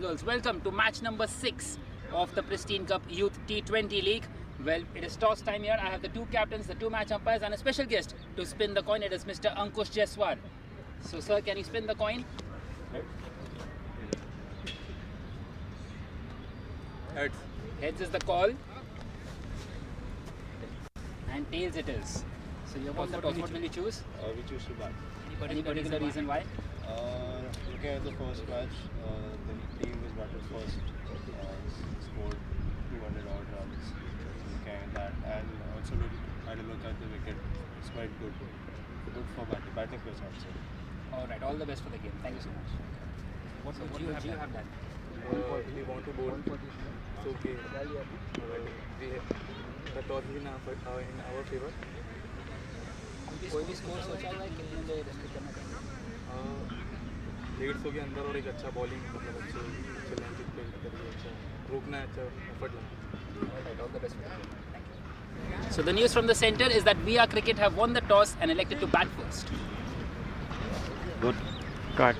Girls, welcome to match number 6 of the Pristine Cup Youth T20 League. Well, it is toss time here. I have the two captains, the two match umpires, and a special guest to spin the coin. It is Mr. Ankush Jaiswal. So, sir, can you spin the coin? Heads. Heads is the call, and tails it is. So, you have the toss. What will you choose? We choose to bat. Any particular reason why? Looking at the first match, the team was batted first, scored 200 odd runs. Looking at that, and also had a look at the wicket. It's quite good. Good for batting pitch also. All right, all the best for the game. Thank you so much. What would you have done? We want to bowl. It's okay. The toss is in our favor. कोई भी score सोचा हुआ है कितने में restrict करना चाहेंगे? 150 के अंदर और एक अच्छा बॉलिंग मतलब अच्छे लाइन पे करके अच्छा रोकना है, अच्छा एफर्ट लगाना। So the news from the centre is that We Are Cricket have won the toss and elected to bat first. Good. Cut.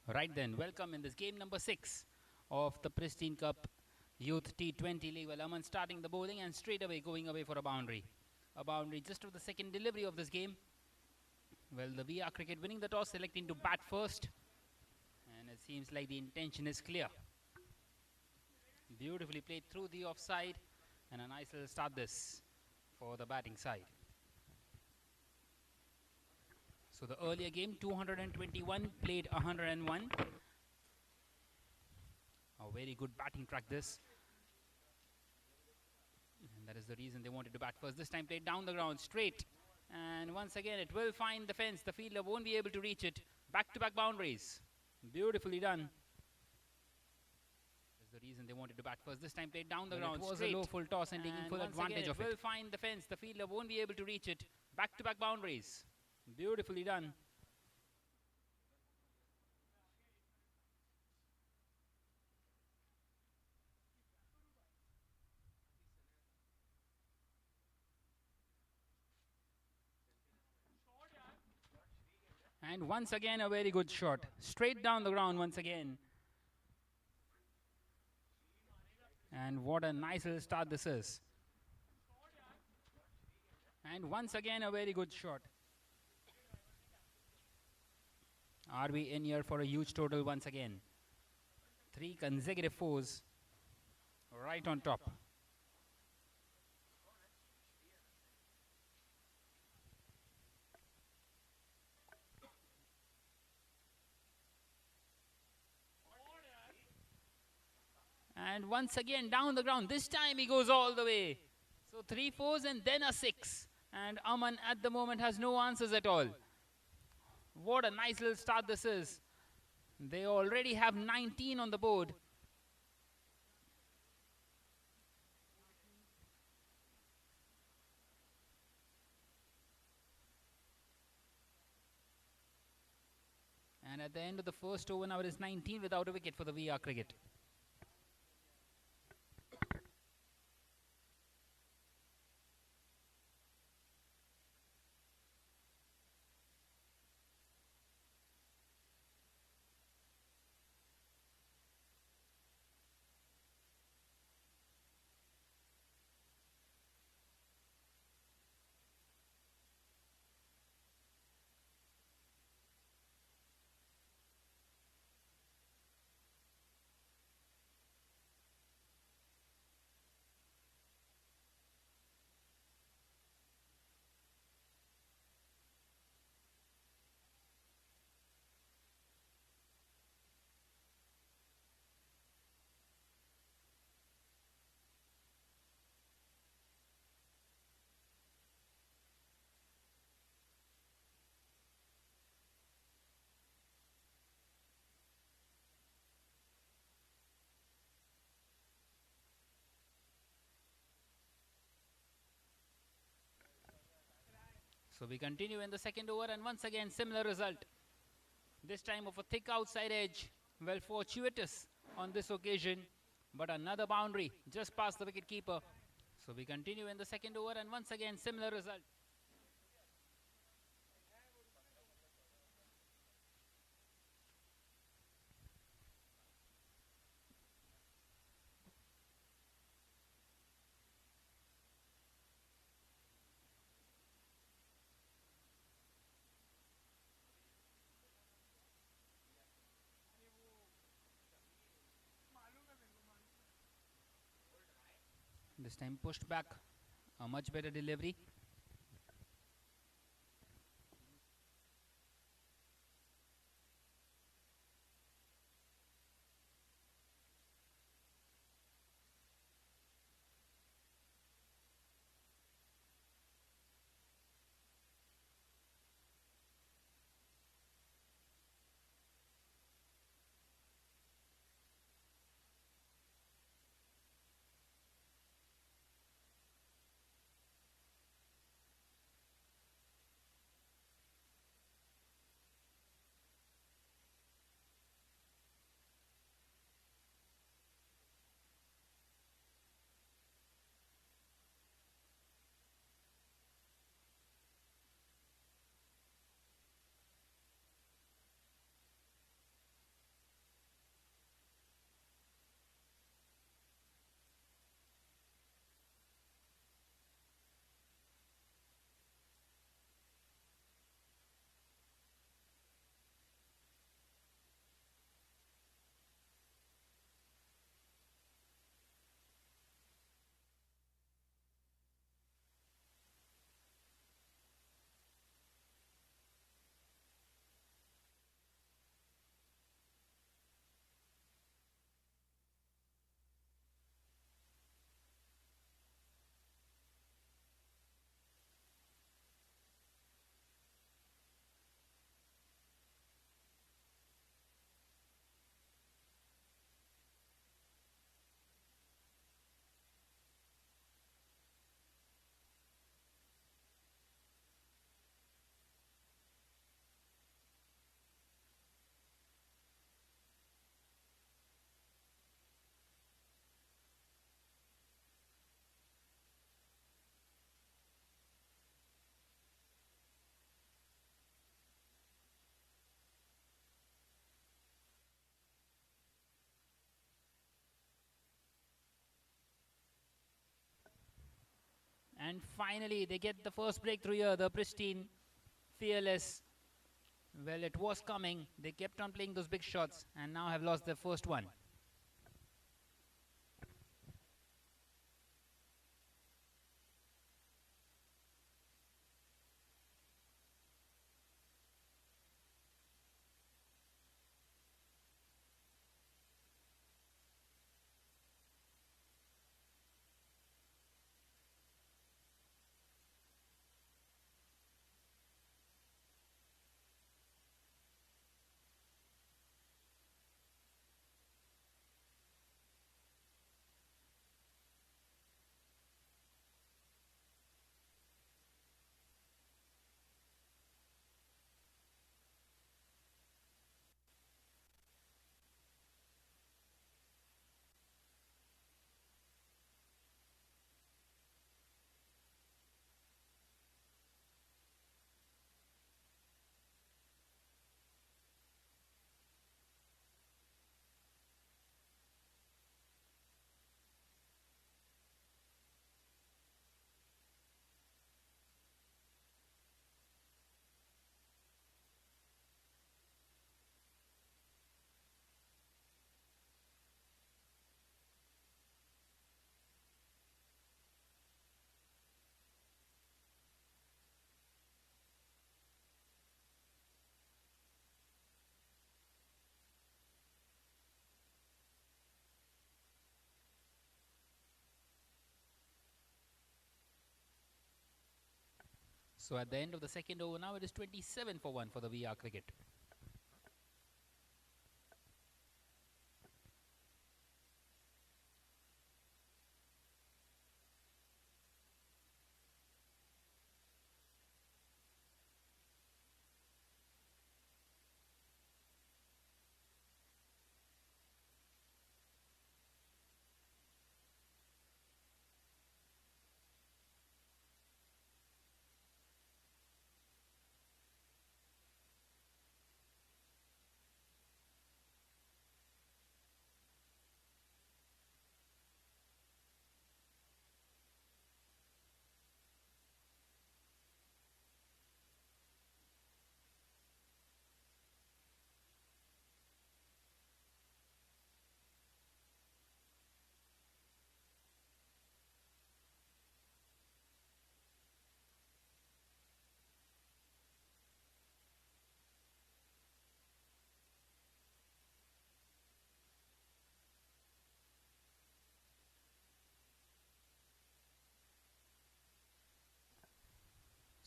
Right then, welcome in this game number 6 of the Pristine Cup Youth T20 League. Well, Aman starting the bowling and straight away going away for a boundary. A boundary just of the second delivery of this game. Well, the VR Cricket winning the toss, selecting to bat first. And it seems like the intention is clear. Beautifully played through the offside. And a nice little start this for the batting side. So the earlier game, 221 played 101. A very good batting track this. And that is the reason they wanted to bat first. This time played down the ground, straight. And once again, it will find the fence. The fielder won't be able to reach it. Back-to-back boundaries. Beautifully done. That's the reason they wanted to bat first. This time played down the ground, It was straight. a low full toss and taking full advantage of it. it. Will find the fence. The fielder won't be able to reach it. Back-to-back boundaries. Beautifully done. And once again, a very good shot. Straight down the ground once again. And what a nice little start this is. And once again, a very good shot. Are we in here for a huge total once again? 3 consecutive fours right on top. And once again down the ground. This time he goes all the way. So 3 fours and then a 6. And Aman at the moment has no answers at all. What a nice little start this is. They already have 19 on the board. And at the end of the first over now it is 19 without a wicket for the VR Cricket. So we continue in the second over and once again similar result. This time of a thick outside edge. Well, fortuitous on this occasion. But another boundary just past the wicket keeper. So we continue in the second over and once again similar result. This time pushed back. A much better delivery. And finally, they get the first breakthrough here, the Pristine Fearless. Well, it was coming. They kept on playing those big shots and now have lost their first one. So at the end of the second over, now it is 27 for 1 for the VR Cricket.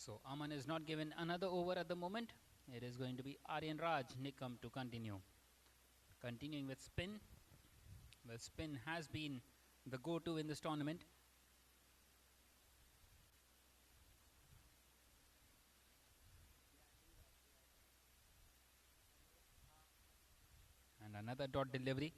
So Aman is not given another over at the moment. It is going to be Aryan Raj Nikam to continue. Continuing with spin. Well, spin has been the go-to in this tournament. And another dot delivery.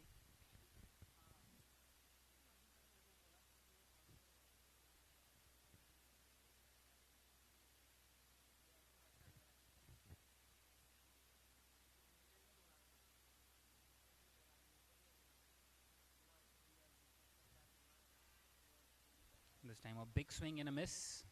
This time a big swing and a miss.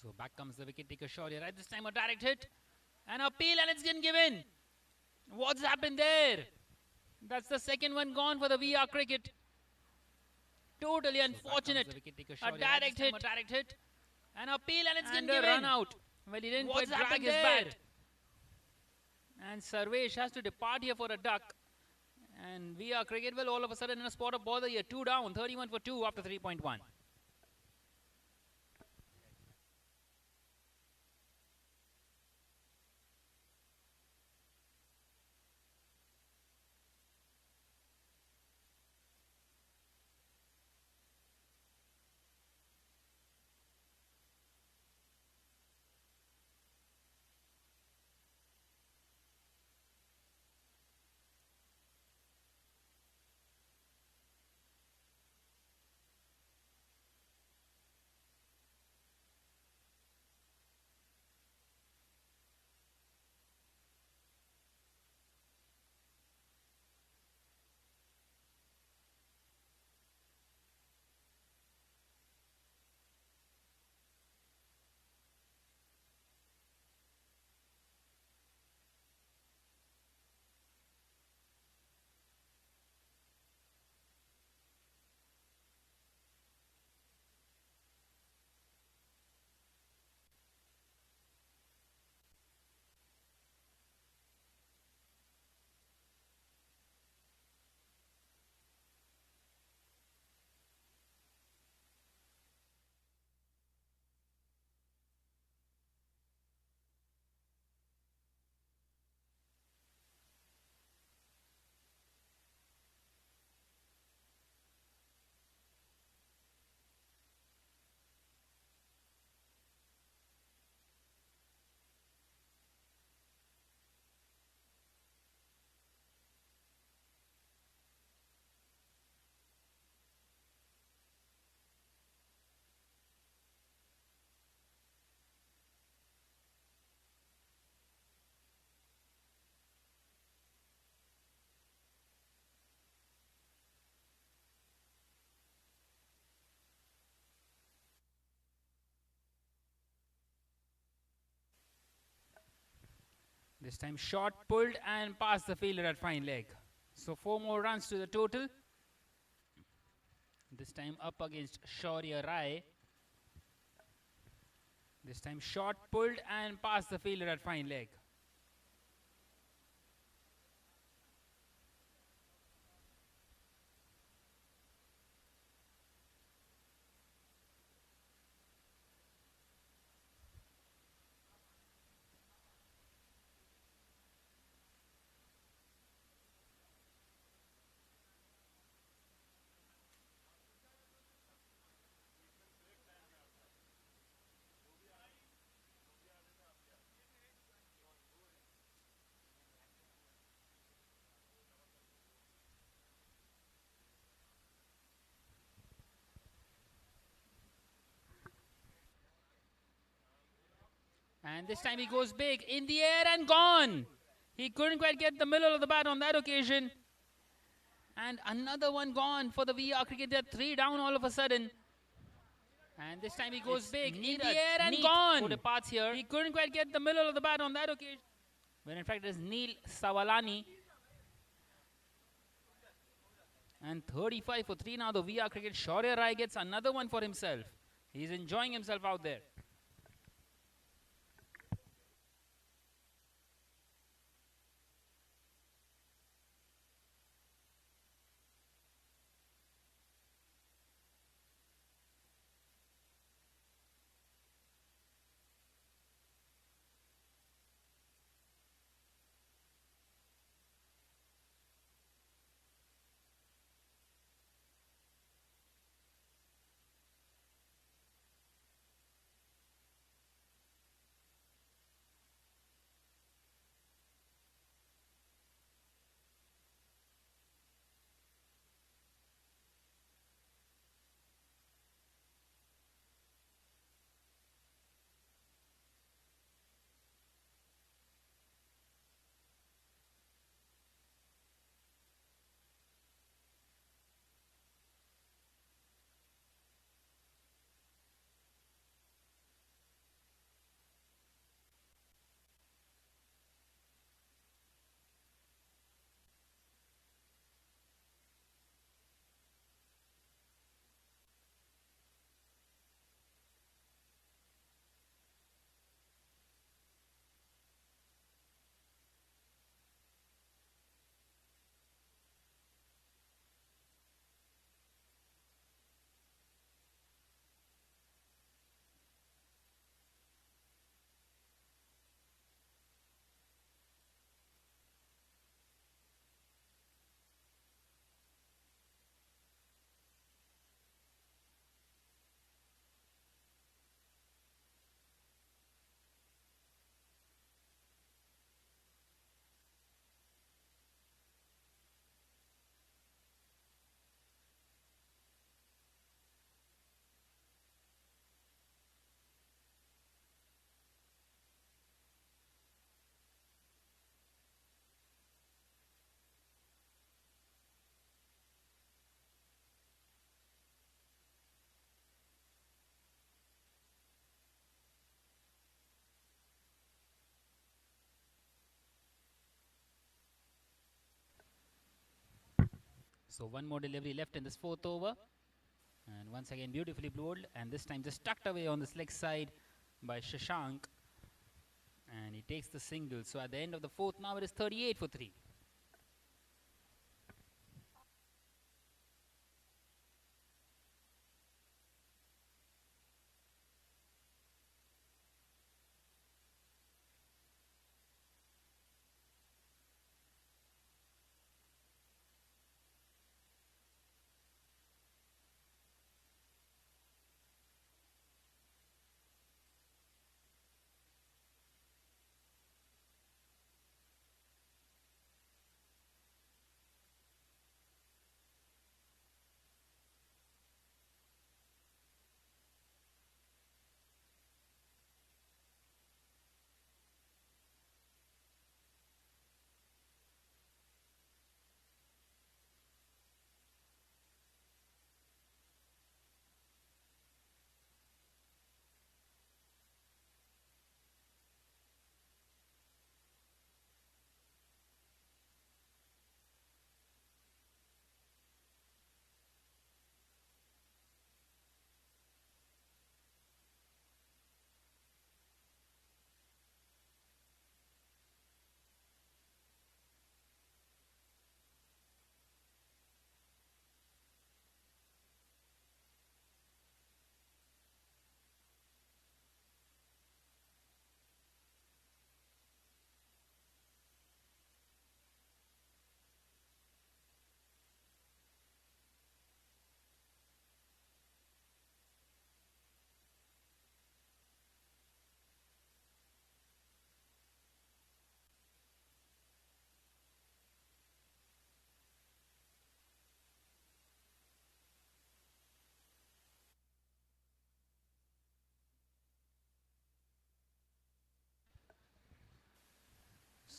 So back comes the wicket taker Shaurya. Right, this time a direct hit. An appeal and it's been given. What's happened there? That's the second one gone for the VR cricket. Totally unfortunate. A direct hit. An appeal and it's been given. Run out. Well, he didn't quite drag his bat. And Sarvesh has to depart here for a duck. And VR cricket will all of a sudden in a spot of bother here. 2 down, 31 for 2 after 3.1. This time shot pulled and past the fielder at fine leg. So 4 more runs to the total. This time up against Shaurya Rai. This time shot pulled and past the fielder at fine leg. And this time he goes big in the air and gone. He couldn't quite get the middle of the bat on that occasion. And another one gone for the VR cricket. They're 3 down all of a sudden. And this time he goes big in the air and gone. Who departs here. He couldn't quite get the middle of the bat on that occasion. When in fact it is Neil Sawalani. And 35 for 3 now the VR cricket. Shaurya Rai gets another one for himself. He's enjoying himself out there. So one more delivery left in this fourth over. And once again beautifully bowled, and this time just tucked away on this leg side by Shashank. And he takes the single. So at the end of the fourth, now it is 38 for 3.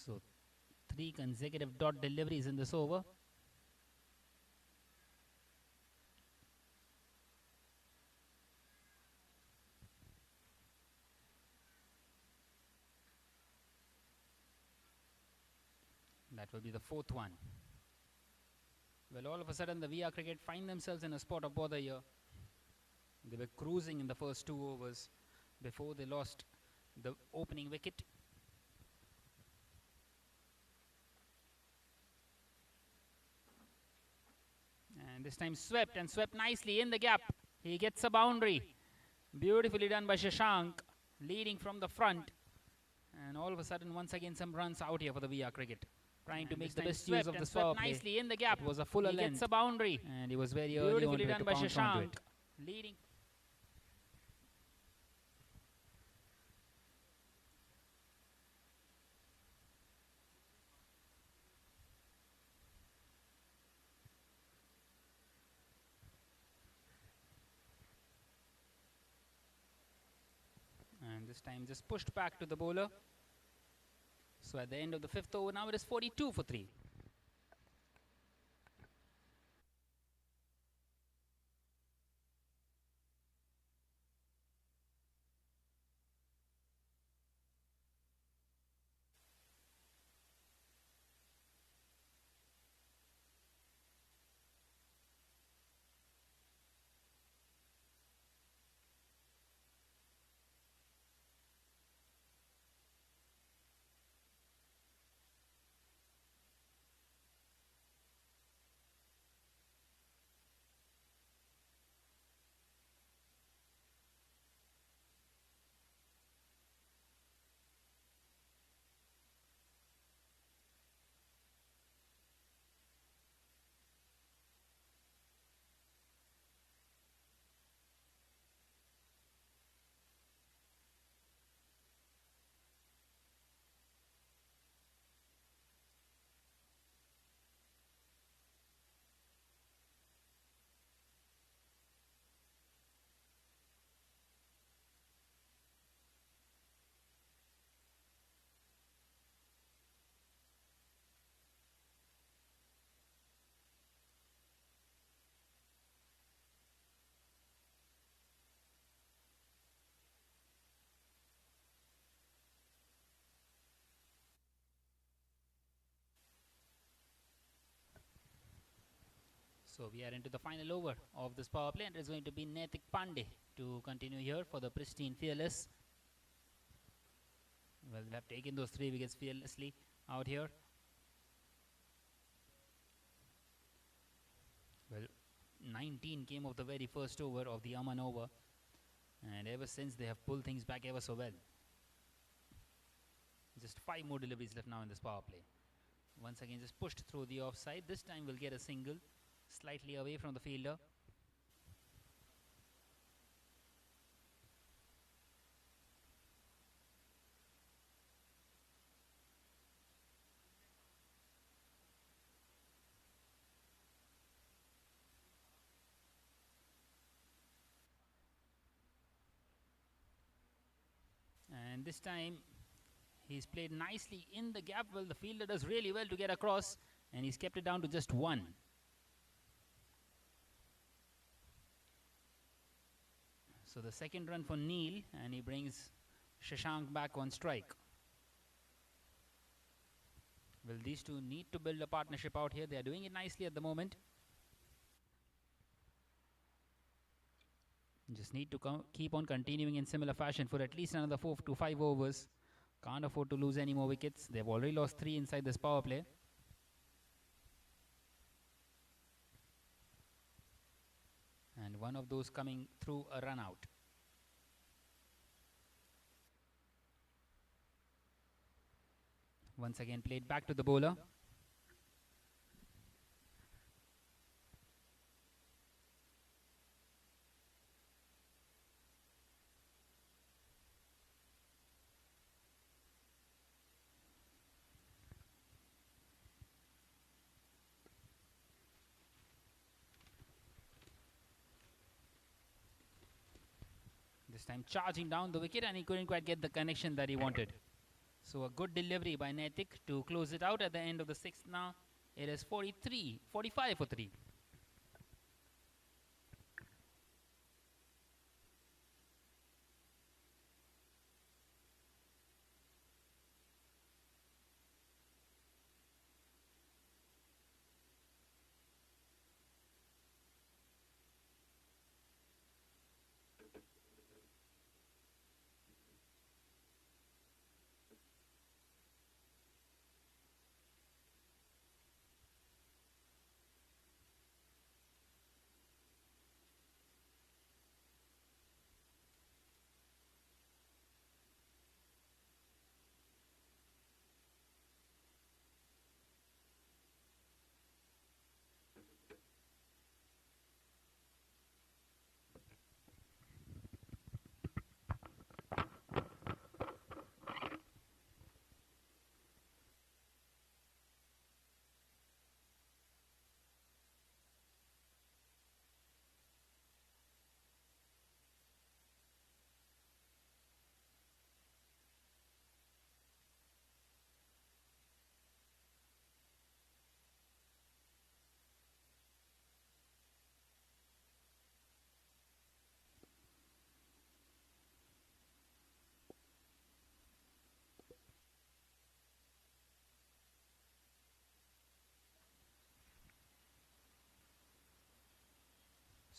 So 3 consecutive dot deliveries in this over. That will be the fourth one. Well, all of a sudden the VR Cricket find themselves in a spot of bother here. They were cruising in the first 2 overs before they lost the opening wicket. And this time swept, and swept nicely in the gap. He gets a boundary. Beautifully done by Shashank, leading from the front. And all of a sudden, once again, some runs out here for the VR Cricket. Trying to make the best use of the power play. Nicely in the gap. It was a fuller length. He gets a boundary. And he was very early on to by Shashank, leading. And this time just pushed back to the bowler. So at the end of the fifth over, now it is 42 for 3. So we are into the final over of this power play, and it is going to be Naitik Pandey to continue here for the Pristine Fearless. Well, they have taken those 3 wickets fearlessly out here. Well, 19 came of the very first over of the Aman over, and ever since they have pulled things back ever so well. Just 5 more deliveries left now in this power play. Once again, just pushed through the offside. This time we'll get a single, slightly away from the fielder. And this time he's played nicely in the gap. Well, the fielder does really well to get across, and he's kept it down to just 1. So the second run for Neil, and he brings Shashank back on strike. Well, these two need to build a partnership out here. They are doing it nicely at the moment. Just need to keep on continuing in similar fashion for at least another 4 to 5 overs. Can't afford to lose any more wickets. They've already lost 3 inside this power play. And one of those coming through a run out. Once again played back to the bowler. This time charging down the wicket, and he couldn't quite get the connection that he wanted. So a good delivery by Naitik to close it out at the end of the 6th now. It is 45 for 3.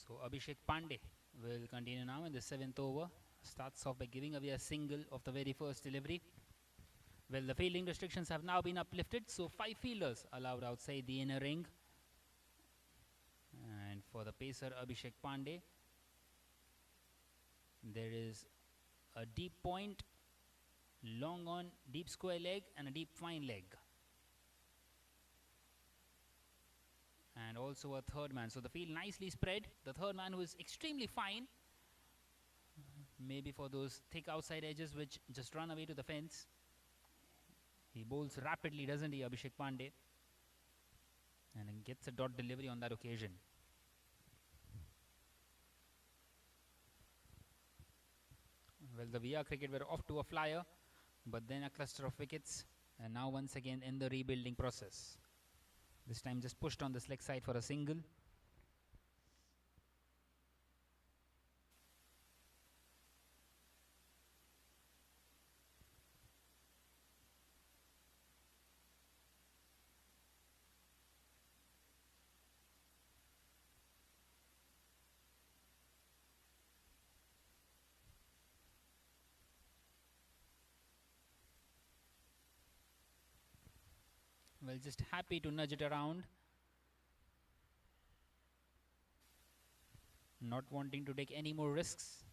So Abhishek Pandey will continue now in the 7th over. Starts off by giving away a single of the very first delivery. Well, the fielding restrictions have now been uplifted, so 5 fielders allowed outside the inner ring. And for the pacer Abhishek Pandey, there is a deep point, long on, deep square leg, and a deep fine leg. And also a third man. So the field nicely spread. The third man, who is extremely fine, maybe for those thick outside edges which just run away to the fence. He bowls rapidly, doesn't he, Abhishek Pandey? And gets a dot delivery on that occasion. Well, the VR Cricket were off to a flyer, but then a cluster of wickets, and now once again in the rebuilding process. This time just pushed on the leg side for a single. Well, just happy to nudge it around. Not wanting to take any more risks.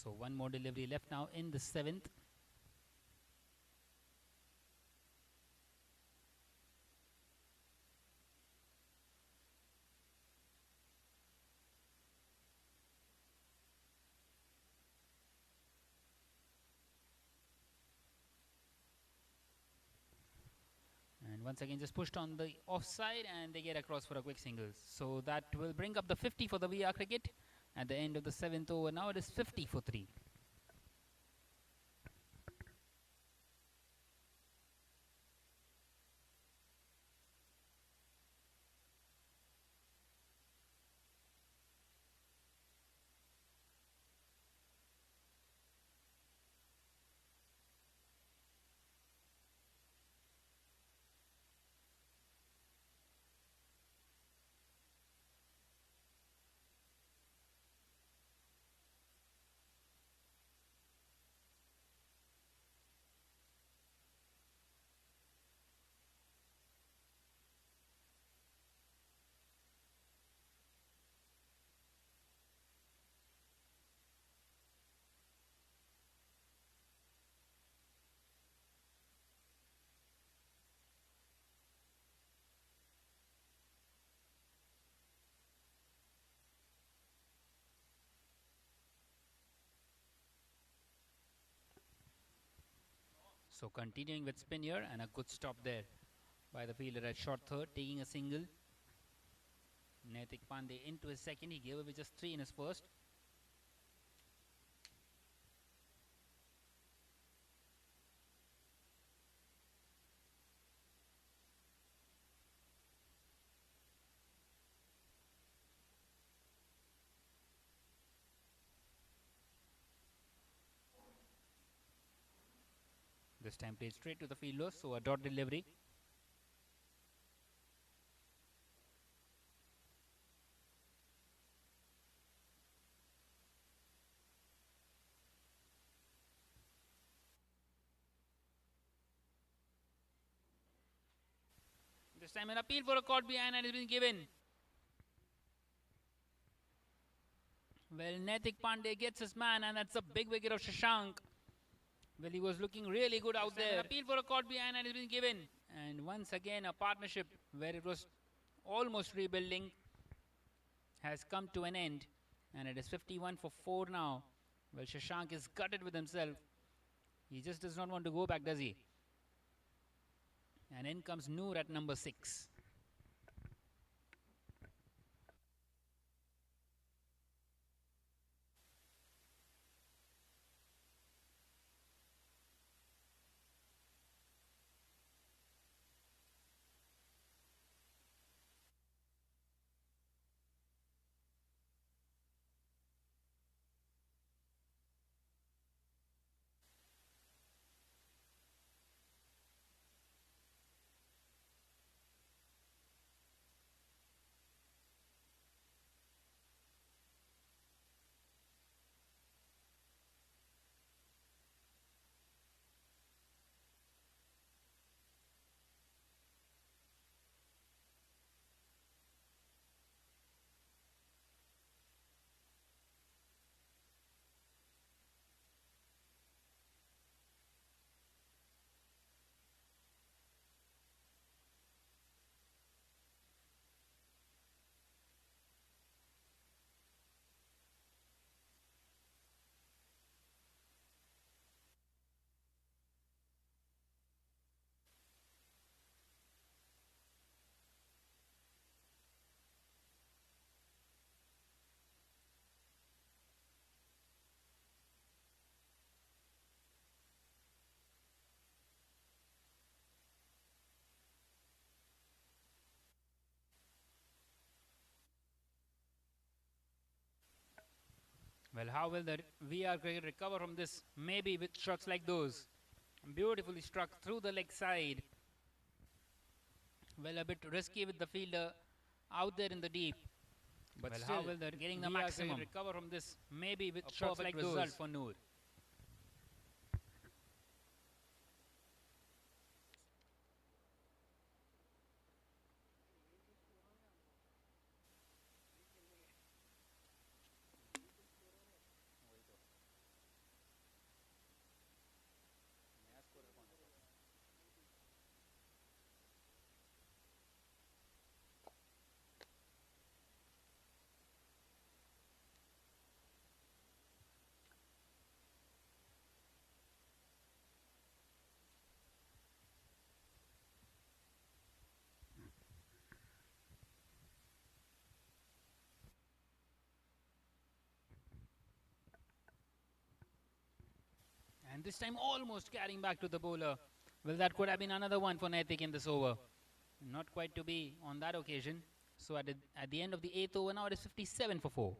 So one more delivery left now in the 7th. And once again just pushed on the offside and they get across for a quick single. So that will bring up the 50 for the VR Cricket at the end of the 7th over. Now it is 50 for 3. So continuing with spin here and a good stop there by the fielder at short third, taking a single. Naitik Pandey into his second. He gave away just 3 in his first. This time played straight to the fielder, so a dot delivery. This time an appeal for a caught behind and has been given. Well, Naitik Pandey gets his man and that's a big wicket of Shashank. Well, he was looking really good out there. An appeal for a caught behind and has been given. And once again, a partnership where it was almost rebuilding has come to an end. And it is 51 for 4 now. Well, Shashank is gutted with himself. He just does not want to go back, does he? And in comes Noor at number 6. Well, how will the VR cricket recover from this? Maybe with strokes like those. Beautifully struck through the leg side. Well, a bit risky with the fielder out there in the deep. But Well, still, how will the getting the VR maximum cricket recover from this? Maybe with A strokes perfect like result those. for Noor. And this time almost carrying back to the bowler. Well, that could have been another one for Naitik in this over. Not quite to be on that occasion. So at the end of the 8th over, now it is 57 for 4.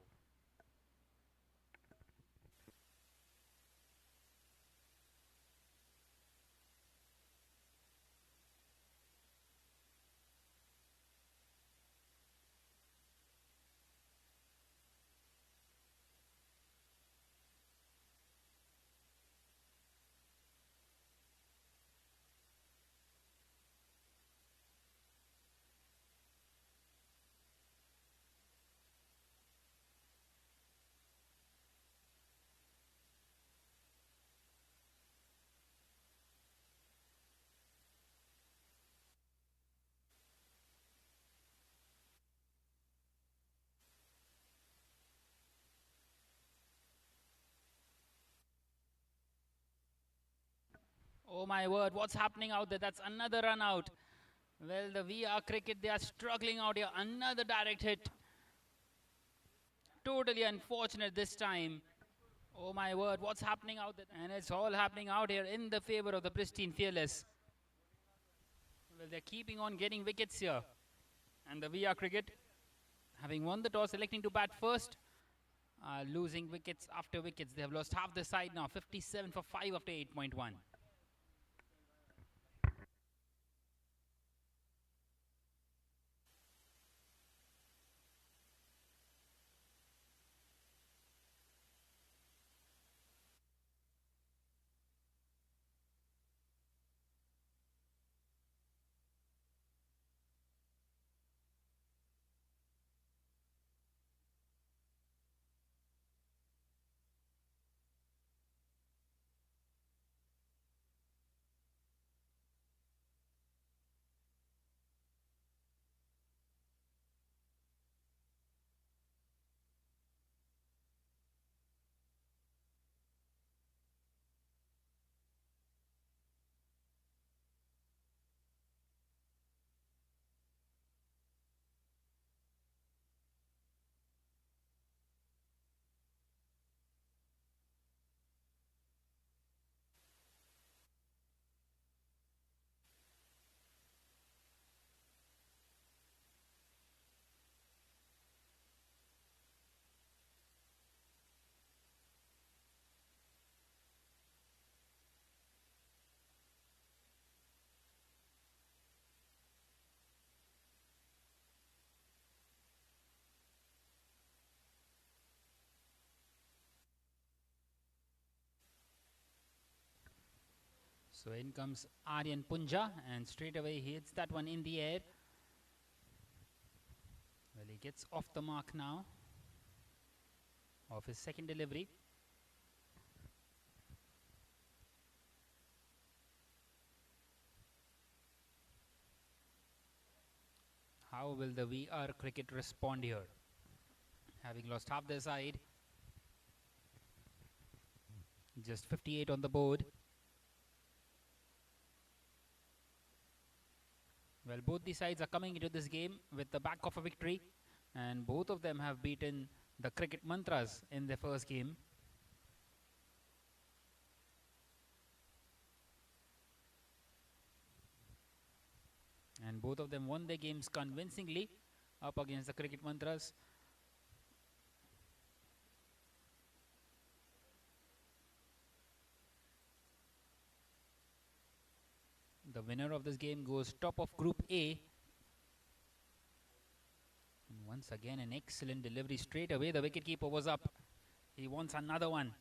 Oh my word, what's happening out there? That's another run out. Well, the VR cricket, they are struggling out here. Another direct hit. Totally unfortunate this time. Oh my word, what's happening out there? And it's all happening out here in the favor of the Pristine Fearless. Well, they're keeping on getting wickets here. And the VR cricket, having won the toss, electing to bat first, losing wickets after wickets. They have lost half the side now, 57 for 5 after 8.1. So in comes Aryan Punja, and straight away he hits that one in the air. Well, he gets off the mark now of his second delivery. How will the VR cricket respond here? Having lost half their side, just 58 on the board. Well, both the sides are coming into this game with the back of a victory, and both of them have beaten the cricket mantras in their first game. And both of them won their games convincingly up against the cricket mantras. The winner of this game goes top of Group A. And once again, an excellent delivery. Straight away, the wicketkeeper was up. He wants another one.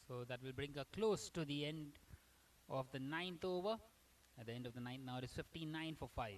So that will bring a close to the end of the 9th over. At the end of the 9th now, it is 59 for 5.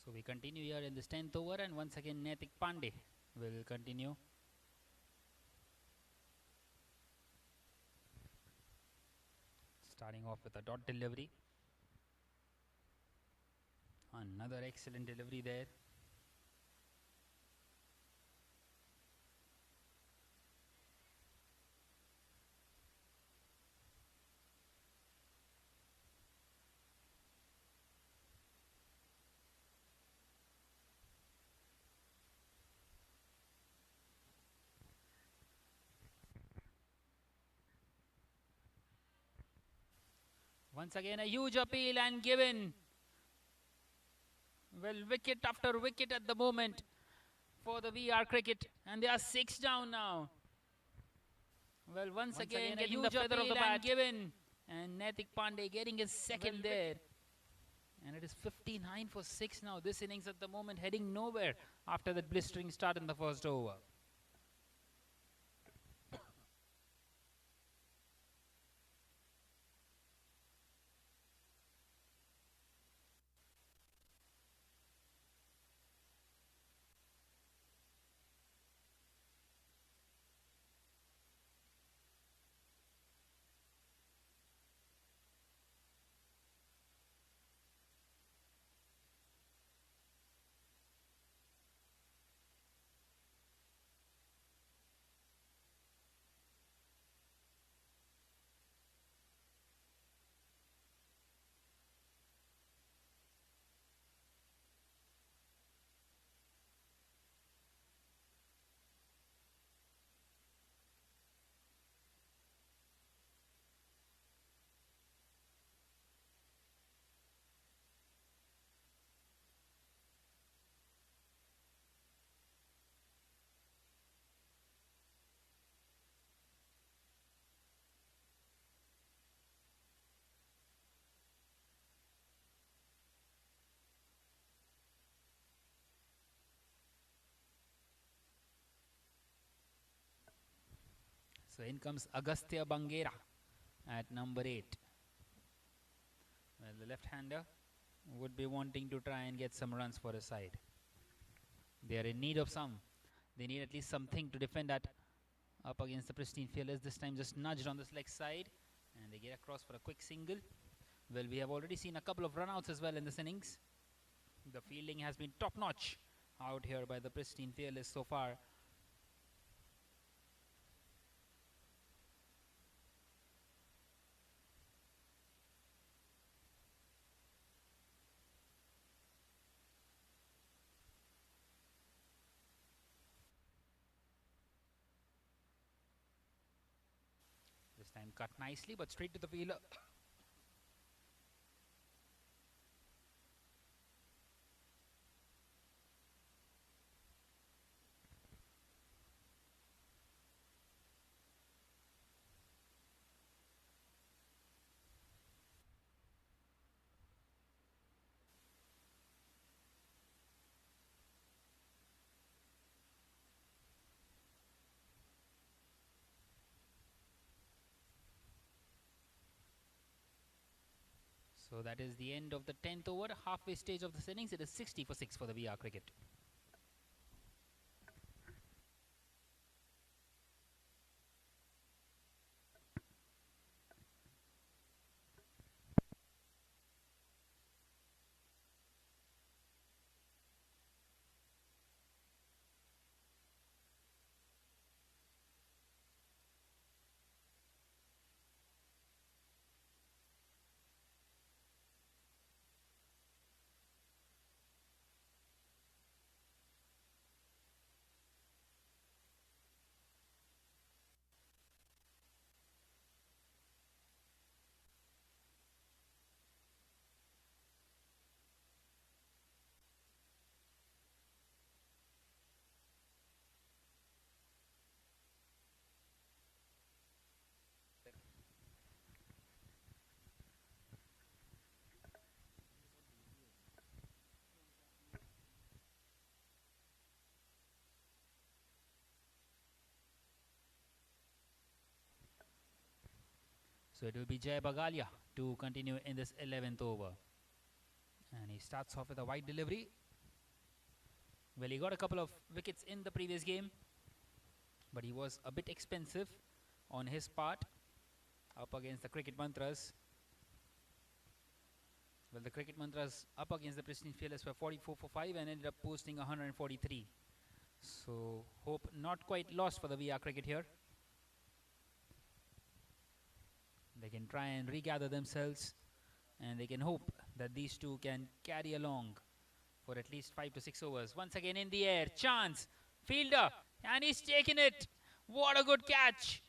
So we continue here in this 10th over, and once again Naitik Pandey will continue. Starting off with a dot delivery. Another excellent delivery there. Once again a huge appeal and given. Well, wicket after wicket at the moment for the VR Cricket, and they are 6 down now. Well, once again getting the feather of the bat given, and Naitik Pandey getting his second there. And it is 59 for 6 now. This innings at the moment heading nowhere after that blistering start in the first over. So in comes Agastya Bangera at number 8. Well, the left-hander would be wanting to try and get some runs for his side. They are in need of some. They need at least something to defend at up against the Pristine Fearless. This time just nudged on this leg side, and they get across for a quick single. Well, we have already seen a couple of runouts as well in this innings. The fielding has been top-notch out here by the Pristine Fearless so far. time cut nicely, but straight to the fielder. So that is the end of the 10th over, halfway stage of this innings. It is 60 for 6 for the VR Cricket. So it will be Jay Bagalia to continue in this 11th over. And he starts off with a wide delivery. Well, he got a couple of wickets in the previous game, but he was a bit expensive on his part up against the Cricket Mantras. Well, the Cricket Mantras up against the Pristine Fearless were 44 for 5 and ended up posting 143. So hope not quite lost for the VR Cricket here. They can try and regather themselves, and they can hope that these two can carry along for at least 5 to 6 overs. Once again in the air, chance, fielder, and he's taken it. What a good catch.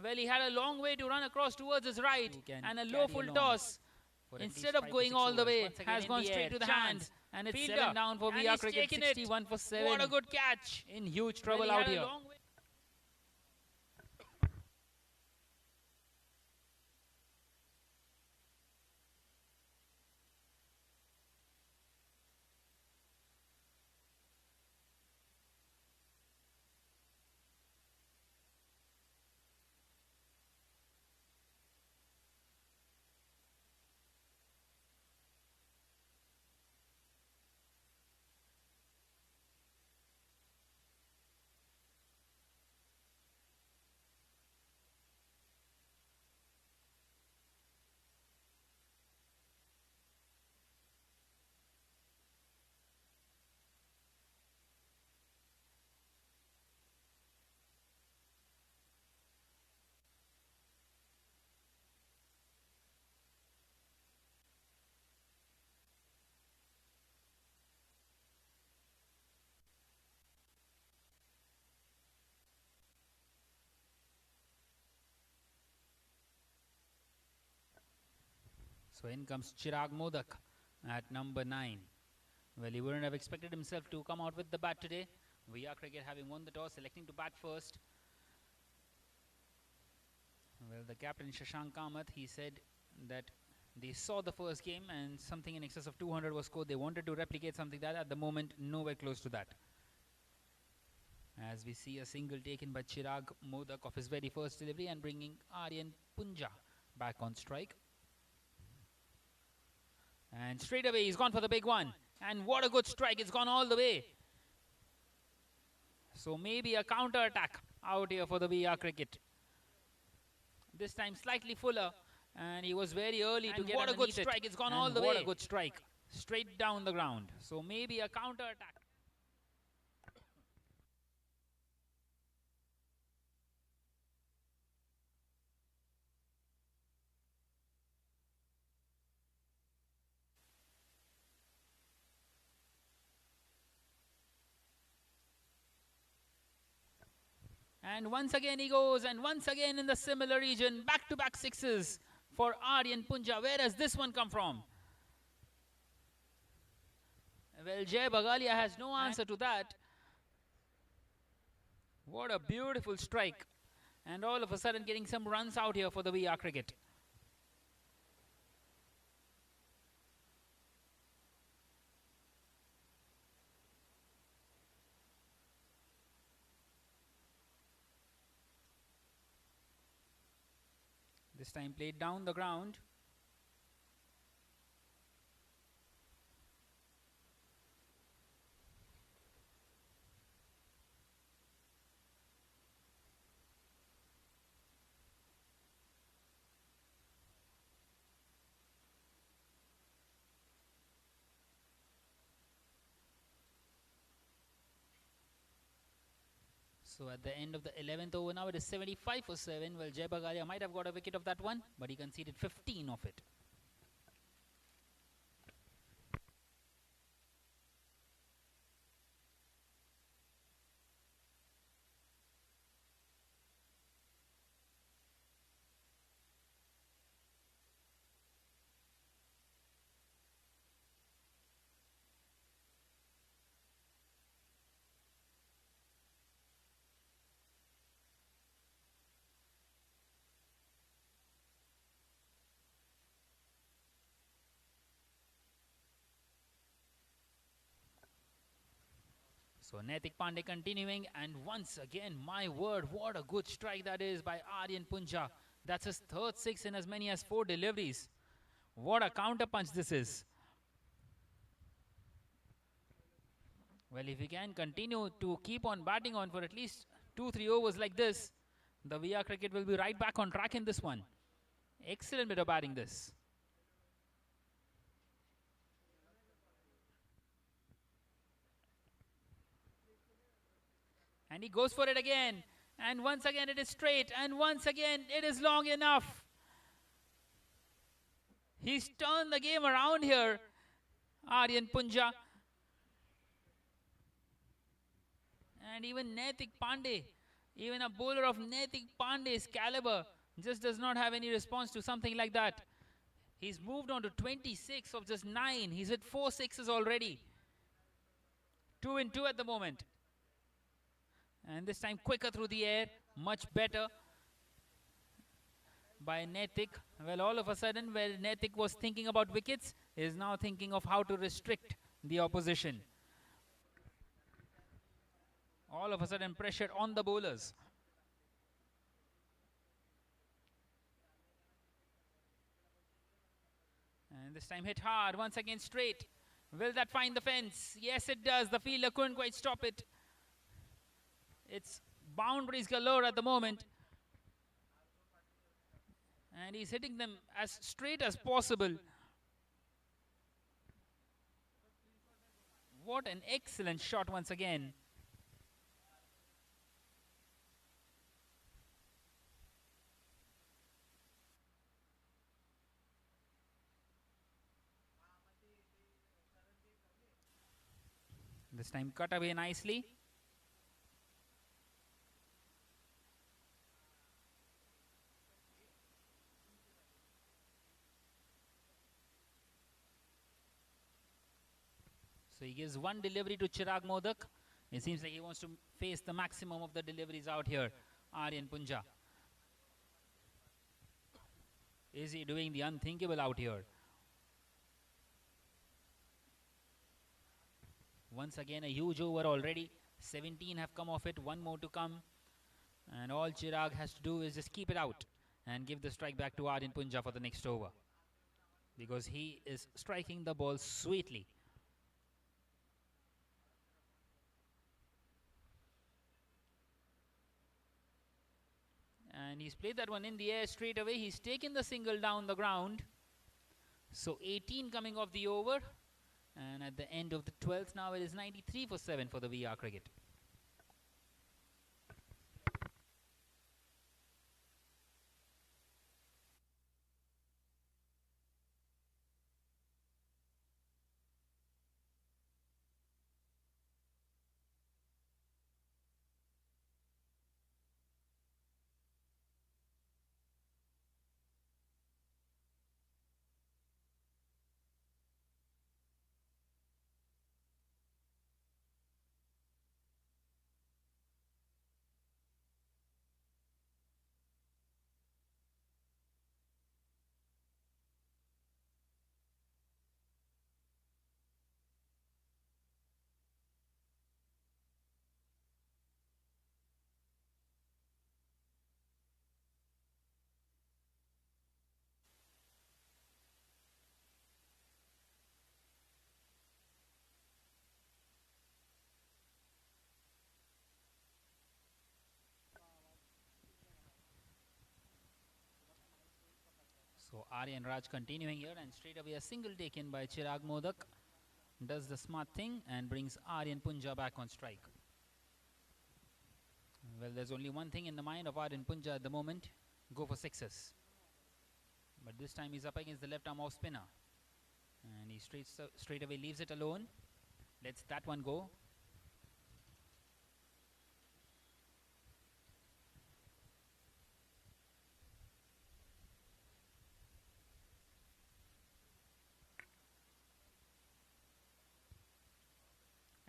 Well, he had a long way to run across towards his right, and a low full toss. Instead of going all the way, has gone straight to the hands, and it's 7 down for VR Cricket, 61 for 7. What a good catch. In huge trouble out here. So in comes Chirag Modak at number 9. Well, he wouldn't have expected himself to come out with the bat today. VR Cricket having won the toss, selecting to bat first. Well, the captain Shashank Kamath, he said that they saw the first game and something in excess of 200 was scored. They wanted to replicate something that at the moment nowhere close to that. As we see a single taken by Chirag Modak of his very first delivery and bringing Aryan Punja back on strike. And straight away he's gone for the big one. And what a good strike. It's gone all the way. So maybe a counter attack out here for the VR Cricket. This time slightly fuller. And he was very early to get underneath it. What a good strike. It's gone all the way. What a good strike. Straight down the ground. So maybe a counter attack. And once again he goes, and once again in the similar region. Back-to-back sixes for Aryan Punja. Where does this one come from? Well, Jay Bagalia has no answer to that. What a beautiful strike. And all of a sudden getting some runs out here for the VR Cricket. This time played down the ground. So at the end of the 11th over now, it is 75 for 7. Well, Jay Bagalia might have got a wicket of that one, but he conceded 15 of it. So Naitik Pandey continuing, and once again, my word, what a good strike that is by Aryan Punja. That's his third six in as many as 4 deliveries. What a counter punch this is. Well, if he can continue to keep on batting on for at least 2-3 overs like this, the VR Cricket will be right back on track in this one. Excellent bit of batting this. And he goes for it again. And once again it is straight. And once again it is long enough. He's turned the game around here, Aryan Punja. And even Naitik Pandey, even a bowler of Naitik Pandey's caliber, just does not have any response to something like that. He's moved on to 26 of just 9. He's hit 4 sixes already. 2 in 2 at the moment. And this time quicker through the air, much better by Naitik. Well, all of a sudden, where Naitik was thinking about wickets, is now thinking of how to restrict the opposition. All of a sudden, pressure on the bowlers. And this time hit hard, once again straight. Will that find the fence? Yes, it does. The fielder couldn't quite stop it. It's boundaries galore at the moment. And he's hitting them as straight as possible. What an excellent shot once again. This time cut away nicely. So he gives one delivery to Chirag Modak. It seems like he wants to face the maximum of the deliveries out here, Aryan Punja. Is he doing the unthinkable out here? Once again, a huge over already. 17 have come off it, one more to come. And all Chirag has to do is just keep it out and give the strike back to Aryan Punja for the next over. Because he is striking the ball sweetly. And he's played that one in the air straight away. He's taken the single down the ground. So 18 coming off the over. And at the end of the 12th now, it is 93 for 7 for the VR Cricket. So Aryan Raj continuing here, and straight away a single taken by Chirag Modak. Does the smart thing and brings Aryan Punja back on strike. Well, there's only one thing in the mind of Aryan Punja at the moment: go for sixes. But this time he's up against the left arm off spinner, and he straight away leaves it alone. Lets that one go.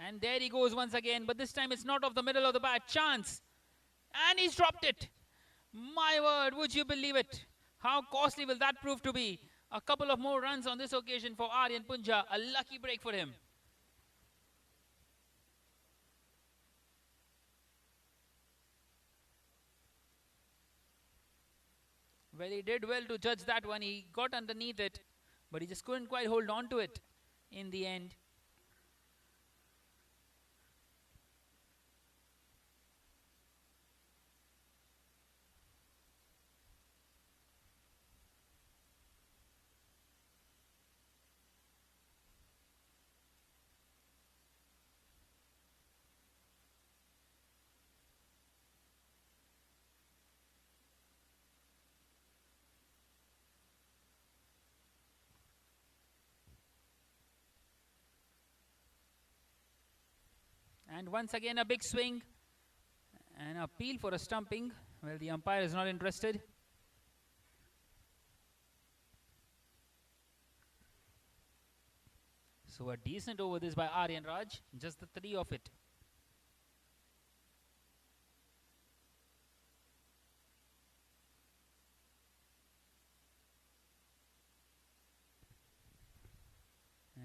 And there he goes once again, but this time it's not off the middle of the bat. Chance. And he's dropped it. My word, would you believe it? How costly will that prove to be? A couple of more runs on this occasion for Aryan Punja. A lucky break for him. Well, he did well to judge that one. He got underneath it, but he just couldn't quite hold on to it in the end. And once again a big swing. An appeal for a stumping. Well, the umpire is not interested. So a decent over this by Aryan Raj. Just the three of it.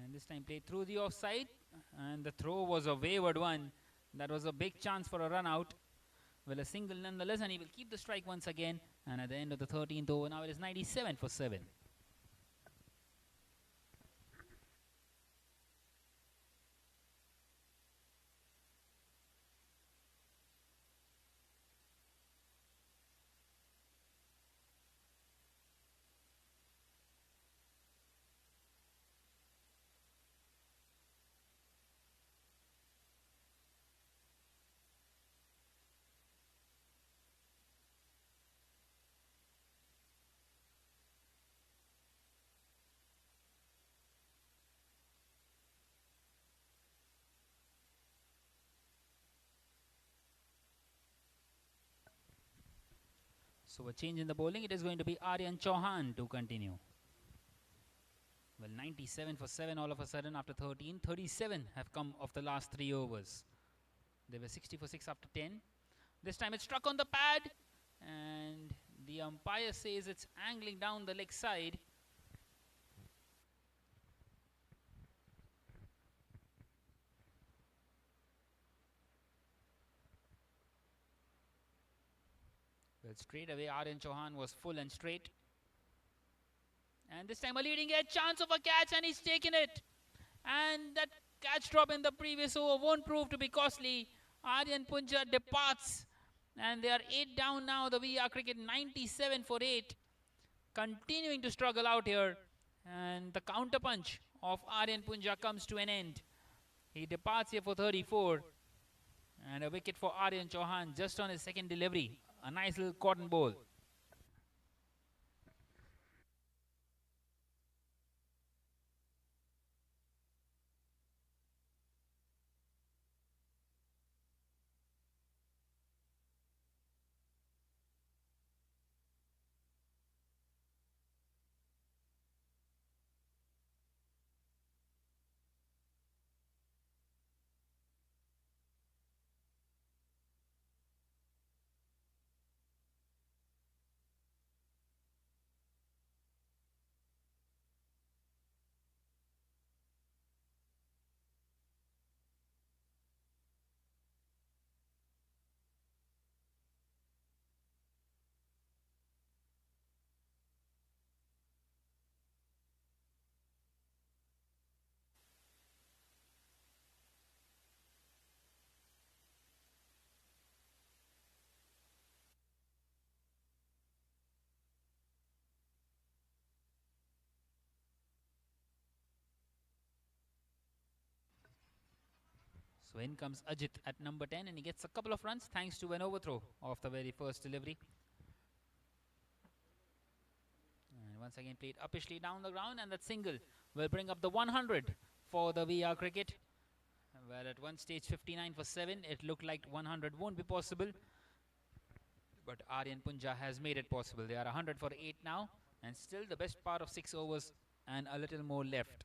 And this time played through the offside. And the throw was a wayward one. That was a big chance for a run out. Well, a single nonetheless, and he will keep the strike once again. And at the end of the 13th over, now it is 97 for 7. So a change in the bowling. It is going to be Aryan Chauhan to continue. Well, 97 for 7 all of a sudden after 13. 37 have come of the last 3 overs. They were 60 for 6 after 10. This time it struck on the pad. And the umpire says it's angling down the leg side. Well, straight away Aryan Chauhan was full and straight. And this time a leading edge chance of a catch, and he's taken it. And that catch drop in the previous over won't prove to be costly. Aryan Punja departs. And they are 8 down now. The VR Cricket 97 for 8. Continuing to struggle out here. And the counter punch of Aryan Punja comes to an end. He departs here for 34. And a wicket for Aryan Chauhan just on his second delivery. A nice little cotton ball. So in comes Ajit at number 10, and he gets a couple of runs thanks to an overthrow of the very first delivery. And once again played uppishly down the ground, and that single will bring up the 100 for the VR Cricket. Well, at one stage 59 for 7, it looked like 100 won't be possible. But Aryan Punja has made it possible. They are 100 for 8 now, and still the best part of 6 overs and a little more left.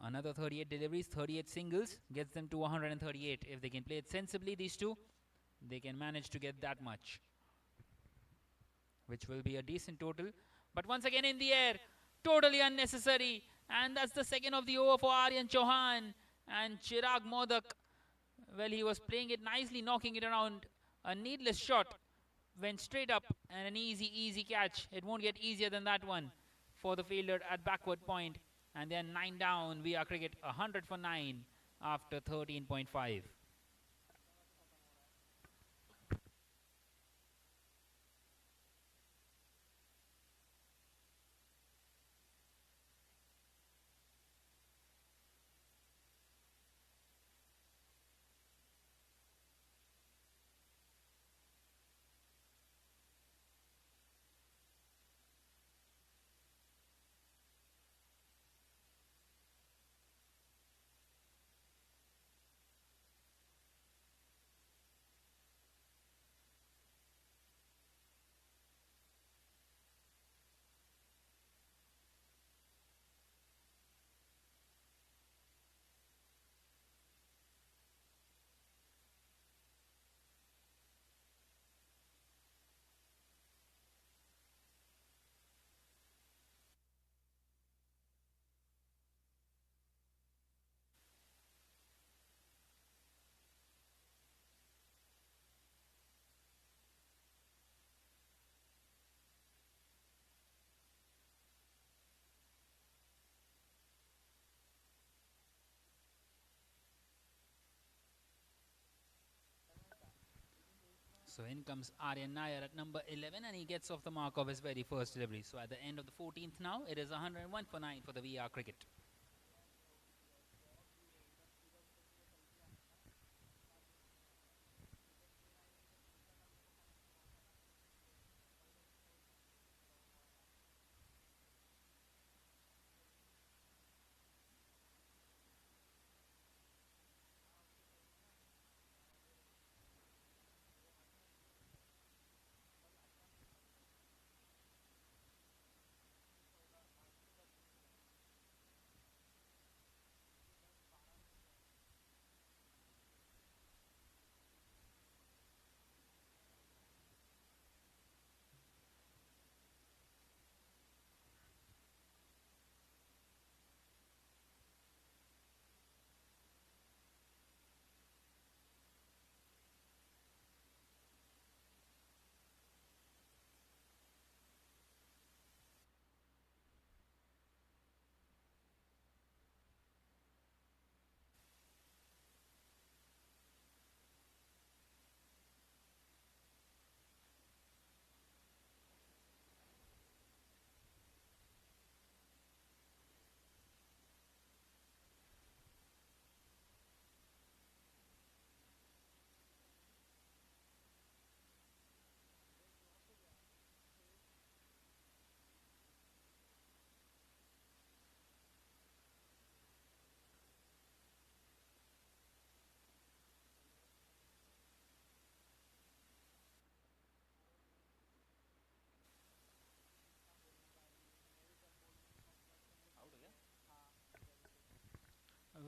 Another 38 deliveries, 38 singles gets them to 138. If they can play it sensibly, these two, they can manage to get that much, which will be a decent total. But once again in the air, totally unnecessary, and that's the second of the over for Aryan Chauhan. And Chirag Modak, well, he was playing it nicely, knocking it around. A needless shot went straight up, and an easy catch. It won't get easier than that one for the fielder at backward point. And then 9 down. VR Cricket 100 for 9 after 13.5. So in comes Aryan Nair at number 11, and he gets off the mark of his very first delivery. So at the end of the 14th now, it is 101 for 9 for the VR Cricket.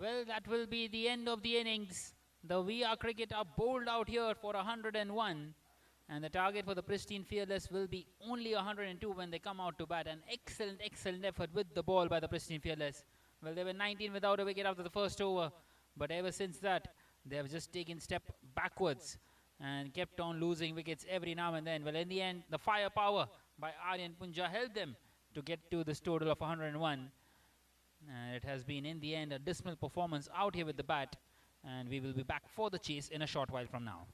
Well, that will be the end of the innings. The VR Cricket are bowled out here for 101. And the target for the Pristine Fearless will be only 102 when they come out to bat. An excellent effort with the ball by the Pristine Fearless. Well, they were 19 without a wicket after the first over. But ever since that, they have just taken step backwards and kept on losing wickets every now and then. Well, in the end, the firepower by Aryan Punja helped them to get to this total of 101. And it has been, in the end, a dismal performance out here with the bat. And we will be back for the chase in a short while from now.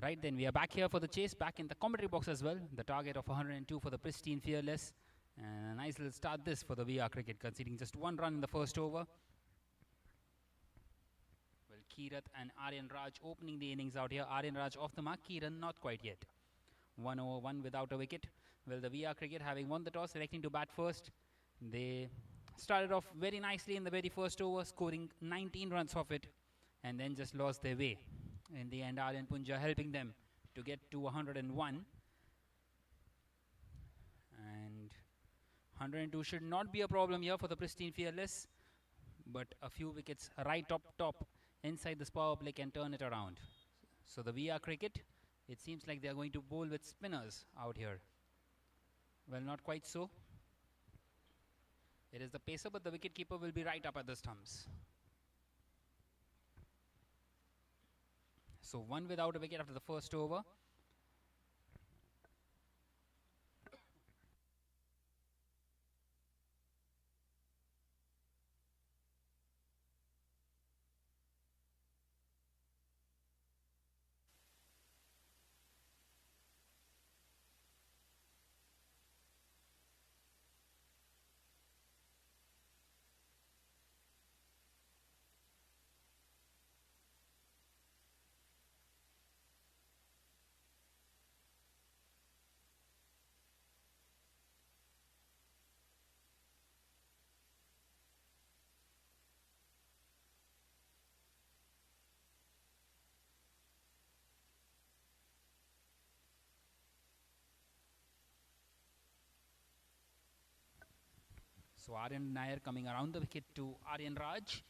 Right, then we are back here for the chase, back in the commentary box as well. The target of 102 for the Pristine Fearless. And a nice little start this for the VR Cricket, conceding just 1 run in the first over. Well, Kirat and Aryan Raj opening the innings out here. Aryan Raj off the mark, Kiran not quite yet. 1 over 1 without a wicket. Well, the VR Cricket having won the toss, selecting to bat first. They started off very nicely in the very first over, scoring 19 runs off it, and then just lost their way. In the end, Aryan Punja helping them to get to 101. And 102 should not be a problem here for the Pristine Fearless, but a few wickets right up top inside this power play can turn it around. So the VR Cricket, it seems like they are going to bowl with spinners out here. Well, not quite so. It is the pacer, but the wicketkeeper will be right up at the stumps. So 1 without a wicket after the first over. So Aryan Nair coming around the wicket to Aryan Raj.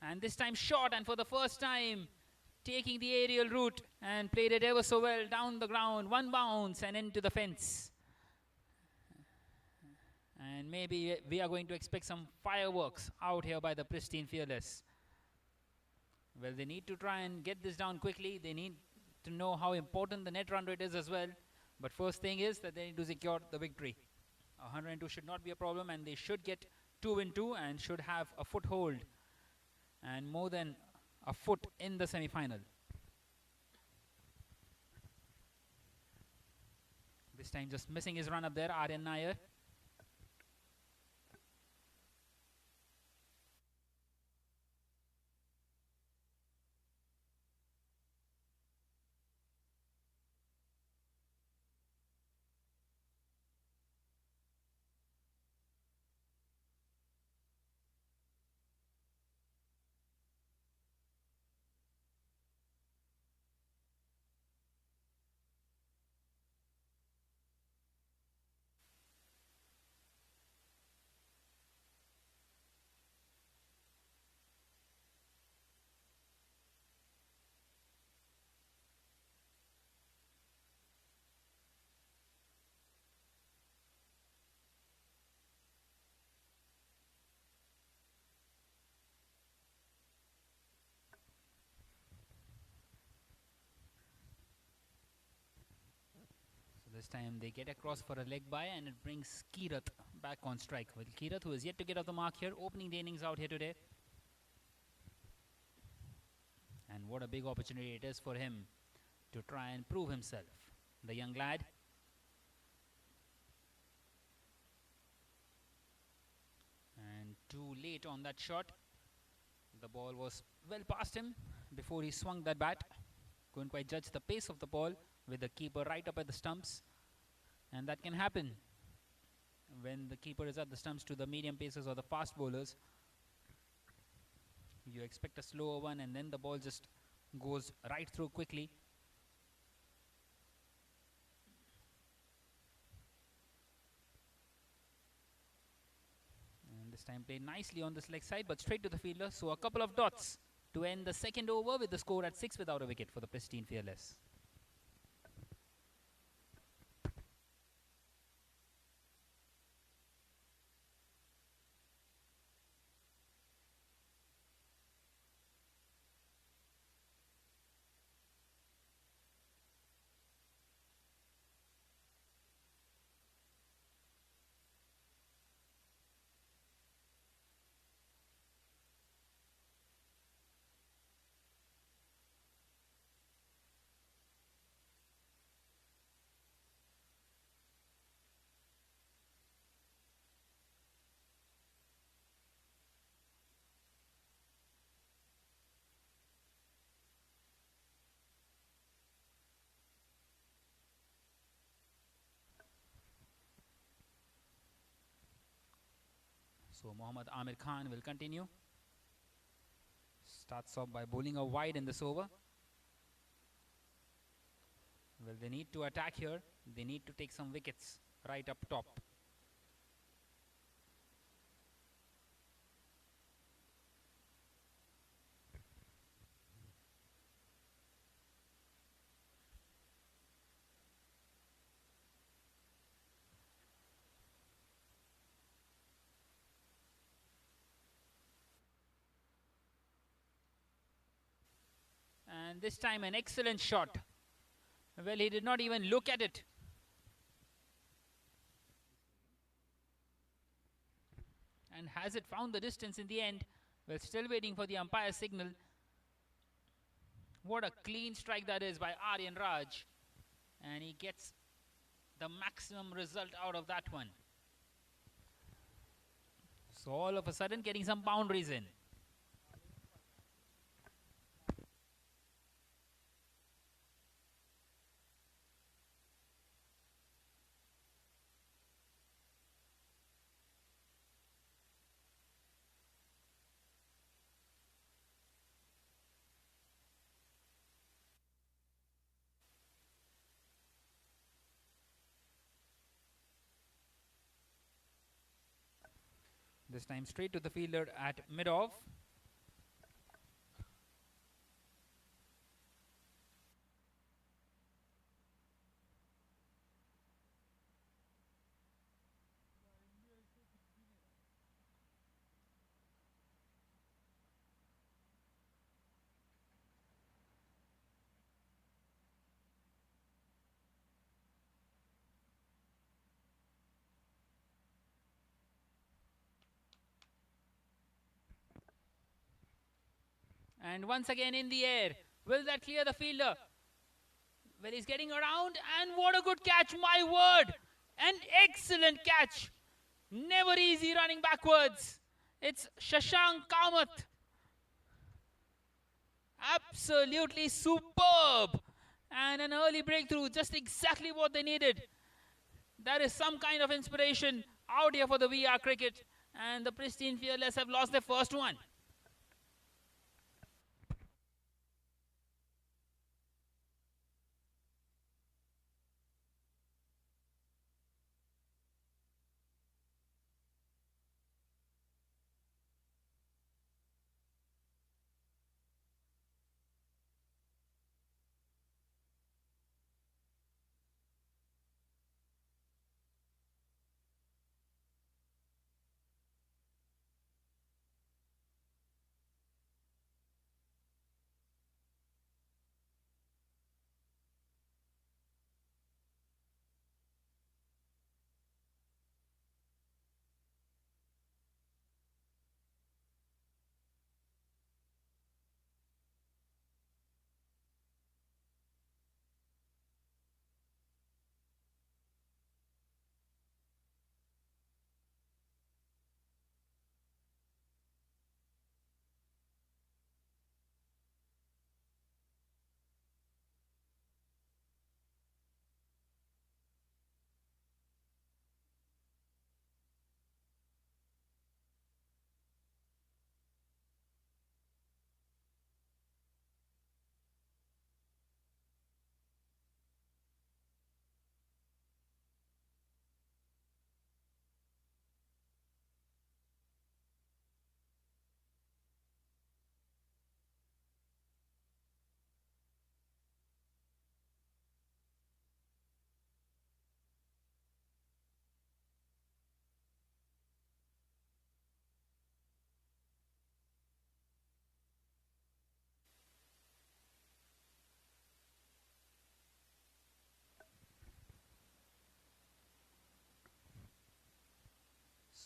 And this time short, and for the first time taking the aerial route and played it ever so well down the ground. 1 bounce and into the fence. And maybe we are going to expect some fireworks out here by the Pristine Fearless. Well, they need to try and get this down quickly. They need to know how important the net run rate is as well. But first thing is that they need to secure the victory. 102 should not be a problem, and they should get 2 in 2 and should have a foothold and more than a foot in the semi-final. This time just missing his run up there, Aryan Nair. This time they get across for a leg by, and it brings Kirat back on strike. Well, Kirat, who is yet to get off the mark here, opening the innings out here today. And what a big opportunity it is for him to try and prove himself, the young lad. And too late on that shot. The ball was well past him before he swung that bat. Couldn't quite judge the pace of the ball with the keeper right up at the stumps. And that can happen when the keeper is at the stumps to the medium pacers or the fast bowlers. You expect a slower one, and then the ball just goes right through quickly. And this time played nicely on this leg side, but straight to the fielder. So a couple of dots to end the second over with the score at 6 without a wicket for the Pristine Fearless. So Mohammad Amir Khan will continue. Starts off by bowling a wide in this over. Well, they need to attack here. They need to take some wickets right up top. And this time an excellent shot. Well, he did not even look at it. And has it found the distance in the end? We're still waiting for the umpire signal. What a clean strike that is by Aryan Raj. And he gets the maximum result out of that one. So all of a sudden getting some boundaries in. This time straight to the fielder at mid-off. And once again in the air. Will that clear the fielder? Well, he's getting around, and what a good catch, my word! An excellent catch. Never easy running backwards. It's Shashank Kamath. Absolutely superb. And an early breakthrough, just exactly what they needed. There is some kind of inspiration out here for the VR cricket. And the Pristine Fearless have lost their first one.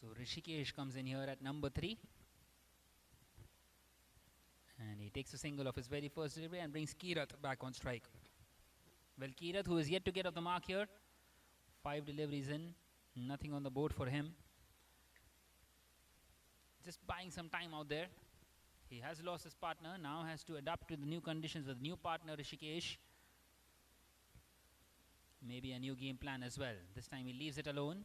So Rishikesh comes in here at number 3. And he takes a single of his very first delivery and brings Kirat back on strike. Well, Kirat, who is yet to get off the mark here. 5 deliveries in, nothing on the board for him. Just buying some time out there. He has lost his partner, now has to adapt to the new conditions with new partner Rishikesh. Maybe a new game plan as well. This time he leaves it alone.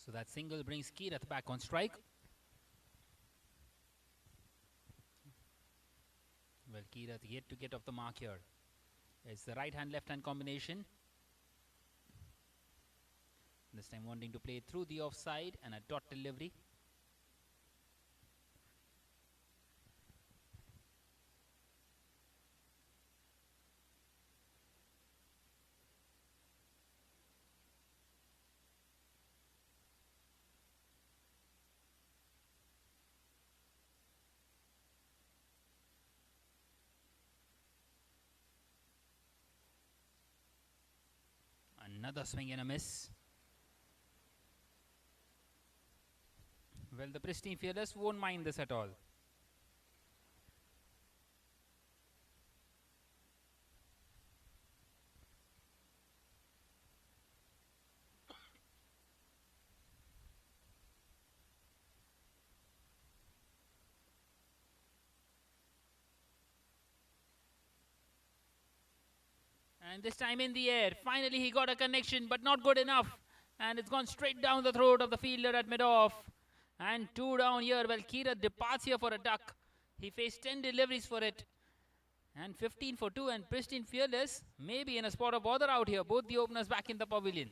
So that single brings Kirat back on strike. Well, Kirat yet to get off the mark here. It's the right-hand, left-hand combination. This time wanting to play through the offside and a dot delivery. Another swing and a miss. Well, the Pristine Fearless won't mind this at all. And this time in the air. Finally he got a connection, but not good enough. And it's gone straight down the throat of the fielder at mid-off. And 2 down here. Well, Kirat departs here for a duck. He faced 10 deliveries for it. And 15 for 2. And Pristine Fearless maybe in a spot of bother out here. Both the openers back in the pavilion.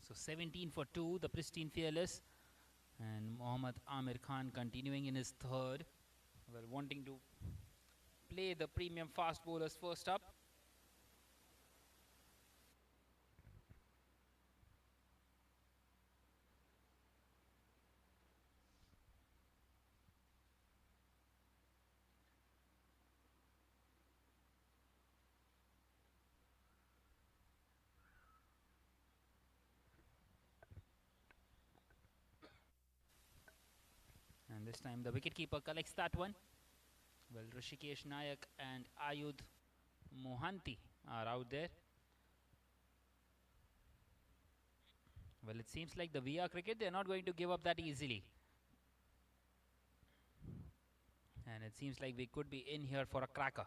So 17 for 2, the Pristine Fearless. And Mohammad Amir Khan continuing in his third. Well, wanting to play the premium fast bowlers first up. And this time the wicketkeeper collects that one. Well, Rishikesh Nayak and Ayud Mohanty are out there. Well, it seems like the VR cricket, they're not going to give up that easily. And it seems like we could be in here for a cracker.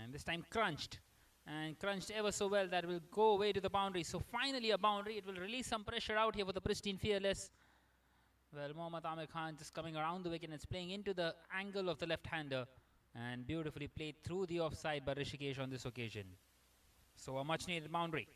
And this time crunched. And crunched ever so well. That will go away to the boundary. So finally a boundary. It will release some pressure out here for the Pristine Fearless. Well, Mohammad Amir Khan just coming around the wicket and it's playing into the angle of the left-hander. And beautifully played through the offside by Rishikesh on this occasion. So a much-needed boundary.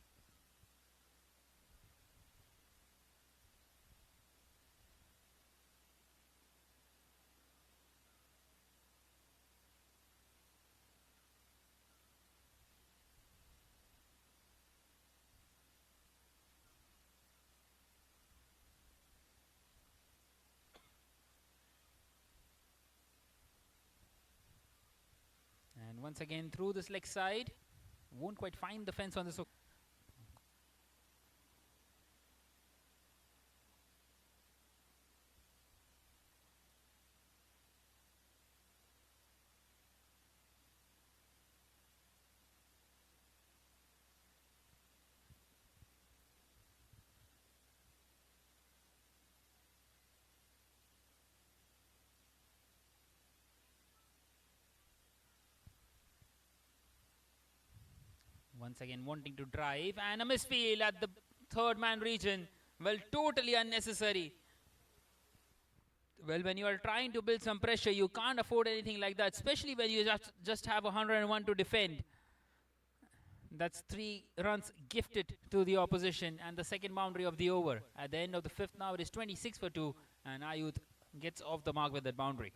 And once again through this leg side. Won't quite find the fence on this. Once again wanting to drive and a misfield at the third man region. Well, totally unnecessary. Well, when you are trying to build some pressure, you can't afford anything like that, especially when you just have 101 to defend. That's 3 runs gifted to the opposition and the second boundary of the over. At the end of the fifth now, it is 26 for 2 and Ayud gets off the mark with that boundary.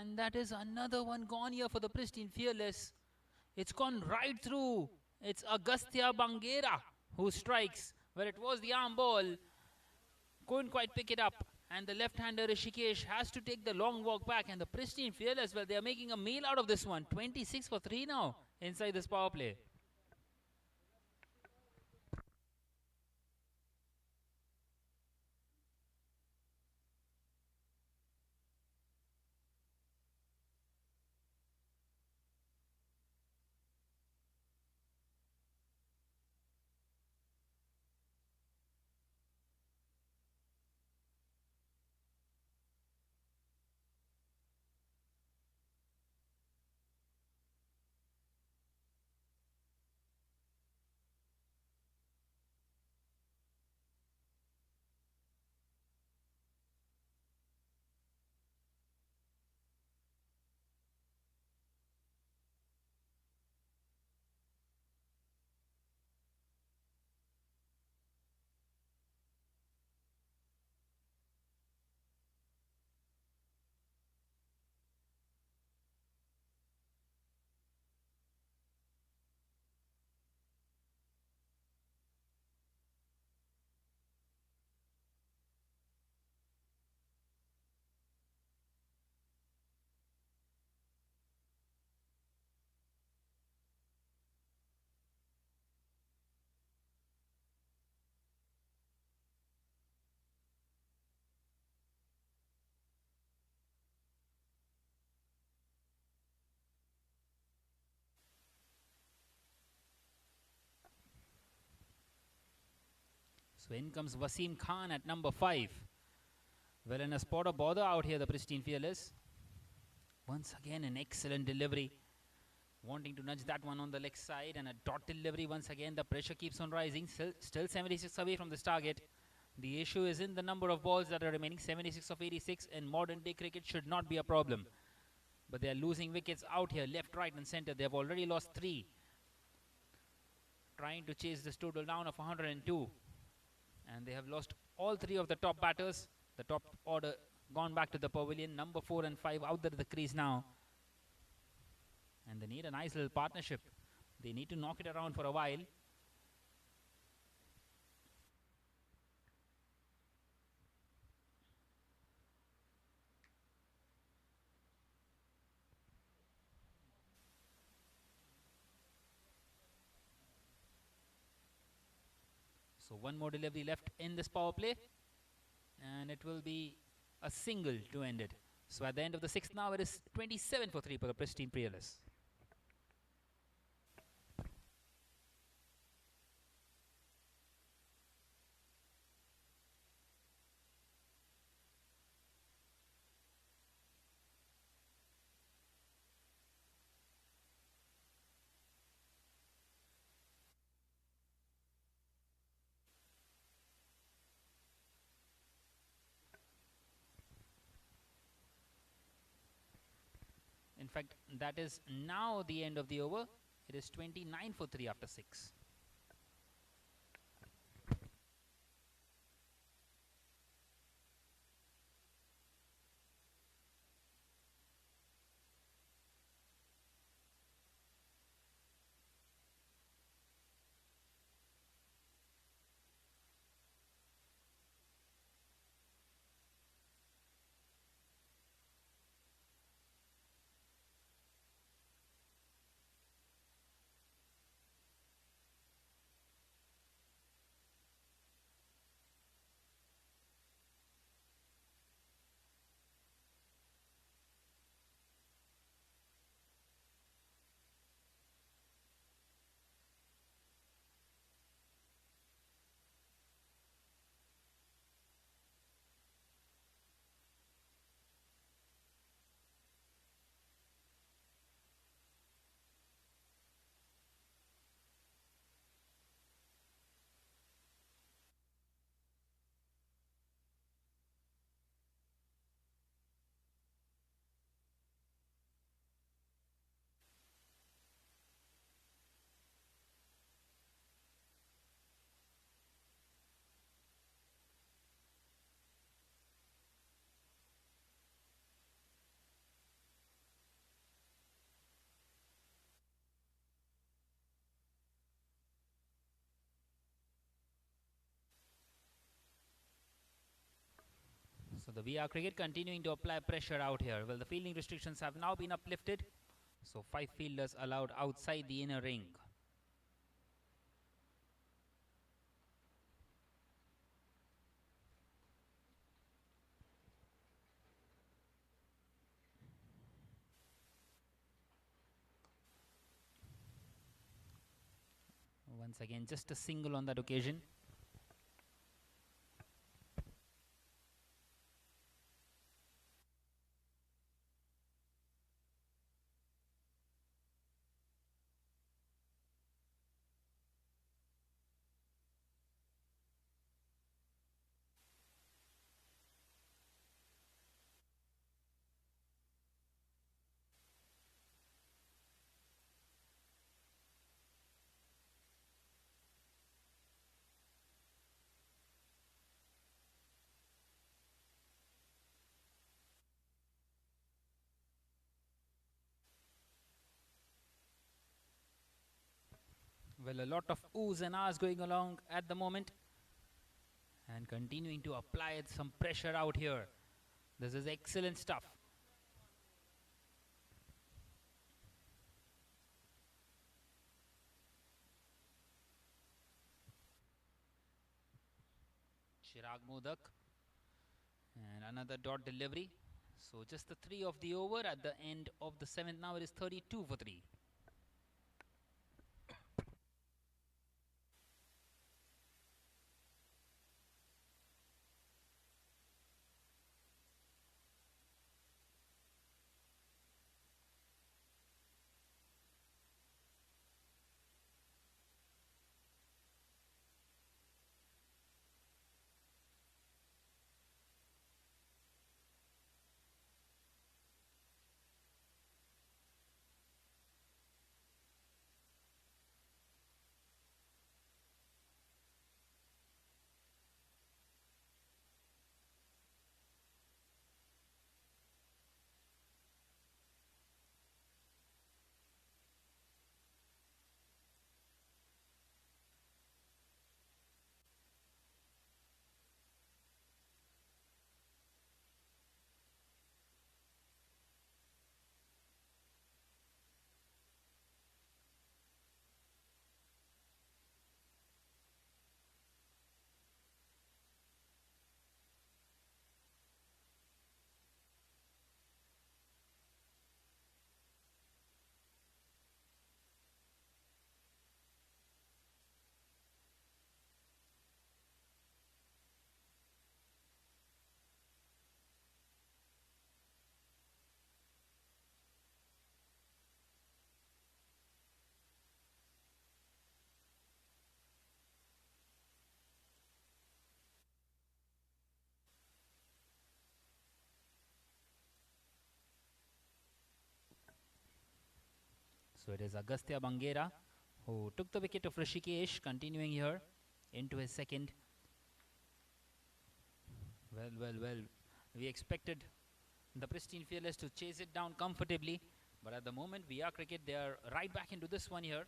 And that is another one gone here for the Pristine Fearless. It's gone right through. It's Agastya Banguera who strikes. Well, it was the arm ball. Couldn't quite pick it up. And the left-hander Rishikesh has to take the long walk back, and the Pristine Fearless, well, they are making a meal out of this one. 26 for 3 now inside this power play. So in comes Wasim Khan at number 5. Well, in a spot of bother out here, the Pristine Fearless. Once again, an excellent delivery. Wanting to nudge that one on the leg side, and a dot delivery once again. The pressure keeps on rising. Still 76 away from this target. The issue is in the number of balls that are remaining. 76 of 86 in modern day cricket should not be a problem. But they are losing wickets out here, left, right and center. They have already lost 3. Trying to chase this total down of 102. And they have lost all 3 of the top batters. The top order gone back to the pavilion. Number 4 and 5 out there at the crease now. And they need a nice little partnership. They need to knock it around for a while. So one more delivery left in this power play. And it will be a single to end it. So at the end of the 6th now, it is 27 for 3 for the Pristine Fearless. In fact, that is now the end of the over. It is 29 for 3 after 6. So the VR Cricket continuing to apply pressure out here. Well, the fielding restrictions have now been uplifted. So 5 fielders allowed outside the inner ring. Once again, just a single on that occasion. Well, a lot of oohs and ahs going along at the moment. And continuing to apply some pressure out here. This is excellent stuff. Chirag Modak. And another dot delivery. So just the 3 of the over at the end of the 7th. Now it is 32 for 3. So it is Agastya Bangera who took the wicket of Rishikesh, continuing here into his second. Well. We expected the Pristine Fearless to chase it down comfortably. But at the moment, VR Cricket, they are right back into this one here.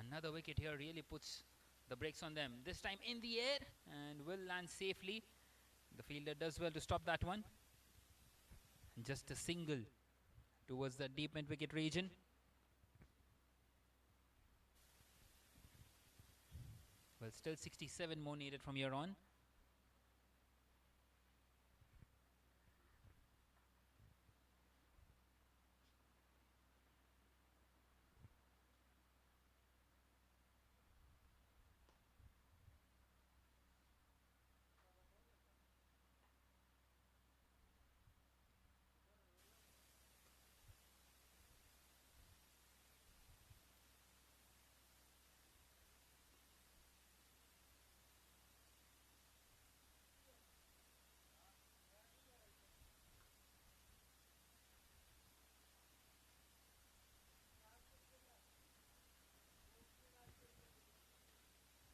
Another wicket here really puts the brakes on them. This time in the air and will land safely. The fielder does well to stop that one. Just a single towards the deep mid wicket region. Well, still 67 more needed from here on.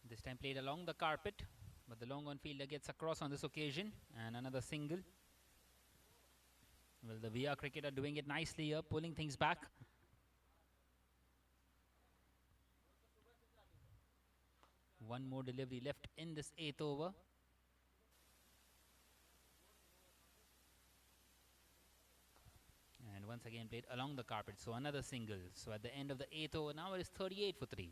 This time played along the carpet, but the long on fielder gets across on this occasion, and another single. Well, the VR Cricket are doing it nicely here, pulling things back. One more delivery left in this 8th over. once again played along the carpet. So another single. So at the end of the 8th over now, it is 38 for 3.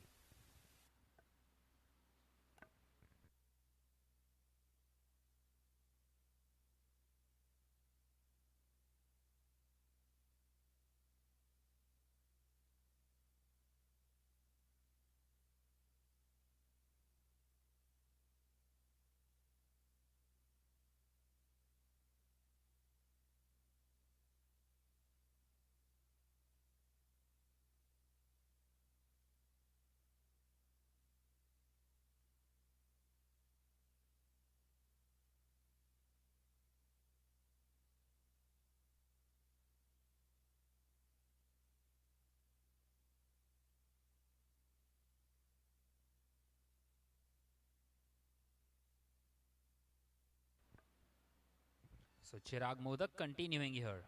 So Chirag Modak continuing here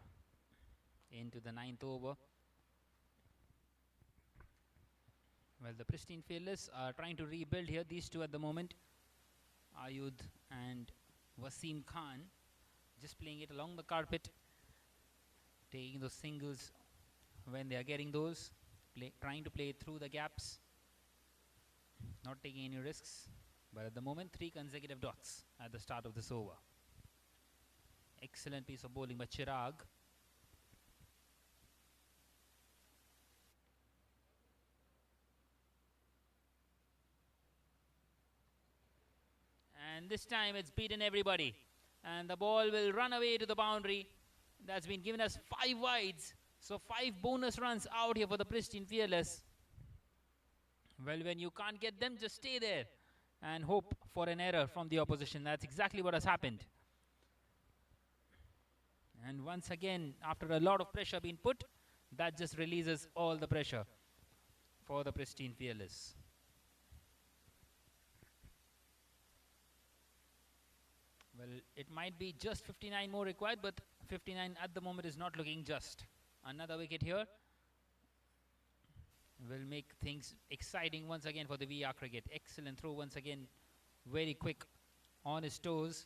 into the 9th over. Well, the Pristine Fearless are trying to rebuild here. These two at the moment, Ayud and Wasim Khan, just playing it along the carpet, taking those singles when they are getting those, trying to play it through the gaps, not taking any risks. But at the moment, 3 consecutive dots at the start of this over. Excellent piece of bowling by Chirag. And this time it's beaten everybody. And the ball will run away to the boundary. That's been given us 5 wides. So 5 bonus runs out here for the Pristine Fearless. Well, when you can't get them, just stay there and hope for an error from the opposition. That's exactly what has happened. And once again, after a lot of pressure being put, that just releases all the pressure for the Pristine Fearless. Well, it might be just 59 more required, but 59 at the moment is not looking just. Another wicket here will make things exciting once again for the VR cricket. Excellent throw once again, very quick on his toes.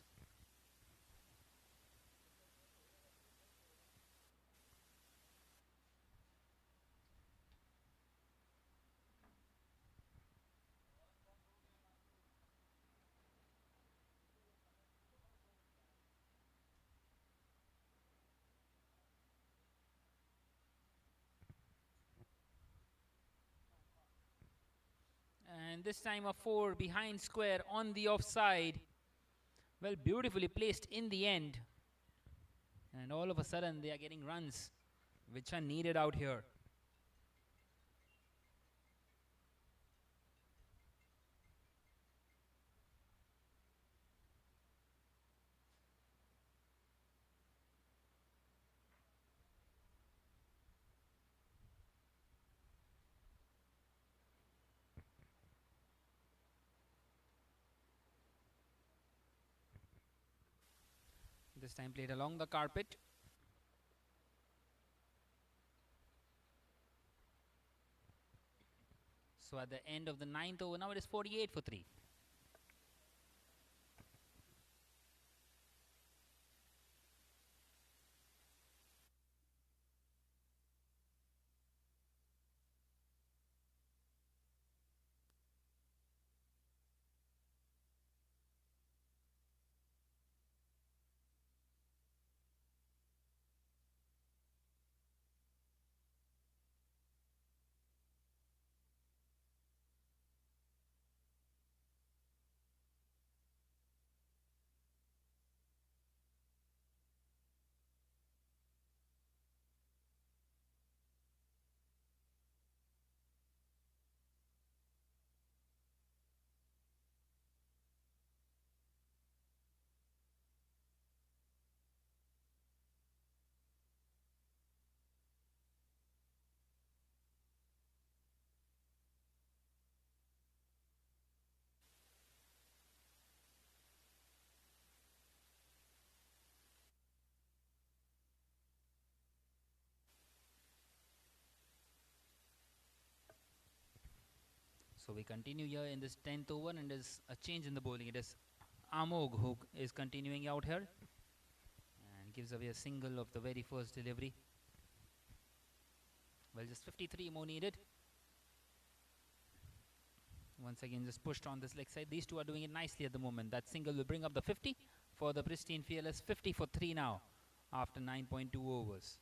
And this time a 4 behind square on the offside. Well, beautifully placed in the end. And all of a sudden they are getting runs which are needed out here. This time played along the carpet. So at the end of the 9th over, now it is 48 for 3. So we continue here in this 10th over, and there's a change in the bowling. It is Amog who is continuing out here and gives away a single of the very first delivery. Well, just 53 more needed. Once again, just pushed on this leg side. These two are doing it nicely at the moment. That single will bring up the 50 for the Pristine Fearless. 50 for 3 now after 9.2 overs.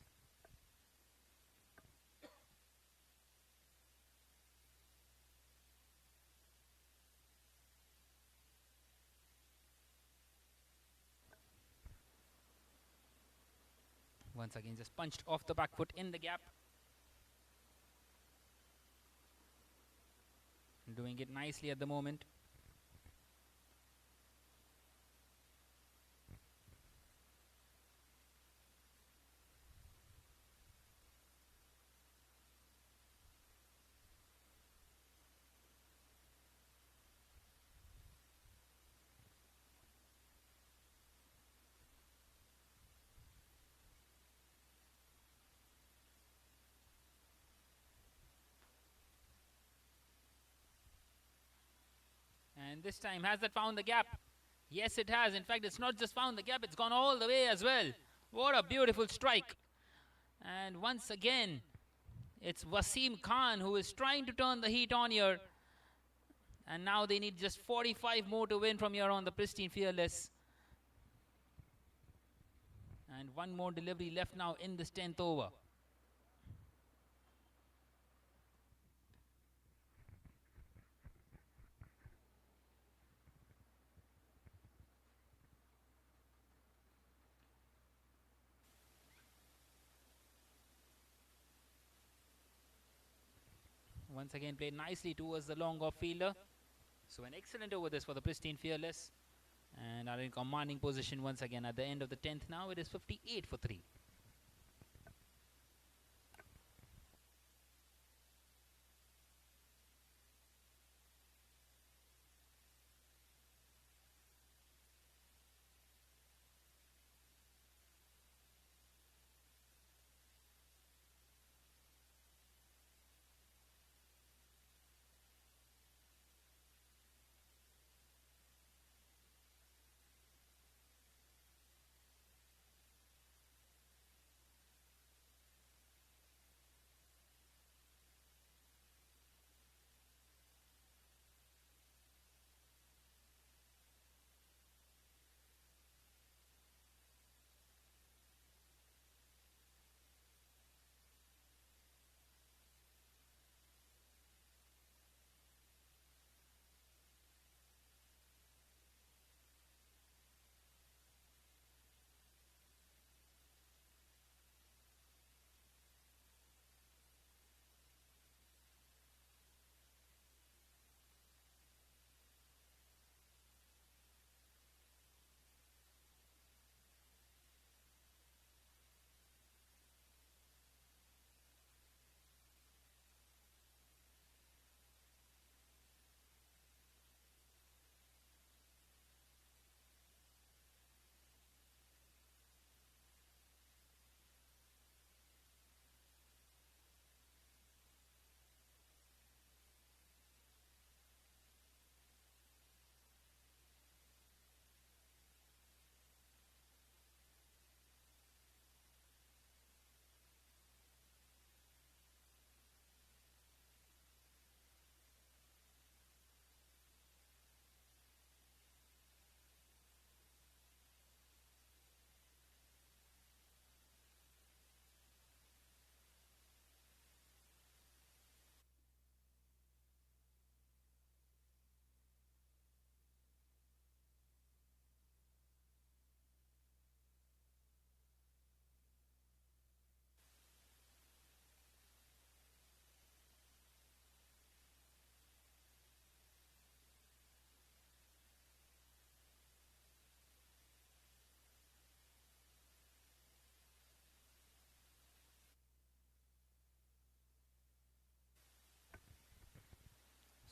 Once again, just punched off the back foot in the gap. Doing it nicely at the moment. And this time, has that found the gap? Yes, it has. In fact, it's not just found the gap, it's gone all the way as well. What a beautiful strike. And once again, it's Wasim Khan who is trying to turn the heat on here. And now they need just 45 more to win from here on, the Pristine Fearless. And one more delivery left now in this 10th over. Once again, played nicely towards the long off fielder. So an excellent over this for the Pristine Fearless. And are in commanding position once again at the end of the 10th now. It is 58 for 3.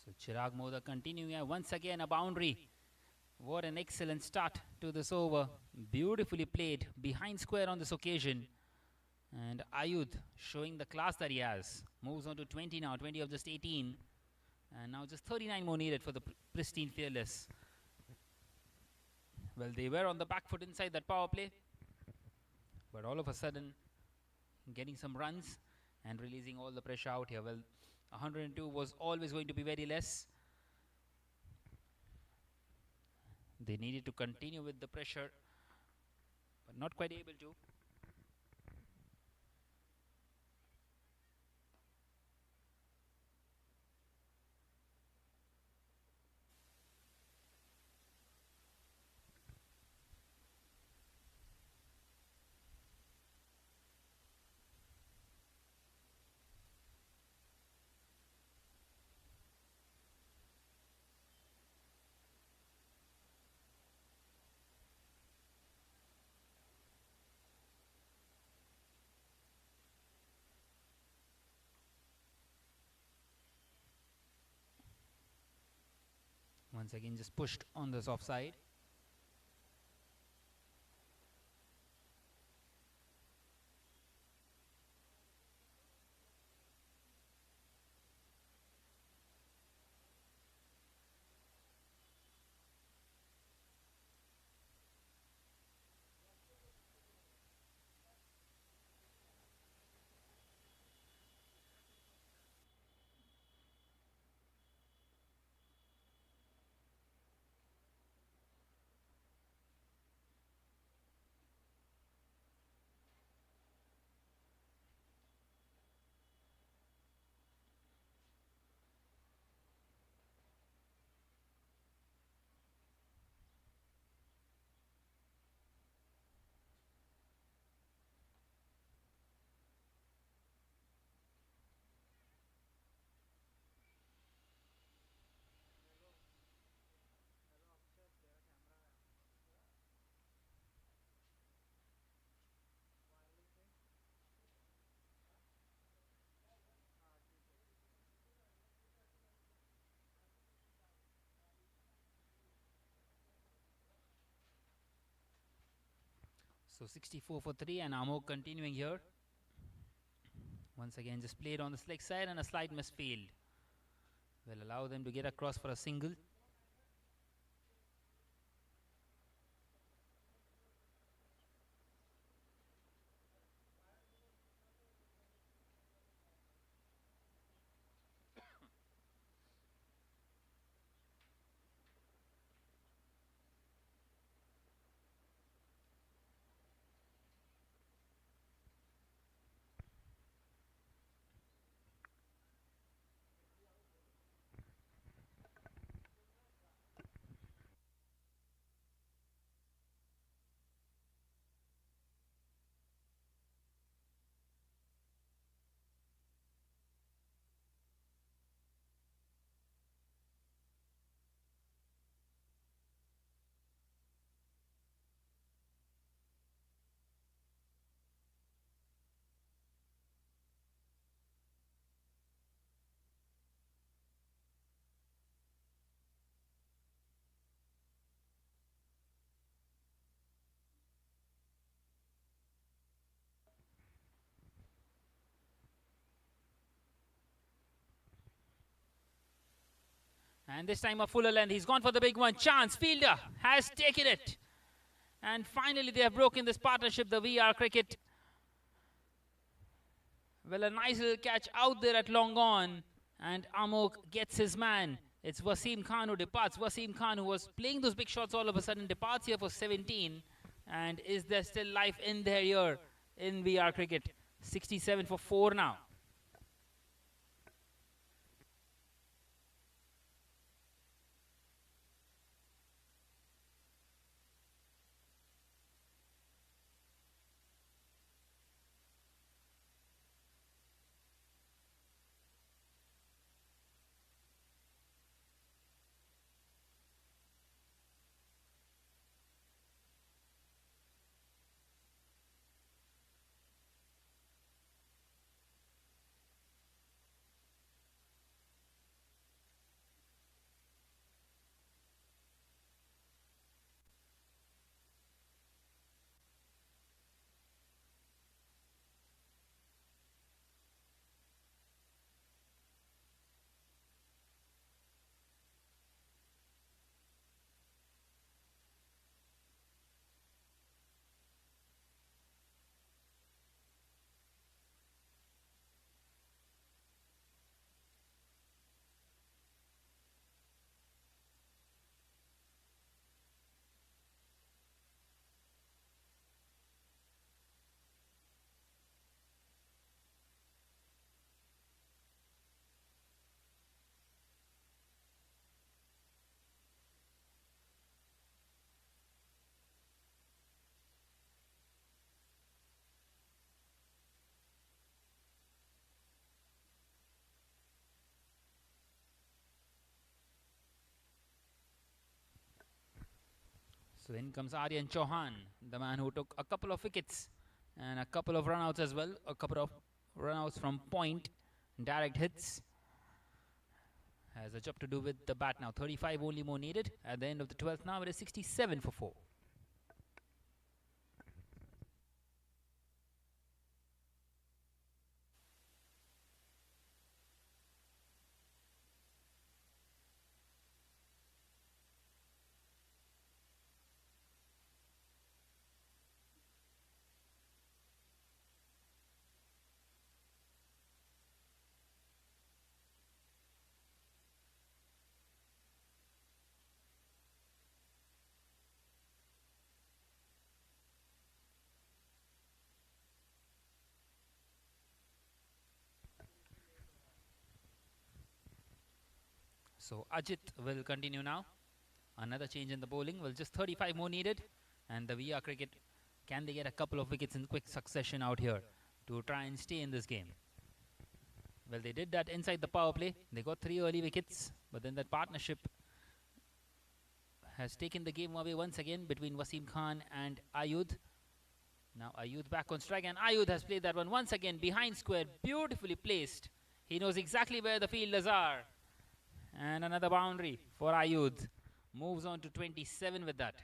So Chirag Moda continuing once again a boundary. What an excellent start to this over. Beautifully played behind square on this occasion. And Ayud showing the class that he has. Moves on to 20 now, 20 of just 18. And now just 39 more needed for the Pristine Fearless. Well, they were on the back foot inside that power play. But all of a sudden, getting some runs. and releasing all the pressure out here. Well, 102 was always going to be very less. They needed to continue with the pressure, but not quite able to. Once again, just pushed on the soft side. So 64 for 3, and Amok continuing here. Once again, just played on the slick side and a slight misfield will allow them to get across for a single. And this time a fuller length. He's gone for the big one. Chance. Fielder has taken it. And finally they have broken this partnership, the VR Cricket. Well, a nice little catch out there at long on. And Amok gets his man. It's Wasim Khan who departs. Wasim Khan, who was playing those big shots, all of a sudden departs here for 17. And is there still life in there here in VR Cricket? 67 for 4 now. So in comes Aryan Chauhan, the man who took a couple of wickets and a couple of runouts as well. A couple of runouts from point, direct hits. Has a job to do with the bat now. 35 only more needed. At the end of the 12th now, it is 67 for 4. So Ajit will continue now. Another change in the bowling. Well, just 35 more needed. And the VR Cricket, can they get a couple of wickets in quick succession out here to try and stay in this game? Well, they did that inside the power play. They got 3 early wickets. But then that partnership has taken the game away once again between Wasim Khan and Ayud. Now Ayud back on strike, and Ayud has played that one once again behind square. Beautifully placed. He knows exactly where the fielders are. And another boundary for Ayud. Moves on to 27 with that.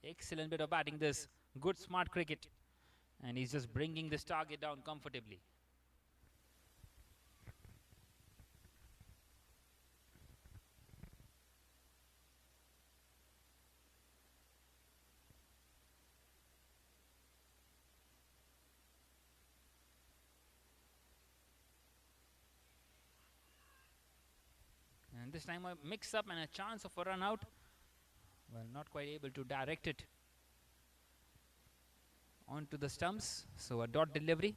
Excellent bit of batting this. Good smart cricket. And he's just bringing this target down comfortably. And this time a mix-up and a chance of a run out. Well, not quite able to direct it onto the stumps. So a dot delivery.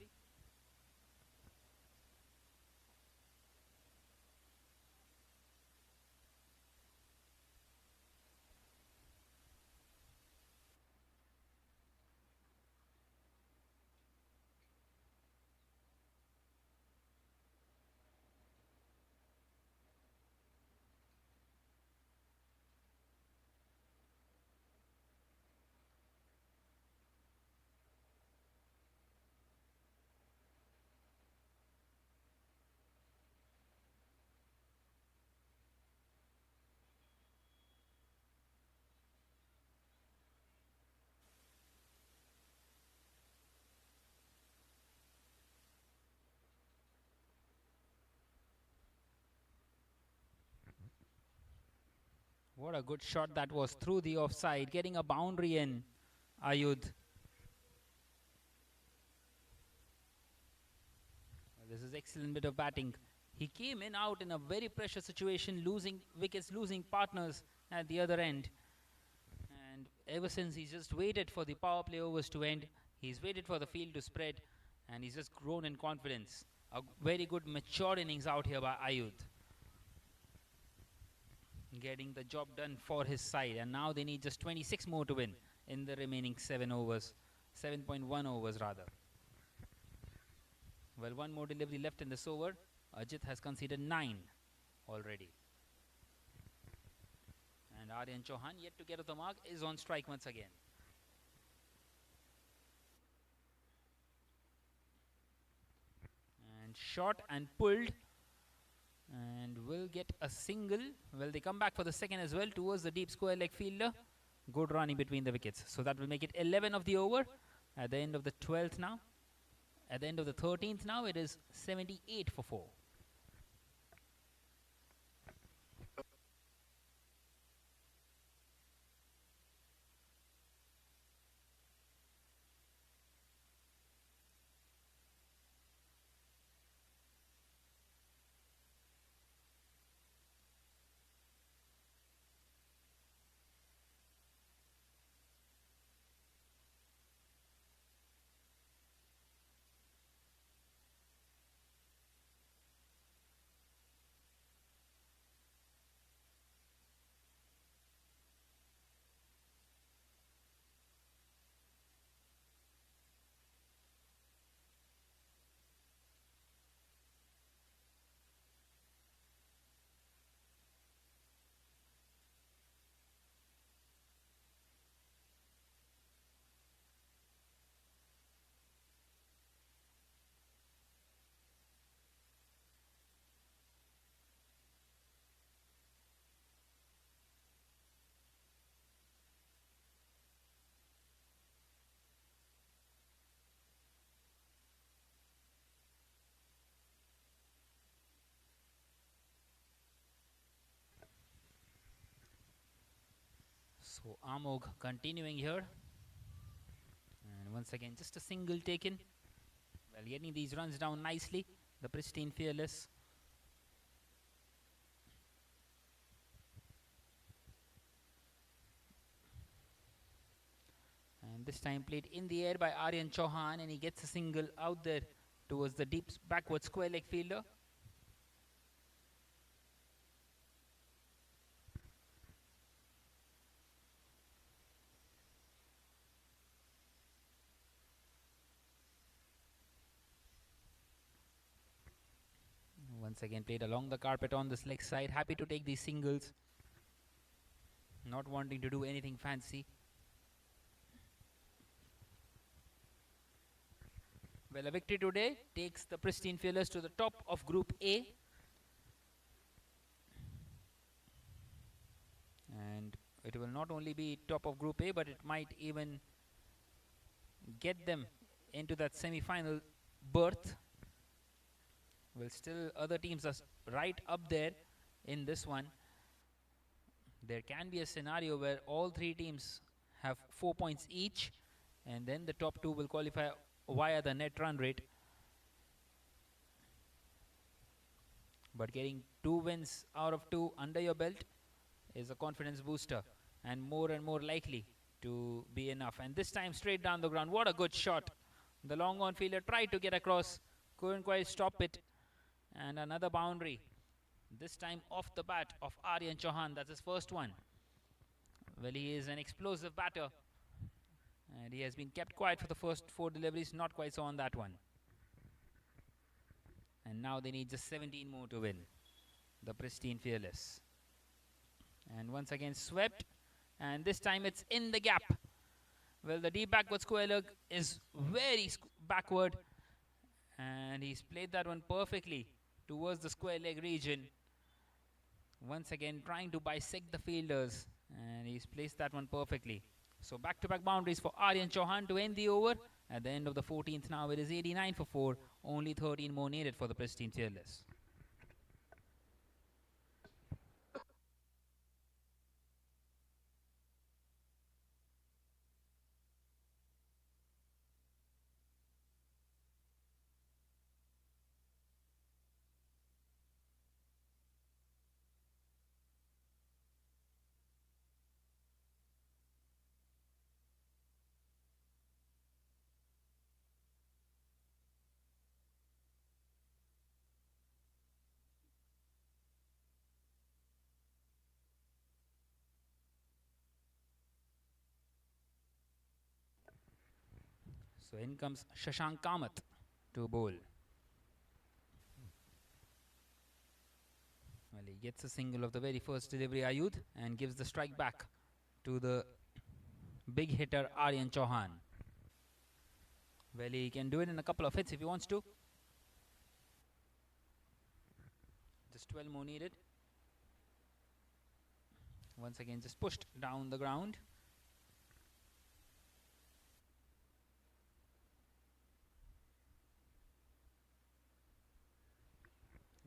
What a good shot that was through the offside, getting a boundary in. Ayud. Well, this is excellent bit of batting. He came in out in a very pressure situation, losing wickets, losing partners at the other end. And ever since, he's just waited for the power play overs to end. He's waited for the field to spread, and he's just grown in confidence. A very good mature innings out here by Ayud. Getting the job done for his side, and now they need just 26 more to win in the remaining 7 overs, 7.1 overs rather. Well, one more delivery left in this over. Ajit has conceded 9 already. And Aryan Chauhan, yet to get off the mark, is on strike once again. And shot and pulled. And will get a single. Well, they come back for the second as well towards the deep square leg fielder. Good running between the wickets. So that will make it 11 of the over. At the end of the 12th now. At the end of the 13th now, it is 78 for 4. So Amog continuing here. And once again, just a single taken. Well, getting these runs down nicely. The Pristine Fearless. And this time played in the air by Aryan Chauhan, and he gets a single out there towards the deep backward square leg fielder. Once again played along the carpet on this leg side. Happy to take these singles. Not wanting to do anything fancy. Well, a victory today takes the Pristine Fearless to the top of Group A. And it will not only be top of Group A, but it might even get them into that semi-final berth. Well, still other teams are right up there in this one. There can be a scenario where all three teams have 4 points each, and then the top two will qualify via the net run rate. But getting 2 wins out of 2 under your belt is a confidence booster and more likely to be enough. And this time straight down the ground. What a good shot. The long on fielder tried to get across, couldn't quite stop it. And another boundary. This time off the bat of Aryan Chauhan. That's his first one. Well, he is an explosive batter. And he has been kept quiet for the first 4 deliveries. Not quite so on that one. And now they need just 17 more to win. The Pristine Fearless. And once again swept. And this time it's in the gap. Well, the deep backward square leg is very backward. And he's played that one perfectly towards the square leg region. Once again trying to bisect the fielders. And he's placed that one perfectly. So back-to-back boundaries for Aryan Chauhan to end the over. At the end of the 14th now, it is 89 for 4. Only 13 more needed for the Pristine Fearless. So in comes Shashank Kamath to bowl. Well, he gets a single of the very first delivery, Ayud, and gives the strike back to the big hitter Aryan Chauhan. Well, he can do it in a couple of hits if he wants to. Just 12 more needed. Once again just pushed down the ground.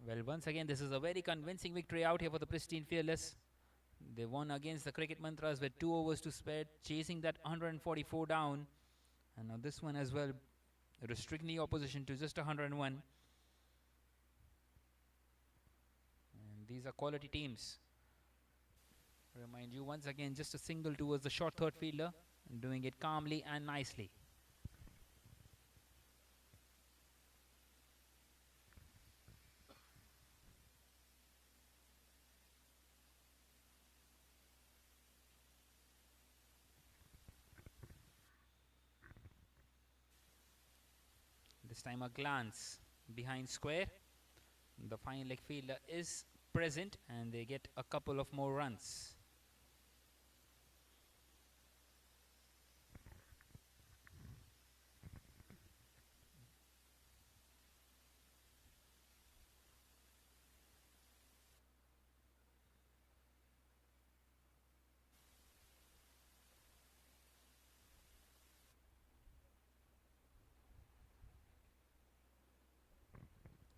Well, once again, this is a very convincing victory out here for the Pristine Fearless. They won against the Cricket Mantras with 2 overs to spare, chasing that 144 down. And now this one as well, restricting the opposition to just 101. And these are quality teams. Remind you once again, just a single towards the short third fielder, and doing it calmly and nicely. This time a glance behind square. The fine leg fielder is present and they get a couple of more runs.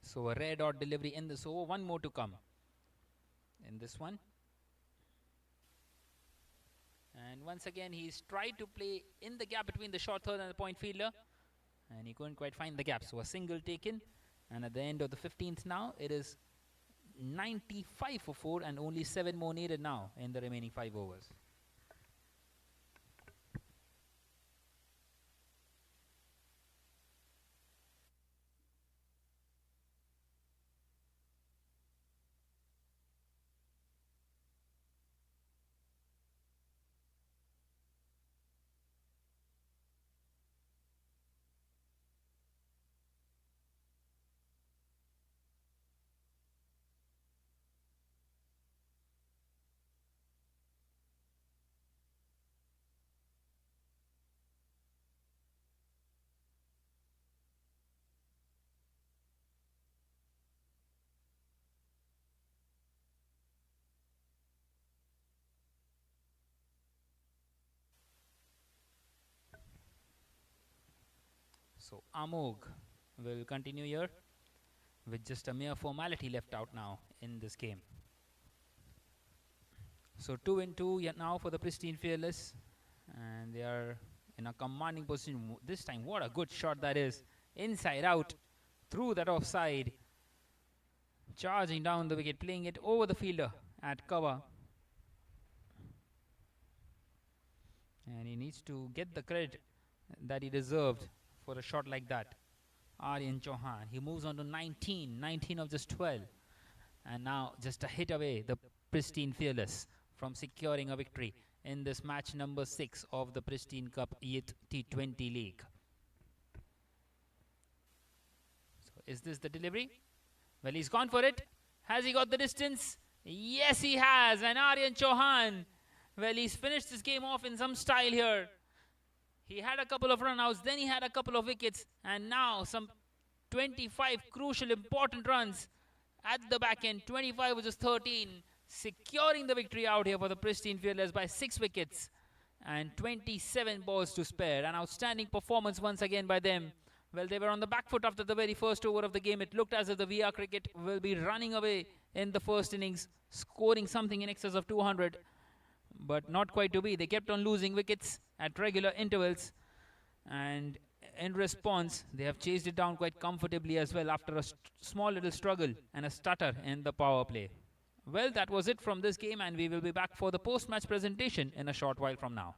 So a rare dot delivery in this over. One more to come in this one. And once again, he's tried to play in the gap between the short third and the point fielder, and he couldn't quite find the gap. So a single taken, and at the end of the 15th now, it is 95 for 4, and only 7 more needed now in the remaining 5 overs. So Amog will continue here with just a mere formality left out now in this game. So 2 and 2 yet now for the Pristine Fearless, and they are in a commanding position this time. What a good shot that is, inside out, through that offside, charging down the wicket, playing it over the fielder at cover. And he needs to get the credit that he deserved for a shot like that. Aryan Chauhan, he moves on to 19 of just 12. And now just a hit away, the Pristine Fearless from securing a victory in this match number 6 of the Pristine Cup Youth T20 League. So is this the delivery? Well, he's gone for it. Has he got the distance? Yes, he has. And Aryan Chauhan, well, he's finished this game off in some style here. He had a couple of run-outs, then he had a couple of wickets, and now some 25 crucial, important runs at the back end. 25 versus 13, securing the victory out here for the Pristine Fearless by 6 wickets and 27 balls to spare. An outstanding performance once again by them. Well, they were on the back foot after the very first over of the game. It looked as if the VR Cricket will be running away in the first innings, scoring something in excess of 200. But not quite to be. They kept on losing wickets at regular intervals, and in response they have chased it down quite comfortably as well after a small little struggle and a stutter in the power play. Well, that was it from this game, and we will be back for the post-match presentation in a short while from now.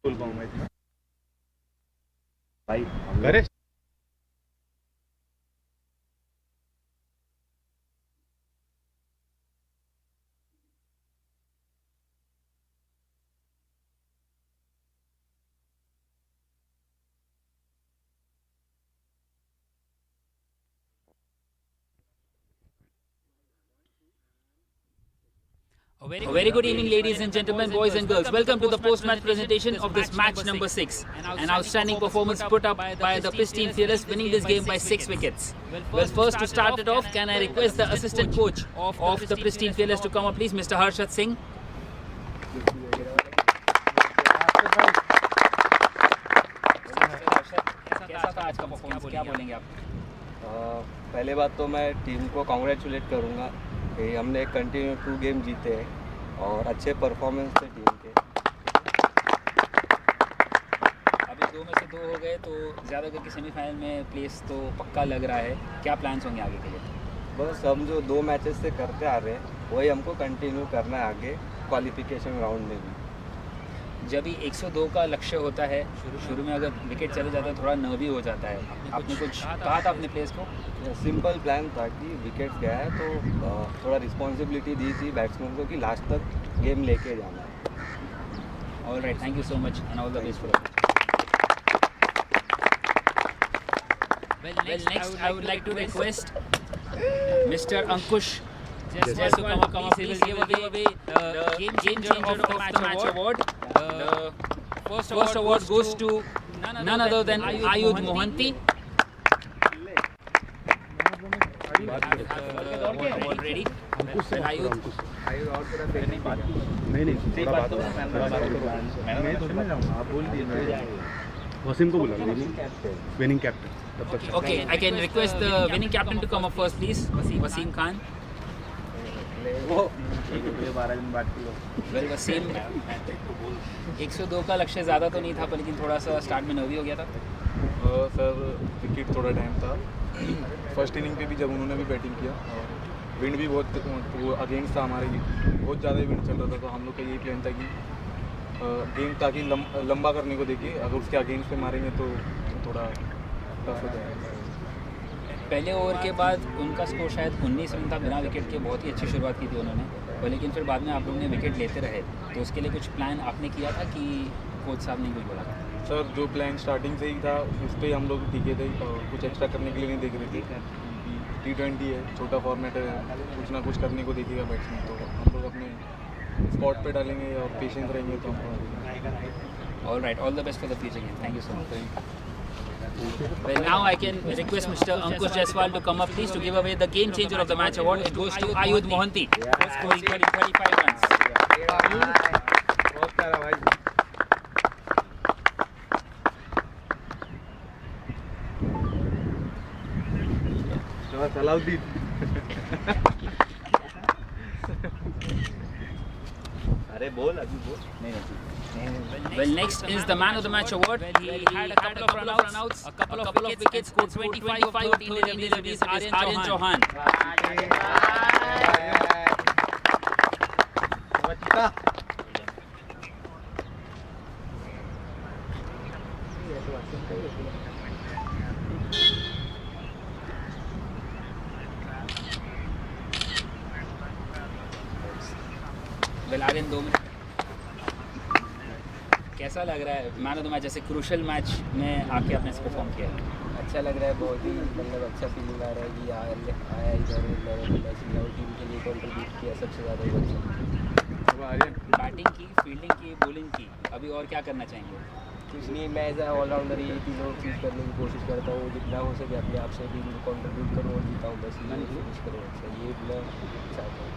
बोल पाऊंगा इतना भाई करे A very good evening, ladies and gentlemen, boys and girls. Welcome to the post-match presentation of this match number 6. An outstanding performance put up by the Pristine Fearless, winning this game by 6 wickets. Well, first to start it off, can I request the assistant coach of the Pristine Fearless to come up, please, Mr. Harshad Singh. कैसा था आज का performance, क्या बोलेंगे आप? पहले बात तो मैं टीम को कॉन्ग्रेचुलेट करूँगा कि हमने कंटिन्यू 2 गेम जीते हैं और अच्छे परफॉर्मेंस थे टीम के। अभी 2 में से 2 हो गए तो ज़्यादा करके सेमीफाइनल में प्लेस तो पक्का लग रहा है। क्या प्लान्स होंगे आगे के लिए? बस हम जो 2 मैचेस से करते आ रहे हैं वही हमको कंटिन्यू करना है आगे क्वालिफिकेशन राउंड में भी। जब भी 102 का लक्ष्य होता है, शुरू में अगर विकेट चले जाता है थोड़ा नर्वी हो जाता है। आपने कुछ कहा था अपने प्लेयर्स को? सिंपल प्लान था कि विकेट गया है तो थोड़ा रिस्पॉन्सिबिलिटी दी थी बैट्समैन को कि लास्ट तक गेम लेके जाना है। All right, thank you so much and all the best for Well, next I would like to request Mr. Ankush just to come up. He will give away the game changer of the match award. The first award goes to none other than Ayud Mohanty. Award ready. Ayud. नहीं थोड़ी ना जाऊँगा, आप बोल दिए वसीम को बुला winning captain तब तक। Okay, I can request the winning captain to come up first, please. Wasim Khan. Well, Wasim 102 का लक्ष्य ज़्यादा तो नहीं था पर लेकिन थोड़ा सा स्टार्ट में नर्वी हो गया था। सर विकेट थोड़ा टाइम था फर्स्ट इनिंग पे भी जब उन्होंने भी बैटिंग किया और विंड भी बहुत वो अगेंस्ट था हमारे लिए, बहुत ज़्यादा विंड चल रहा था तो हम लोग का यही प्लान था कि गेम ताकि लंबा करने को देखिए, अगर उसके अगेंस्ट पे मारेंगे तो थोड़ा टफ हो जाएगा। पहले ओवर के बाद उनका स्कोर शायद 19 रन था बिना विकेट के। बहुत ही अच्छी शुरुआत की थी उन्होंने और लेकिन फिर बाद में आप लोगों ने विकेट लेते रहे तो उसके लिए कुछ प्लान आपने किया था कि कोच साहब ने कुछ बोला था? सर जो प्लान स्टार्टिंग से ही था उस पर हम लोग टिके थे और कुछ एक्स्ट्रा करने के लिए नहीं देख रहे थे। T20 है, छोटा फॉर्मेट है, कुछ ना कुछ करने को देखेगा बैट्समैन तो हम लोग अपने स्पॉट पे डालेंगे और पेशेंस रहेंगे तो हम। All right, all the best for the future game. Thank you so much. Well, now I can request Mr. Ankush Jaiswal to come up, please, to give away the game changer of the match award. It goes to Ayud Mohanty, scoring 35 runs. बहुत प्यारा भाई। सलाउद्दीन अरे बोल अभी बोल। Well, next is the man of the match award. He had a couple of run-outs, a couple of wickets, scored 25 of 30 deliveries. Aryan Chauhan. Well, Aryan 2 minute कैसा लग रहा है मैन ऑफ द मैच जैसे crucial match में आके आपने इसको perform किया? अच्छा लग रहा है, बहुत ही मतलब अच्छा फीलिंग आ रहा है कि आया इधर मैच और टीम के लिए कंट्रीब्यूट किया सबसे ज़्यादा। बैटिंग की, फील्डिंग की, बॉलिंग की, अभी और क्या करना चाहेंगे? कुछ नहीं, मैं एज ए ऑलराउंडर ये तीनों चीज़ करने की कोशिश करता हूँ, जितना हो सके अपने आप से टीम को कंट्रीब्यूट करूँ और जीता हूँ, बस ये कोशिश करूँ। अच्छा ये मैं चाहता हूँ।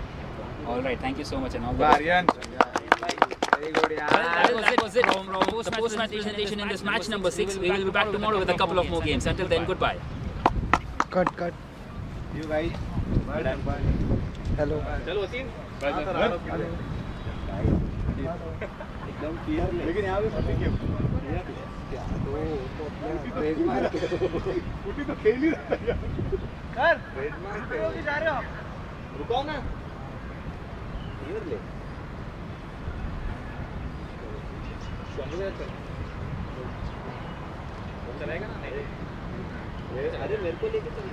All right, thank you so much and all the best. Very good, yeah. Well, that was it from the post-match presentation in this match number 6. We will be back tomorrow with a couple of more games. Until then, goodbye. Cut. You guys. Bye. Hello. चलो वसीम एकदम clear लेकिन यहाँ पे पता क्यों तो खेल ही रहा है यार। सर जा रहे हो आप? रुको ना इधर ले। चलेगा ना? अरे मेरे को लेके चल